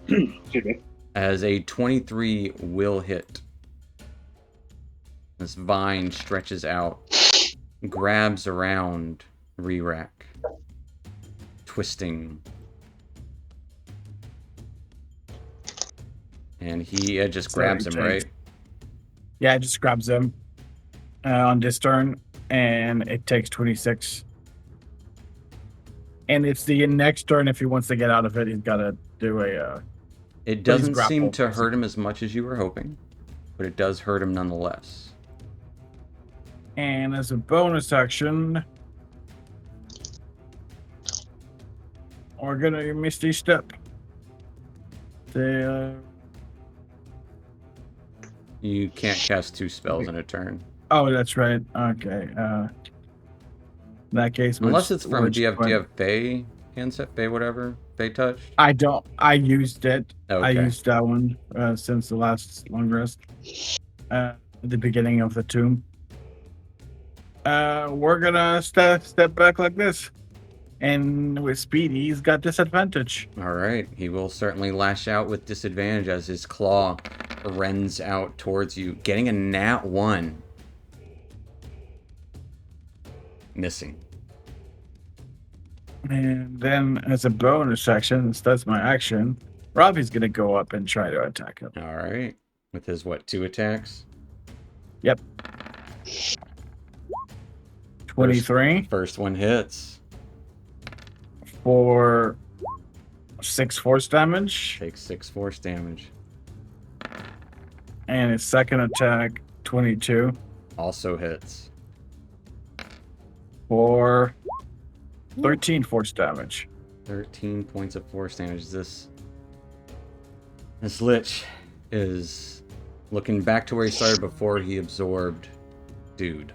Excuse me. As a 23 will hit, this vine stretches out, grabs around Rerak, twisting. And he just So grabs he him, right? Yeah, it just grabs him on this turn, and it takes 26. And it's the next turn, if he wants to get out of it, he's got to do a... It but he's doesn't seem grappled, to hurt him as much as you were hoping, but it does hurt him nonetheless. And as a bonus action, we're going to Misty Step. You can't cast 2 spells in a turn. Oh, that's right. Okay. In that case, Unless it's from, do you have Fey handset, Fey whatever? Fey touch? I don't. I used it. Okay. I used that one since the last long rest. At the beginning of the tomb. We're gonna step back like this. And with speed, he's got disadvantage. Alright, he will certainly lash out with disadvantage as his claw rends out towards you, getting a nat 1. Missing. And then as a bonus action, since that's my action, Robbie's gonna go up and try to attack him. Alright. With his, 2 attacks? Yep. 23 First one hits. for 6 force damage. Takes 6 force damage. And his second attack, 22 Also hits. for 13 force damage. 13 points of force damage. This Lich is looking back to where he started before he absorbed Dude.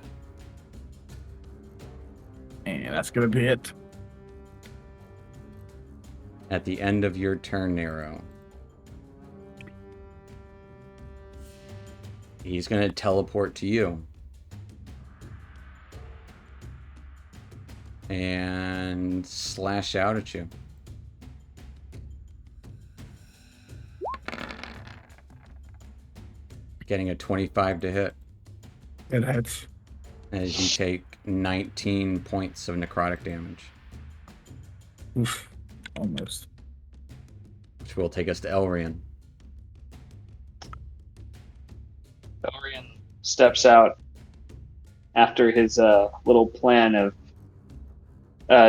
And that's gonna be it. At the end of your turn, Nero, He's going to teleport to you. And slash out at you. Getting a 25 to hit. It hits. As you take 19 points of necrotic damage. Oof. Almost. Which will take us to Elrian. Elrian steps out after his little plan of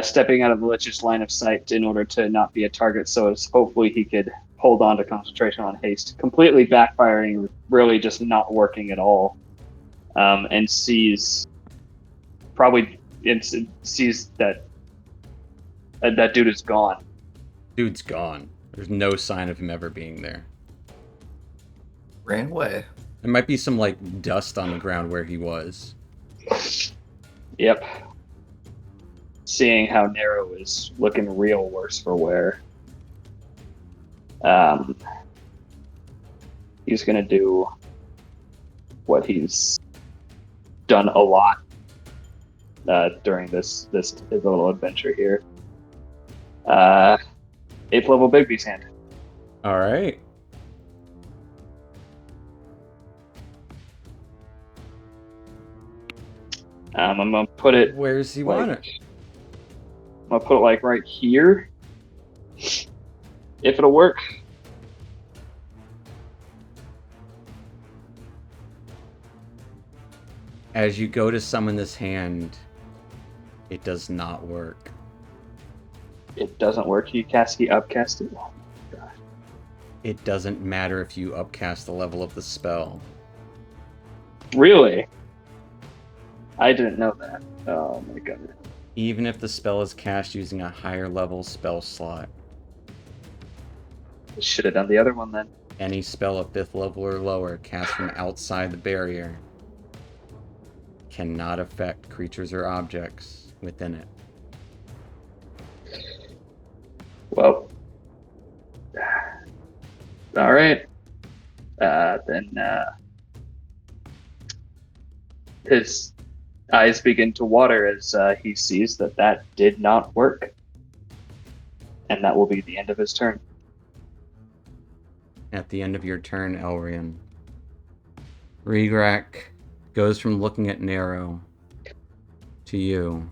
stepping out of the Lich's line of sight in order to not be a target, so as hopefully he could hold on to concentration on haste, completely backfiring, really just not working at all, and sees that that dude is gone. Dude's gone. There's no sign of him ever being there. Ran away. There might be some, like, dust on the ground where he was. Yep. Seeing how Nero is looking real worse for wear. He's gonna do what he's done a lot during this little adventure here. 8th level Bigby's hand. All right. I'm gonna put it. Where's he like, want it? I'm gonna put it like right here. If it'll work. As you go to summon this hand, it does not work. It doesn't work. You upcast it. Oh my God. It doesn't matter if you upcast the level of the spell. Really? I didn't know that. Oh my goodness. Even if the spell is cast using a higher level spell slot. Should have done the other one then. Any spell of 5th level or lower cast from outside the barrier cannot affect creatures or objects within it. Well, all right. Then his eyes begin to water as he sees that did not work. And that will be the end of his turn. At the end of your turn, Elrian, Regrak goes from looking at Nero to you.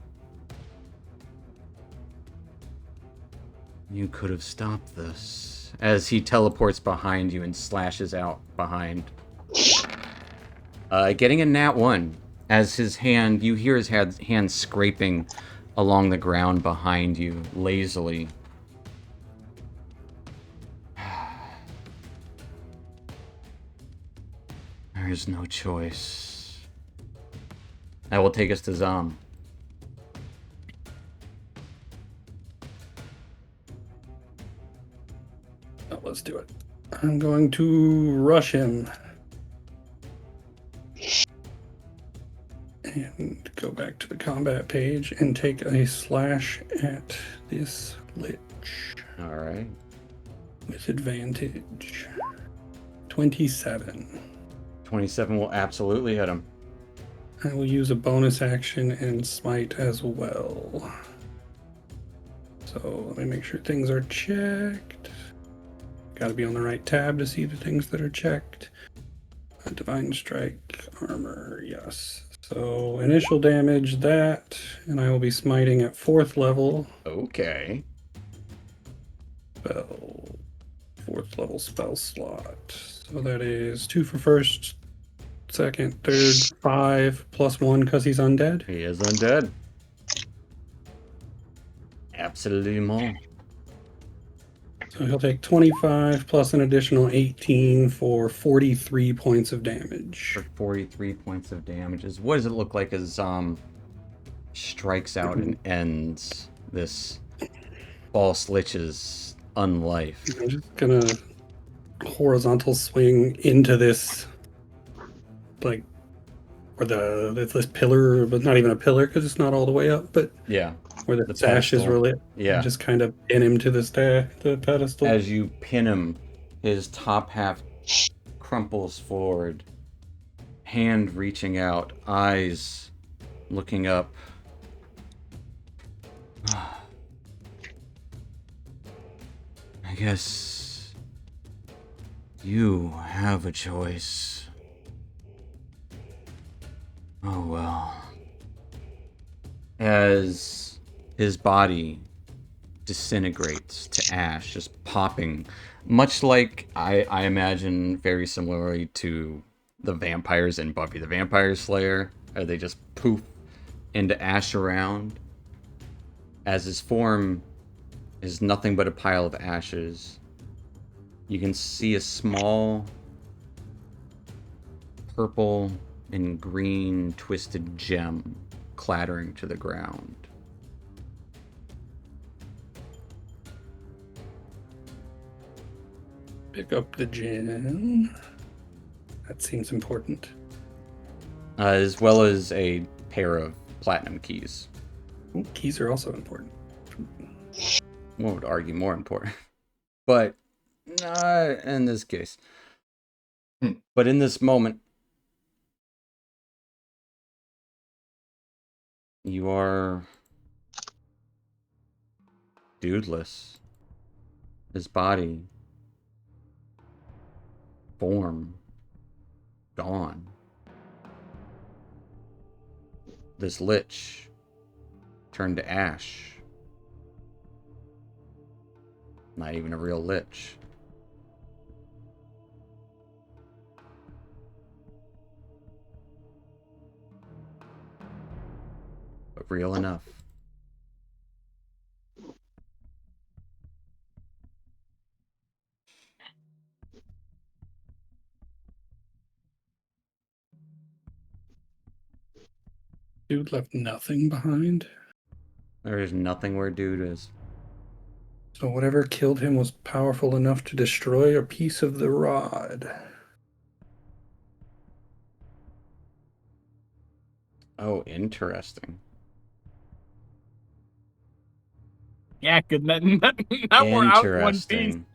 You could have stopped this. As he teleports behind you and slashes out behind. Getting a nat 1. As his hand, you hear his hand scraping along the ground behind you, lazily. There is no choice. That will take us to Zom. Oh, let's do it. I'm going to rush him. And go back to the combat page and take a slash at this lich. Alright. With advantage. 27. 27 will absolutely hit him. I will use a bonus action and smite as well. So let me make sure things are checked. Got to be on the right tab to see the things that are checked. A divine strike, armor, yes. So initial damage, that, and I will be smiting at 4th level. Okay. Spell. 4th level spell slot. So that is 2 for first, second, third, 5 plus 1 because he's undead. He is undead. Absolument. So he'll take 25 plus an additional 18 for 43 points of damage. For 43 points of damages. What does it look like as strikes out and ends this false lich's unlife? I'm just gonna horizontal swing into this, like, where this pillar, but not even a pillar because it's not all the way up, but Yeah. where the The sash is pedestal. really, Yeah. just kind of pin him to the pedestal. As you pin him, his top half crumples forward hand reaching out, eyes looking up. I guess you have a choice. Oh well. As his body disintegrates to ash, just popping, much like I imagine very similarly to the vampires in Buffy the Vampire Slayer, they just poof into ash around, as his form is nothing but a pile of ashes. You can see a small purple and green twisted gem clattering to the ground. Pick up the gem. That seems important. As well as a pair of platinum keys. Ooh, keys are also important. One would argue more important. But not in this case. But in this moment, you are dudeless. His body, form, gone. This lich turned to ash. Not even a real lich. But real enough. Dude left nothing behind. There is nothing where dude is. So whatever killed him was powerful enough to destroy a piece of the rod. Oh, interesting. Yeah, good. Now we're out in one piece. Interesting.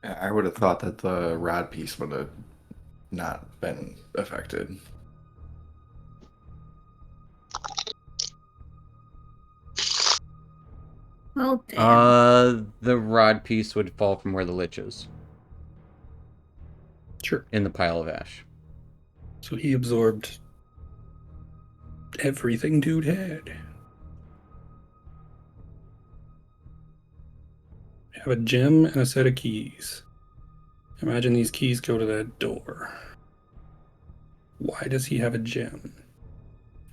I would have thought that the rod piece would have not been affected. Oh, damn. The rod piece would fall from where the lich is. Sure. In the pile of ash. So he absorbed everything dude had. Have a gem and a set of keys. Imagine these keys go to that door. Why does he have a gem?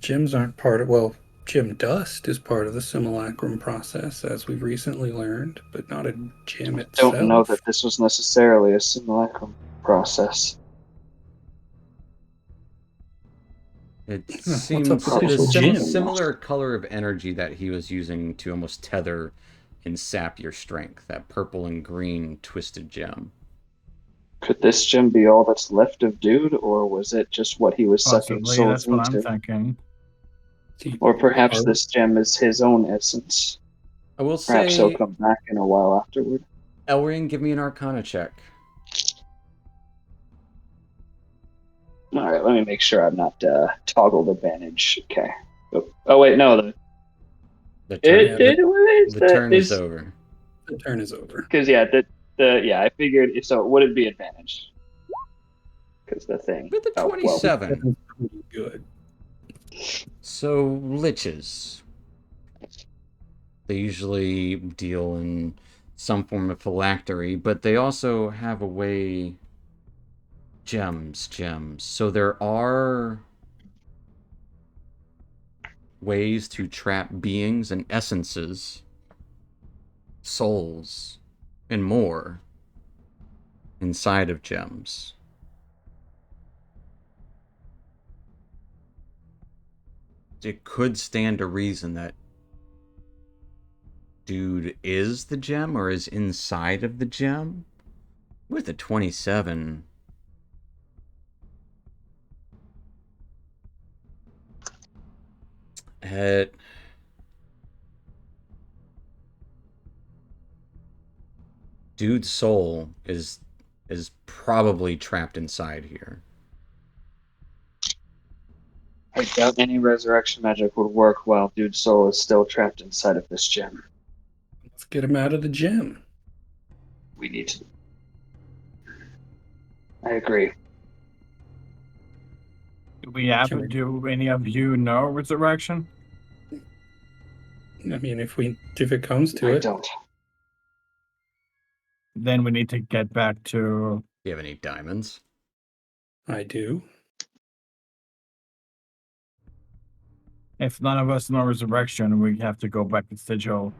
Gems aren't part of, well, gem dust is part of the simulacrum process, as we've recently learned, but not a gem itself. Don't know that this was necessarily a simulacrum process. It What's up seems with a this gem? similar color of energy that he was using to almost tether and sap your strength. That purple and green twisted gem. Could this gem be all that's left of Dude, or was it just what he was sucking Possibly, souls that's what I'm into? thinking. Or perhaps Are- this gem is his own essence. I will Perhaps he'll say, come back in a while afterward. Elring, give me an Arcana check. All right, let me make sure I'm not toggled advantage. Okay. Oh wait, no. The turn, the turn is is over. The turn is over. because I figured so would it be advantage? Because the thing. With the Oh, well. 27. That's pretty good. So, liches. They usually deal in some form of phylactery, but they also have a way... Gems. So there are ways to trap beings and essences, souls, and more inside of gems. It could stand to reason that dude is the gem or is inside of the gem. With a 27, it dude's soul is probably trapped inside here. I doubt any resurrection magic would work while dude's soul is still trapped inside of this gem. Let's get him out of the gem. We need to. I agree. Do any of you know resurrection? I mean, if it comes to I it, don't. Then we need to get back to. Do you have any diamonds? I do. If none of us know resurrection, we have to go back to Sigil,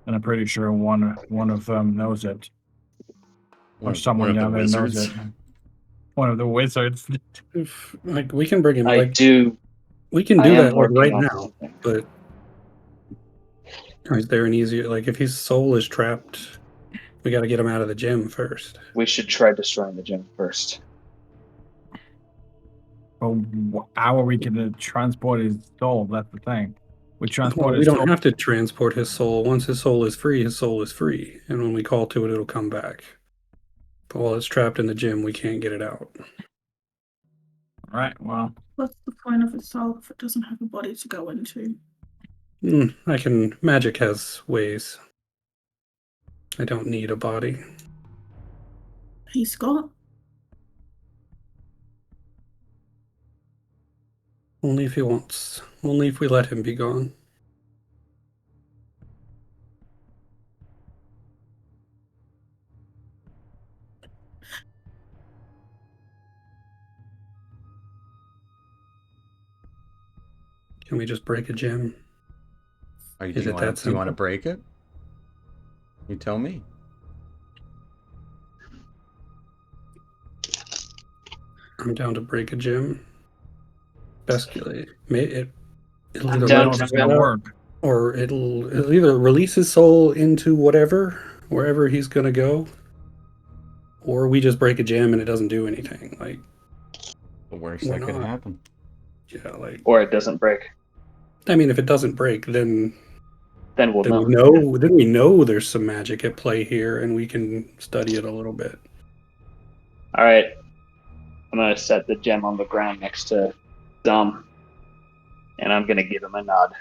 and I'm pretty sure one of them knows it, or someone down there knows it. One of the wizards. If, like we can bring him. I Like do. we can I do am that like working right on now. something. But is there an easier? Like if his soul is trapped, we got to get him out of the gem first. We should try destroying the gem first. Well, how are we going to transport his soul? That's the thing. We transport Well, we his don't soul. have to transport his soul. Once his soul is free, his soul is free, and when we call to it, it'll come back. But while it's trapped in the gem, we can't get it out. Right. Well, What's the point of a soul if it doesn't have a body to go into? Magic has ways. I don't need a body. Hey, Scott. Only if he wants. Only if we let him be gone. Can we just break a gem? Do Is you it want that to simple? break it? You tell me. I'm down to break a gem. It'll I'm either down let to him that's get gonna out, work. or it'll either release his soul into wherever he's gonna go, or we just break a gem and it doesn't do anything. Like The worst Why that could not? happen. yeah, like Or it doesn't break. I mean, if it doesn't break, then Then we'll know. we know there's some magic at play here, and we can study it a little bit. All right. I'm going to set the gem on the ground next to Dom. And I'm going to give him a nod.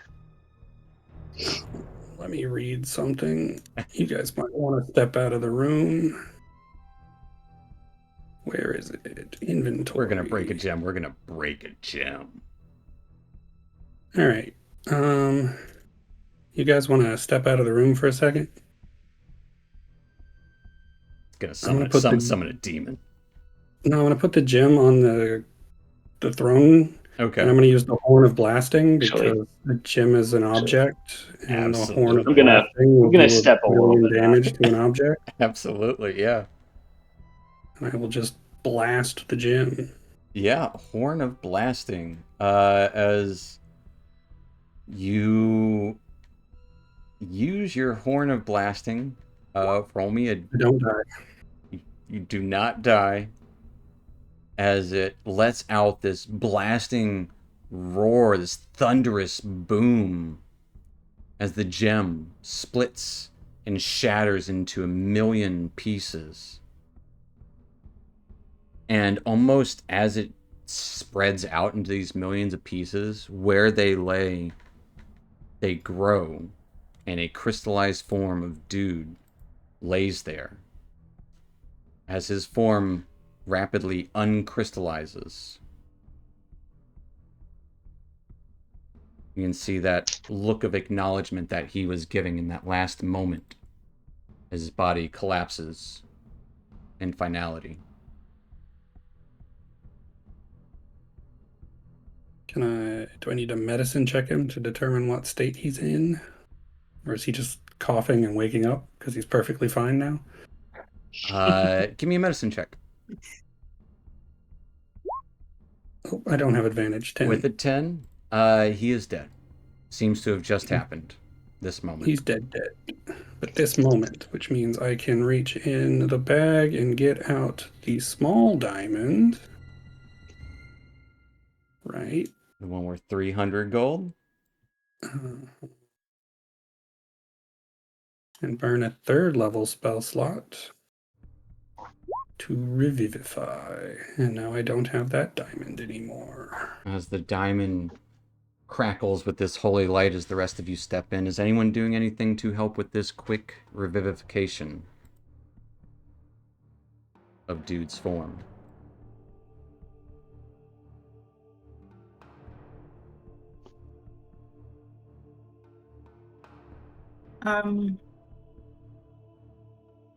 Let me read something. You guys might want to step out of the room. Where is it? Inventory. We're gonna break a gem. We're gonna break a gem. All right. You guys want to step out of the room for a second? It's I'm gonna gonna summon a demon. No, I'm gonna put the gem on the throne, Okay. and I'm gonna use the horn of blasting Actually- because the gem is an object, and the horn of Absolutely. blasting will gonna do step a little million bit damage to an object, Absolutely, yeah. and I will just blast the gem. Yeah, Horn of Blasting. As you use your Horn of Blasting, roll me a... I don't die. You do not die. As it lets out this blasting roar, this thunderous boom, as the gem splits and shatters into a million pieces. And almost as it spreads out into these millions of pieces, where they lay, they grow, and a crystallized form of Dude lays there. As his form rapidly uncrystallizes, you can see that look of acknowledgement that he was giving in that last moment as his body collapses in finality. Do I need to medicine check him to determine what state he's in? Or is he just coughing and waking up because he's perfectly fine now? Give me a medicine check. Oh, I don't have advantage. 10. With a 10, he is dead. Seems to have just happened this moment. He's dead. But this moment, which means I can reach in the bag and get out the small diamond. Right. The one worth 300 gold. And burn a 3rd level spell slot. to revivify. And now I don't have that diamond anymore. As the diamond crackles with this holy light as the rest of you step in, is anyone doing anything to help with this quick revivification of Dude's form?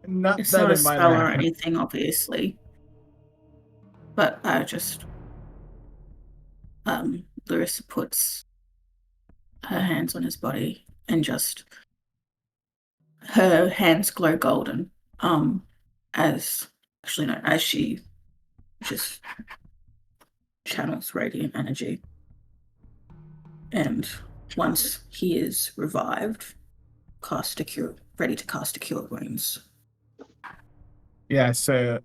Not It's that not a it might spell or happen. anything, obviously. But Larissa puts her hands on his body and just her hands glow golden. As she just channels radiant energy. And once he is revived, ready to cast a cure wounds. Yeah, so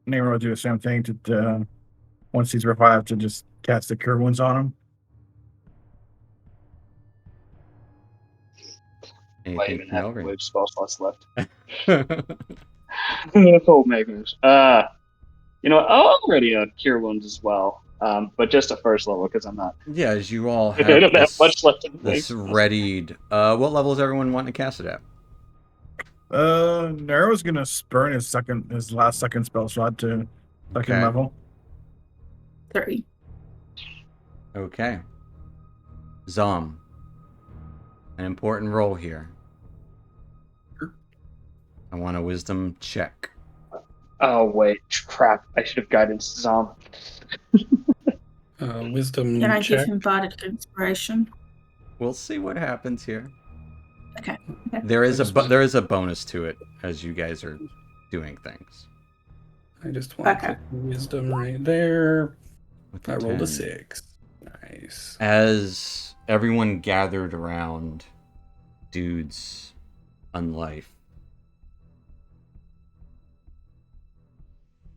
Nero will do the same thing to once he's revived to just cast the cure wounds on him. Might Anything even from have Elrin? wave spell slots left. Oh my goodness. You know what? I'll already cure wounds as well. But just at first level because I'm not. Yeah, as you all I have don't have much this left in this wave. readied. What level is everyone wanting to cast it at? Nero's gonna burn his last second spell slot to second Okay. level. 3. Okay. Zom. An important roll here. I want a wisdom check. Oh wait, crap! I should have guided Zom. Wisdom Can I give check. him bardic inspiration? We'll see what happens here. Okay. There is I just there is a bonus to it as you guys are doing things. I just want to Okay. put wisdom right there. With I the rolled a 10. 6. Nice. As everyone gathered around Dude's unlife.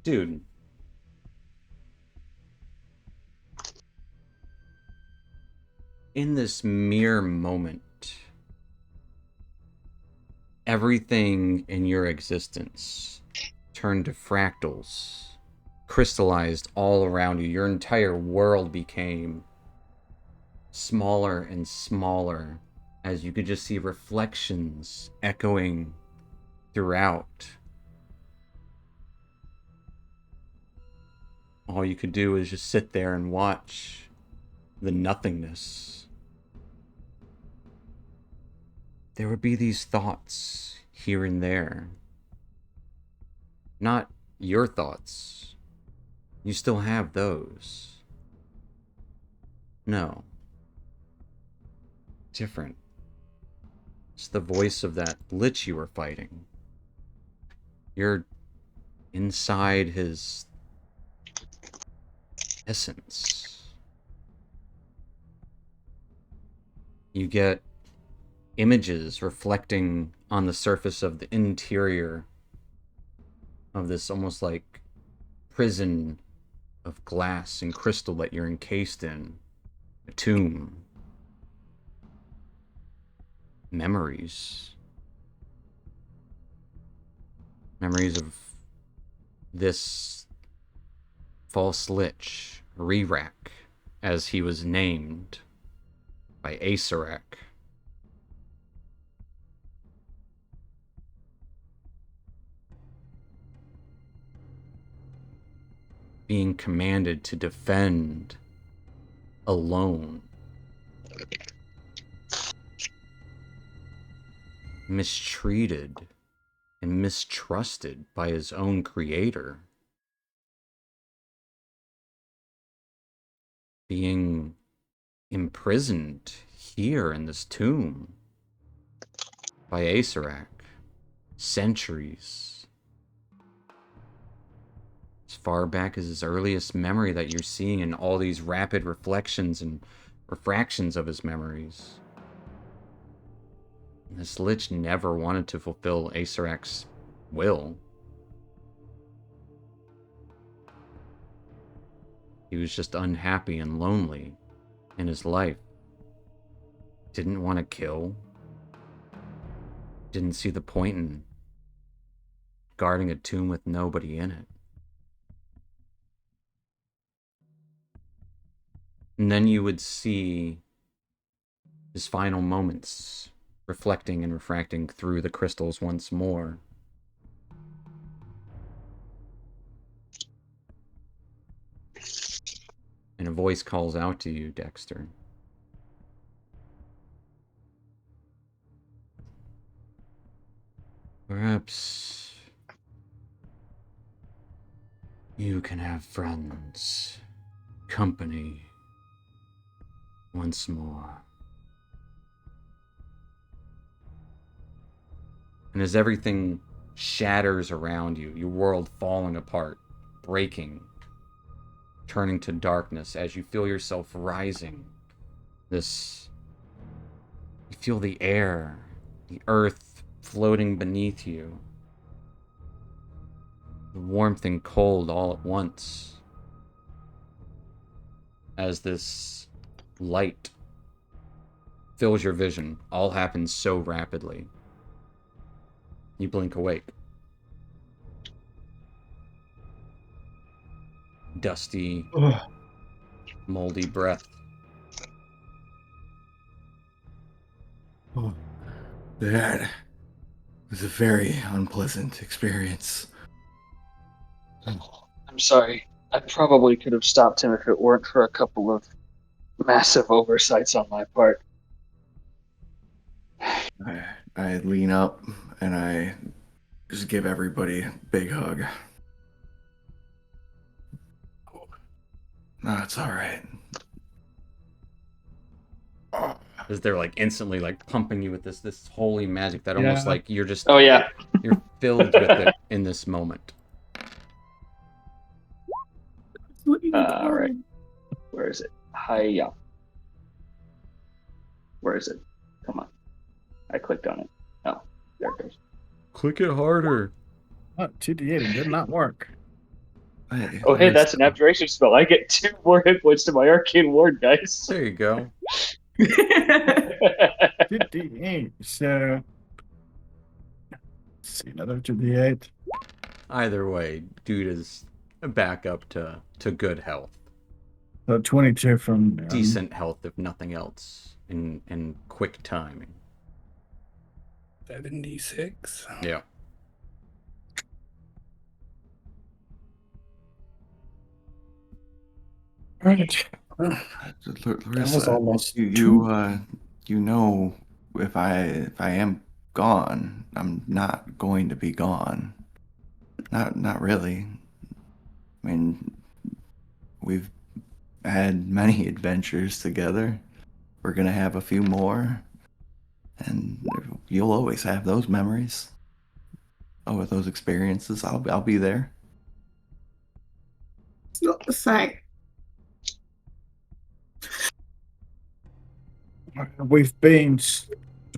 Dude. In this mere moment, everything in your existence turned to fractals, crystallized all around you. Your entire world became smaller and smaller as you could just see reflections echoing throughout. All you could do is just sit there and watch the nothingness. There would be these thoughts here and there. Not your thoughts. You still have those. No. Different. It's the voice of that lich you were fighting. You're inside his essence. You get images reflecting on the surface of the interior of this almost like prison of glass and crystal that you're encased in. A tomb. Memories. Memories of this false lich, Rerak, as he was named by Asarak. Being commanded to defend alone. Mistreated and mistrusted by his own creator. Being imprisoned here in this tomb by Asarak. Centuries. As far back as his earliest memory that you're seeing in all these rapid reflections and refractions of his memories. This lich never wanted to fulfill Asarak's will. He was just unhappy and lonely in his life. Didn't want to kill. Didn't see the point in guarding a tomb with nobody in it. And then you would see his final moments, reflecting and refracting through the crystals once more. And a voice calls out to you, Dexter. Perhaps you can have friends, company, once more. And as everything shatters around you, your world falling apart, breaking, turning to darkness as you feel yourself rising, you feel the air, the earth floating beneath you, the warmth and cold all at once, as this light fills your vision. All happens so rapidly. You blink awake. Dusty, moldy breath. Oh, that was a very unpleasant experience. I'm sorry. I probably could have stopped him if it weren't for a couple of massive oversights on my part. I lean up and I just give everybody a big hug. No, it's all right. As they're like instantly like pumping you with this holy magic that almost Yeah. like you're just Oh yeah. you're filled with it in this moment. All right. Where is it? Hiya. Where is it? Come on. I clicked on it. Oh, there it goes. Click it harder. Oh, 2d8 did not work. Hey, Oh, hey, nice. that's an abjuration spell. I get 2 more hit points to my arcane ward, guys. There you go. 2d8. So, let's see, another 2d8. Either way, dude is back up to good health. So 22 from Decent health, if nothing else, and quick timing. 76. Yeah. Right. Larissa, That was almost you know, if I am gone, I'm not going to be gone. Not really. I mean, we've had many adventures together. We're gonna have a few more, and you'll always have those memories. Oh, with those experiences, I'll be there. It's not the same. We've been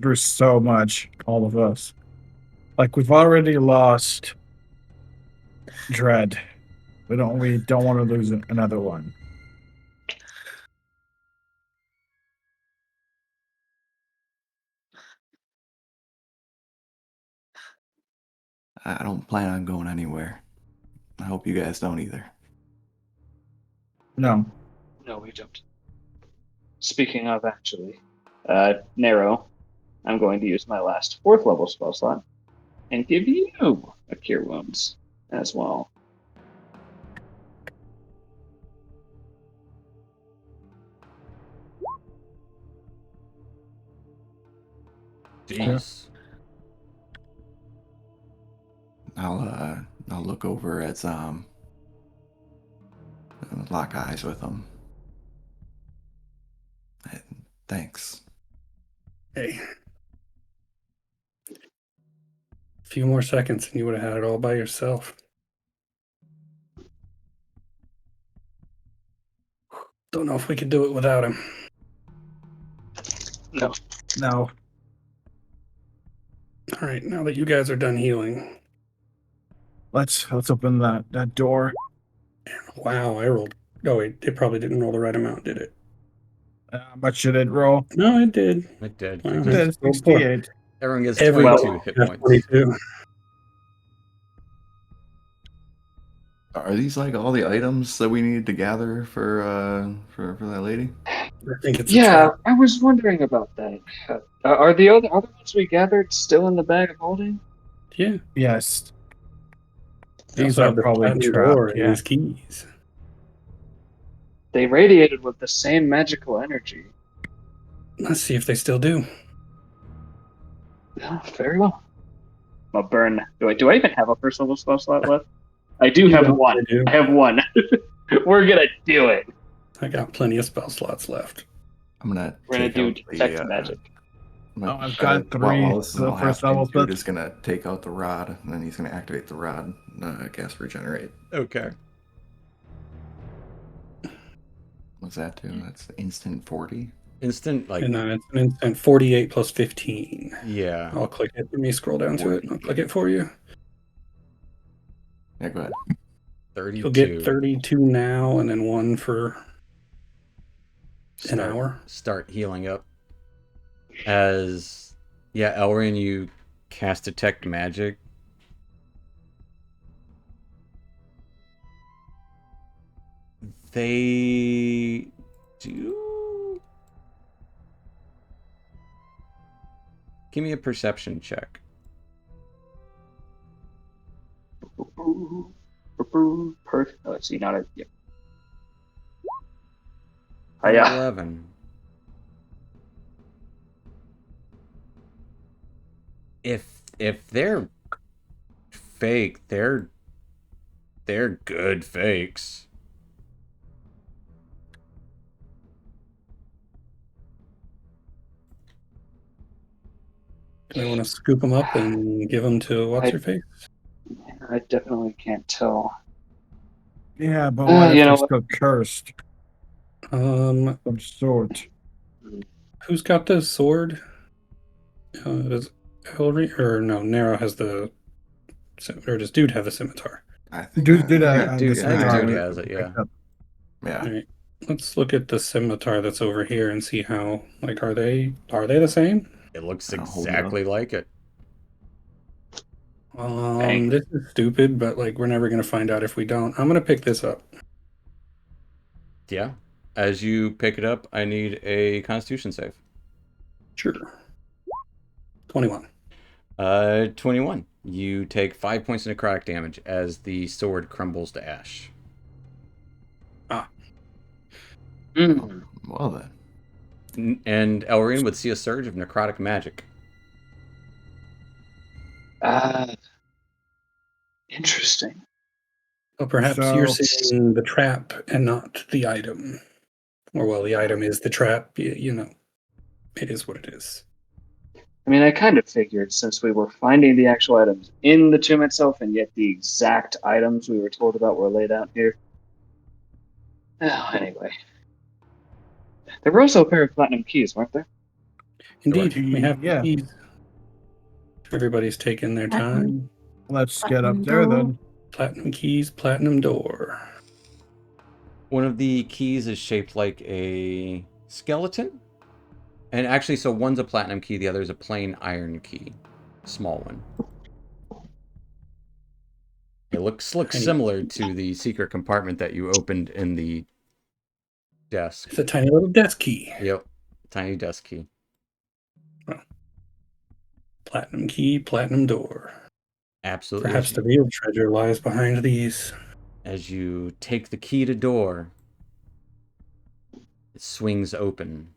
through so much, all of us. Like, we've already lost Dread. We don't want to lose another one. I don't plan on going anywhere. I hope you guys don't either. No. No, we don't. Speaking of, actually, Narrow, I'm going to use my last 4th level spell slot and give you a Cure Wounds as well. Jeez. I'll look over at lock eyes with him. Thanks. Hey. A few more seconds and you would have had it all by yourself. Don't know if we could do it without him. No. No. All right, now that you guys are done healing. Let's open that door. Wow, I rolled. Oh, wait, it probably didn't roll the right amount, did it? How much should it roll? No, it did. It did. Wow. It is 68. Everyone gets Everybody 22 hit got points. 22. Are these like all the items that we need to gather for that lady? I think it's a Yeah, trap. I was wondering about that. Are the other ones we gathered still in the bag of holding? Yeah, Yes. these So are the probably platinum door trapped. and Yeah. these keys. They radiated with the same magical energy. Let's see if they still do. Yeah, very well. I'll burn. Do I even have a first level spell slot left? I do You have don't one. really do. I have one. We're gonna do it. I got plenty of spell slots left. I'm gonna We're gonna take do out detect the. magic. Oh, I've got While, 3 while this is for the all first happening, level dude spell. is gonna take out the rod, and then he's gonna activate the rod. Cast regenerate. Okay. What's that do? That's instant 40. Instant, like, And then it's an instant 48 plus 15. yeah. I'll click it. Let me scroll down to it. I'll click it for you. Yeah, go ahead. 32. You'll get 32 now and then one for an hour. Start healing up. As, yeah, Elrin, you cast Detect Magic. They do. Give me a perception check. Perfect. Oh, let's see. Not a. Yeah. Yeah. 11. If they're fake, they're good fakes. Do we want to scoop them up and give them to what's her face? I definitely can't tell. Yeah, but what if You know they're what? still cursed? Some sort. Who's got the sword? Does Hillary or no? Nero has the, or does Dude have the scimitar? I think Dude, I think scimitar Dude we has it, picked yeah. up. Yeah. All right, let's look at the scimitar that's over here and see how. Like, are they the same? It looks I'll hold it up. exactly like it. Dang. This is stupid, but like we're never gonna find out if we don't. I'm gonna pick this up. Yeah. As you pick it up, I need a Constitution save. Sure. 21. 21. You take 5 points of necrotic damage as the sword crumbles to ash. Mm. Well then. And Elrin would see a surge of necrotic magic. Interesting. Well, perhaps So- you're seeing the trap and not the item. Or, well, the item is the trap. You know, it is what it is. I mean, I kind of figured since we were finding the actual items in the tomb itself, and yet the exact items we were told about were laid out here. Oh, anyway. There were also a pair of platinum keys, weren't there? Indeed, we have Yeah. keys. Everybody's taking their time. Let's get up there then. Platinum keys, platinum door. One of the keys is shaped like a skeleton. And actually, so one's a platinum key, the other is a plain iron key. Small one. It looks similar to the secret compartment that you opened in the desk. It's a tiny little desk key. Yep. Tiny desk key. Platinum key, platinum door. Absolutely. Perhaps the real treasure lies behind these. As you take the key to door, it swings open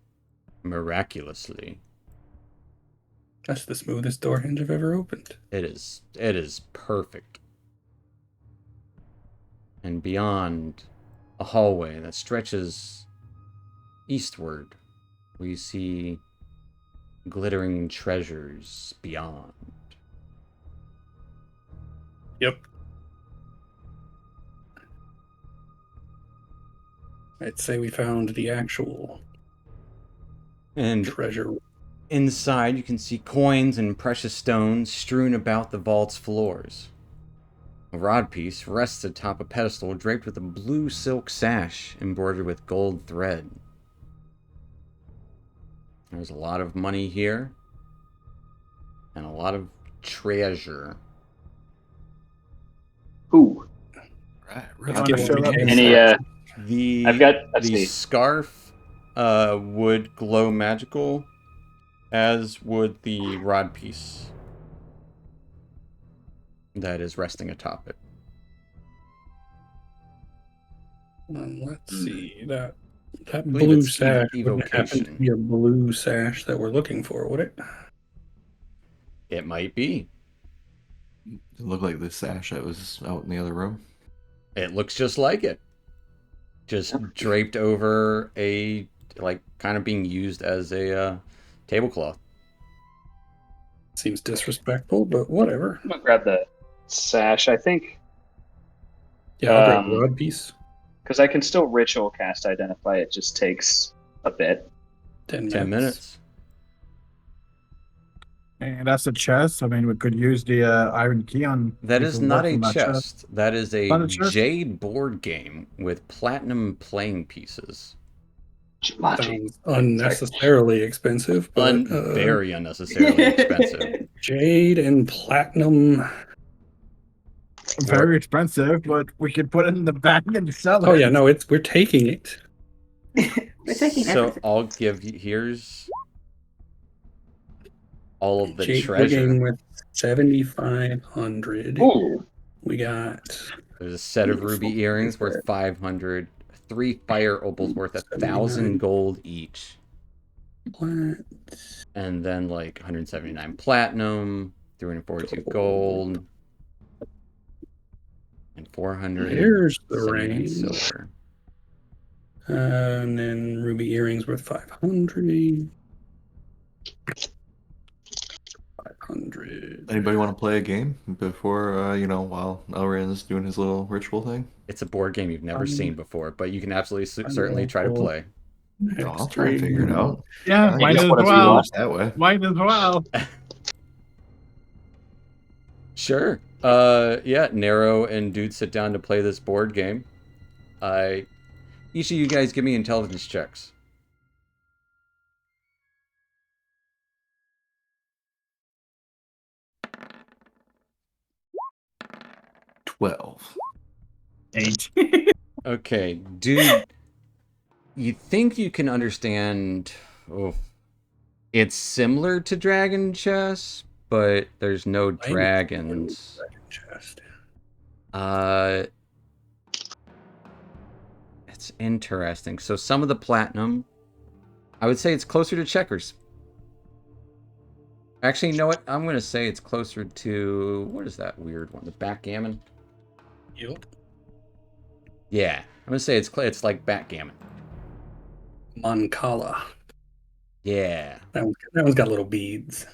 miraculously. That's the smoothest door hinge I've ever opened. It is perfect. And beyond, a hallway that stretches eastward, where you see glittering treasures beyond. Yep. I'd say we found the actual And treasure. inside, you can see coins and precious stones strewn about the vault's floors. A rod piece rests atop a pedestal draped with a blue silk sash embroidered with gold thread. There's a lot of money here, and a lot of treasure. Ooh. Right, Let's right. give Wanna show what we them? can. Any The I've got let's the see. scarf would glow magical, as would the rod piece that is resting atop it. Let's see that believe blue it's sash wouldn't happen to evocation. be a blue sash that we're looking for, would it? It might be. It looked like the sash that was out in the other room. It looks just like it. Just draped over a, like, kind of being used as a tablecloth. Seems disrespectful, but whatever. I'm gonna grab the sash. I think Yeah, I'll grab the rod piece. because I can still ritual cast identify. It just takes a bit. 10 10 minutes. And that's a chest. I mean, we could use the iron key on. That we is could not work a from that chest. That is a Not a chest? jade board game with platinum playing pieces. Jumanji. Sounds unnecessarily expensive, but Very unnecessarily expensive. jade and platinum. Very expensive, but we could put it in the bag and sell it. Oh yeah, no, we're taking it. We're taking So everything. I'll give you, here's all of the Jade treasure. board game with 7,500. Ooh. We got There's a set of ruby earrings worth 500, 3 fire opals worth 1,000 gold each, plat. and then like 179 platinum, 342 gold, and 400 Here's the 79 range. silver. And then ruby earrings worth 500. 500. Anybody want to play a game before, while Elrin's doing his little ritual thing? It's a board game you've never seen before, but you can absolutely certainly try to play. No, I'll try and figure it out. Yeah, I might guess as whatever you well. want that way. Might as well. Sure. Yeah, Nero and Dude sit down to play this board game. Each of you guys give me intelligence checks. 12. 8. Okay, Dude, you think you can understand... Oh, it's similar to Dragon Chess, but there's no dragons. Chest. It's interesting. So some of the platinum, I would say it's closer to checkers. Actually, you know what? I'm going to say it's closer to, what is that weird one? The backgammon? Yep. Yeah, I'm going to say it's like backgammon. Mancala. Yeah. That one's got little beads.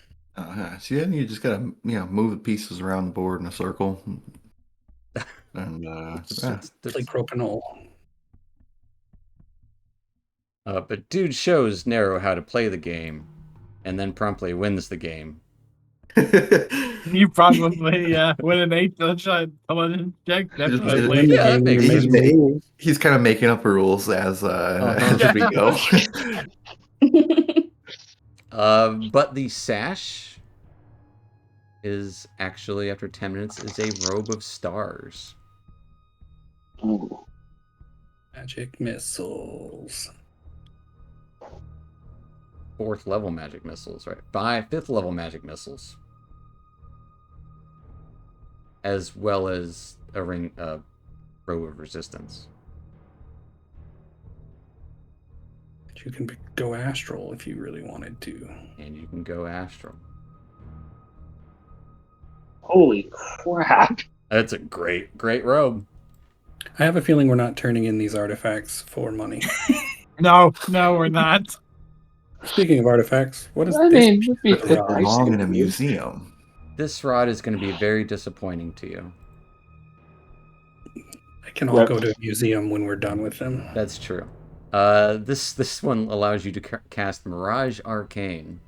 So then you just gotta, move the pieces around the board in a circle. And, Play crokinole. But Dude shows Nero how to play the game, and then promptly wins the game. You probably win an 8 sunshine check. Definitely. Yeah, that makes sense. He's kind of making up rules as we go. But the sash is actually, after 10 minutes, is a robe of stars. Ooh. Magic missiles. 4th level magic missiles, right? 5th level magic missiles. As well as a robe of resistance. You can go astral if you really wanted to. And you can go astral. Holy crap. That's a great robe. I have a feeling we're not turning in these artifacts for money. No, we're not. Speaking of artifacts, what is I this? mean, it'd be piece of rock? Belong in a museum. This rod is going to be very disappointing to you. I can all go to a museum when we're done with them. That's true. This one allows you to cast Mirage Arcane.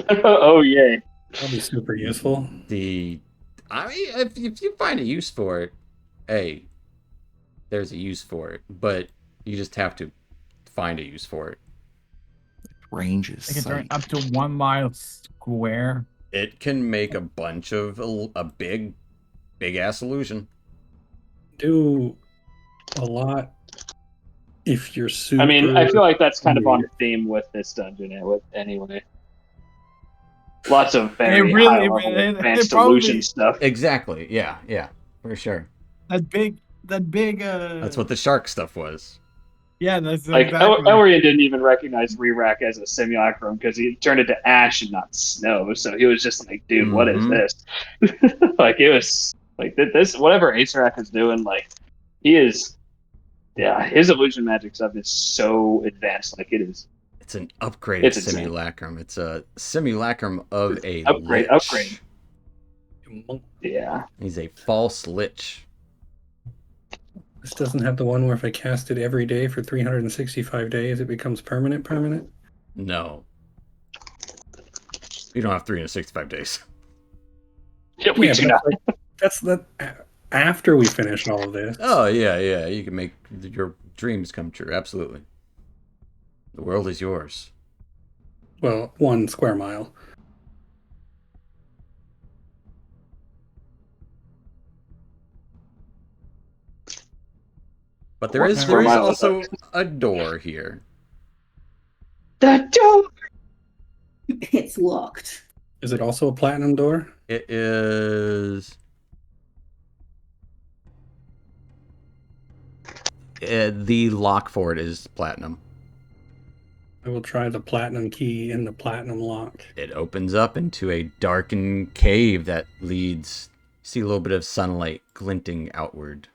Oh, yay. That'll be super useful. If you find a use for it, hey, there's a use for it, but you just have to find a use for it. Range is It can turn sight. up to 1 mile square. It can make a bunch of a big ass illusion. do a lot if you're super. I mean, I feel like that's kind of on weird. theme with this dungeon anyway. Lots of It very really, high level it advanced probably illusion stuff. Exactly. Yeah, for sure. that big. That's what the shark stuff was. Yeah, that's Like exactly. Elrian didn't even recognize Rerak as a simulacrum because he turned it to ash and not snow. So he was just like, "Dude, what is Mhm. this?" Like it was like this. Whatever Acerak is doing, like he is. Yeah, his illusion magic stuff is so advanced. Like it is. It's an upgraded It's insane. simulacrum. It's a simulacrum of a Upgrade. lich. Yeah. He's a false lich. This doesn't have the one where if I cast it every day for 365 days, it becomes permanent. No. You don't have 365 days. Yeah, we do not. That's after we finish all of this. Oh, yeah. You can make your dreams come true. Absolutely. The world is yours. Well, 1 square mile. But there What is square mile is also a door here. That door. It's locked. Is it also a platinum door? It is. The lock for it is platinum. I will try the platinum key in the platinum lock. It opens up into a darkened cave that leads. You see a little bit of sunlight glinting outward.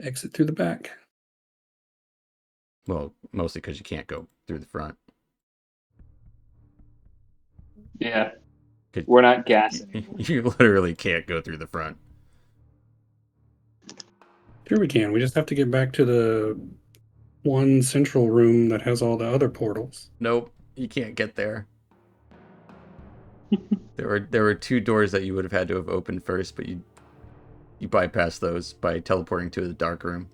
Exit through the back. Well, mostly because you can't go through the front. Yeah. We're not gassing. You literally can't go through the front. Sure we can. We just have to get back to the one central room that has all the other portals. Nope, you can't get there. There were 2 doors that you would have had to have opened first, but you bypassed those by teleporting to the dark room.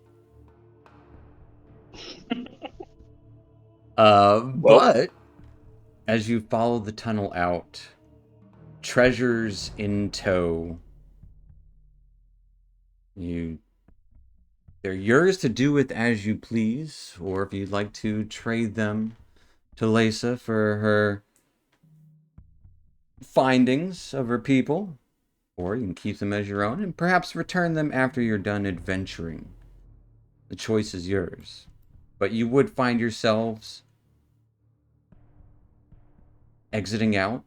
But as you follow the tunnel out, treasures in tow, they're yours to do with as you please, or if you'd like to trade them to Lisa for her findings of her people, or you can keep them as your own and perhaps return them after you're done adventuring. The choice is yours. But you would find yourselves exiting out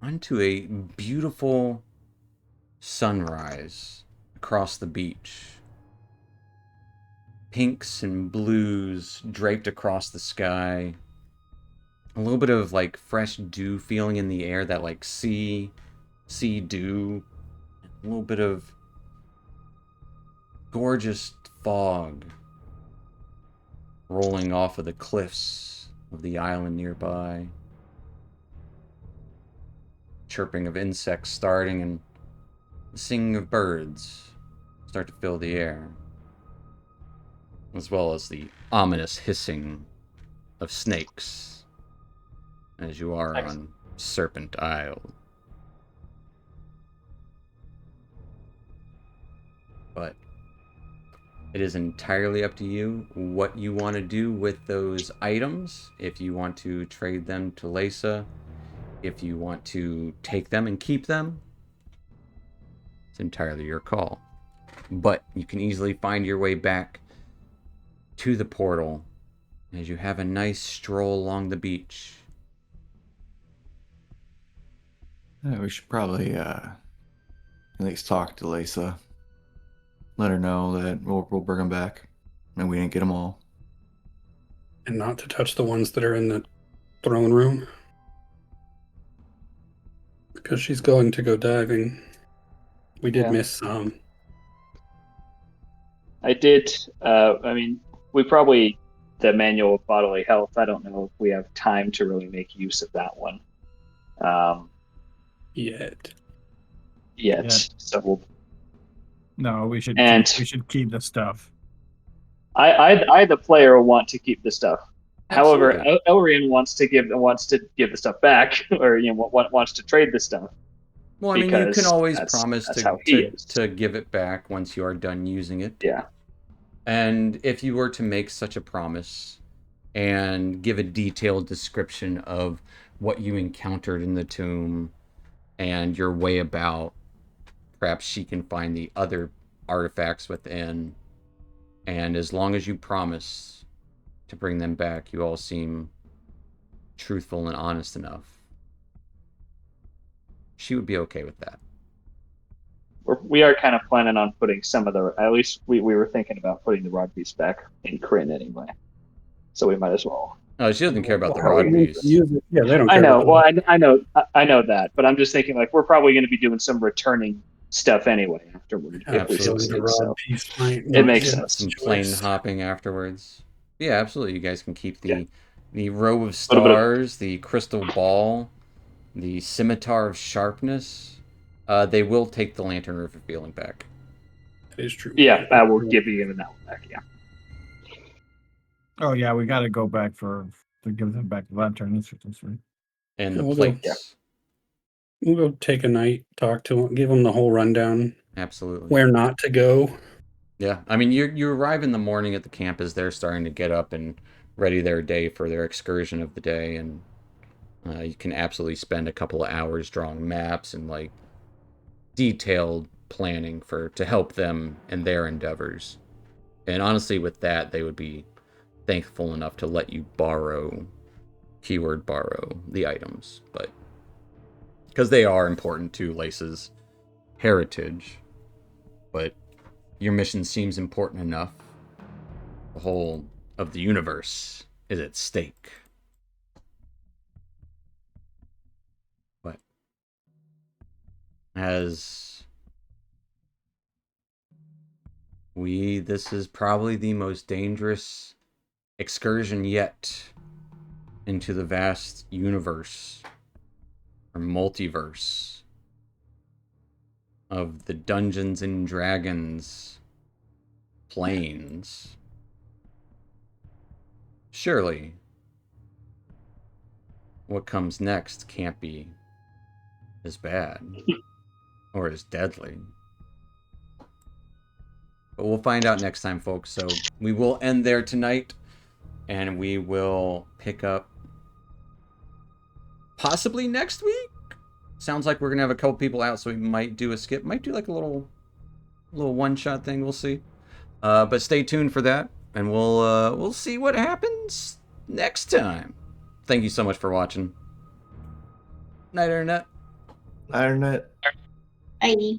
onto a beautiful sunrise across the beach. Pinks and blues draped across the sky. A little bit of like fresh dew feeling in the air, that like sea dew. A little bit of gorgeous fog rolling off of the cliffs of the island nearby. Chirping of insects starting and the singing of birds start to fill the air, as well as the ominous hissing of snakes as you are on Serpent Isle. But it is entirely up to you what you want to do with those items. If you want to trade them to Lisa, if you want to take them and keep them, it's entirely your call. But you can easily find your way back to the portal as you have a nice stroll along the beach. Yeah, we should probably at least talk to Lisa. Let her know that we'll bring them back, and we didn't get them all. And not to touch the ones that are in the throne room. Because she's going to go diving. We did miss some. I did. I mean, we probably, the manual of bodily health, I don't know if we have time to really make use of that one. Yet. So we'll. No, we should keep the stuff. I the player, want to keep the stuff. Absolutely. However, Elrian wants to give the stuff back, or wants to trade the stuff. Well, I mean, you can because always that's promise how he is. to give it back once you are done using it. Yeah. And if you were to make such a promise and give a detailed description of what you encountered in the tomb and your way about, perhaps she can find the other artifacts within. And as long as you promise to bring them back, you all seem truthful and honest enough. She would be okay with that. We are kind of planning on putting some of the, at least we were thinking about putting the rod piece back in Kryn anyway. So we might as well. Oh, she doesn't care about the Well, rod we piece. use it. Yeah, they don't I care. know. about Well, that. I know that, but I'm just thinking like we're probably going to be doing some returning stuff anyway afterward if we Absolutely. succeed. The rod So piece might it not makes give sense. us Some choice. plane hopping afterwards. Yeah, absolutely. You guys can keep the row of Little bit of- stars, the crystal ball, the scimitar of sharpness. They will take the lantern of revealing back. That is true. yeah, I will give you that one back. Yeah. Oh yeah, we got to go back to give them back the lantern. That's right. And Yeah, the we'll go. plates. We'll go take a night, talk to them, give them the whole rundown, Absolutely. where not to go. Yeah, I mean, you arrive in the morning at the camp as they're starting to get up and ready their day for their excursion of the day, and you can absolutely spend a couple of hours drawing maps and like detailed planning to help them in their endeavors. And honestly, with that, they would be thankful enough to let you borrow, keyword borrow, the items, but because they are important to Lace's heritage, but your mission seems important enough. The whole of the universe is at stake. But as this is probably the most dangerous excursion yet into the vast universe or multiverse of the Dungeons and Dragons planes. Surely, what comes next can't be as bad or as deadly. But we'll find out next time, folks. So we will end there tonight, and we will pick up possibly next week. Sounds like we're gonna have a couple people out, so we might do a skip. Might do like a little one-shot thing. We'll see. But stay tuned for that, and we'll see what happens next time. Thank you so much for watching. Night, Internet. Internet. Bye.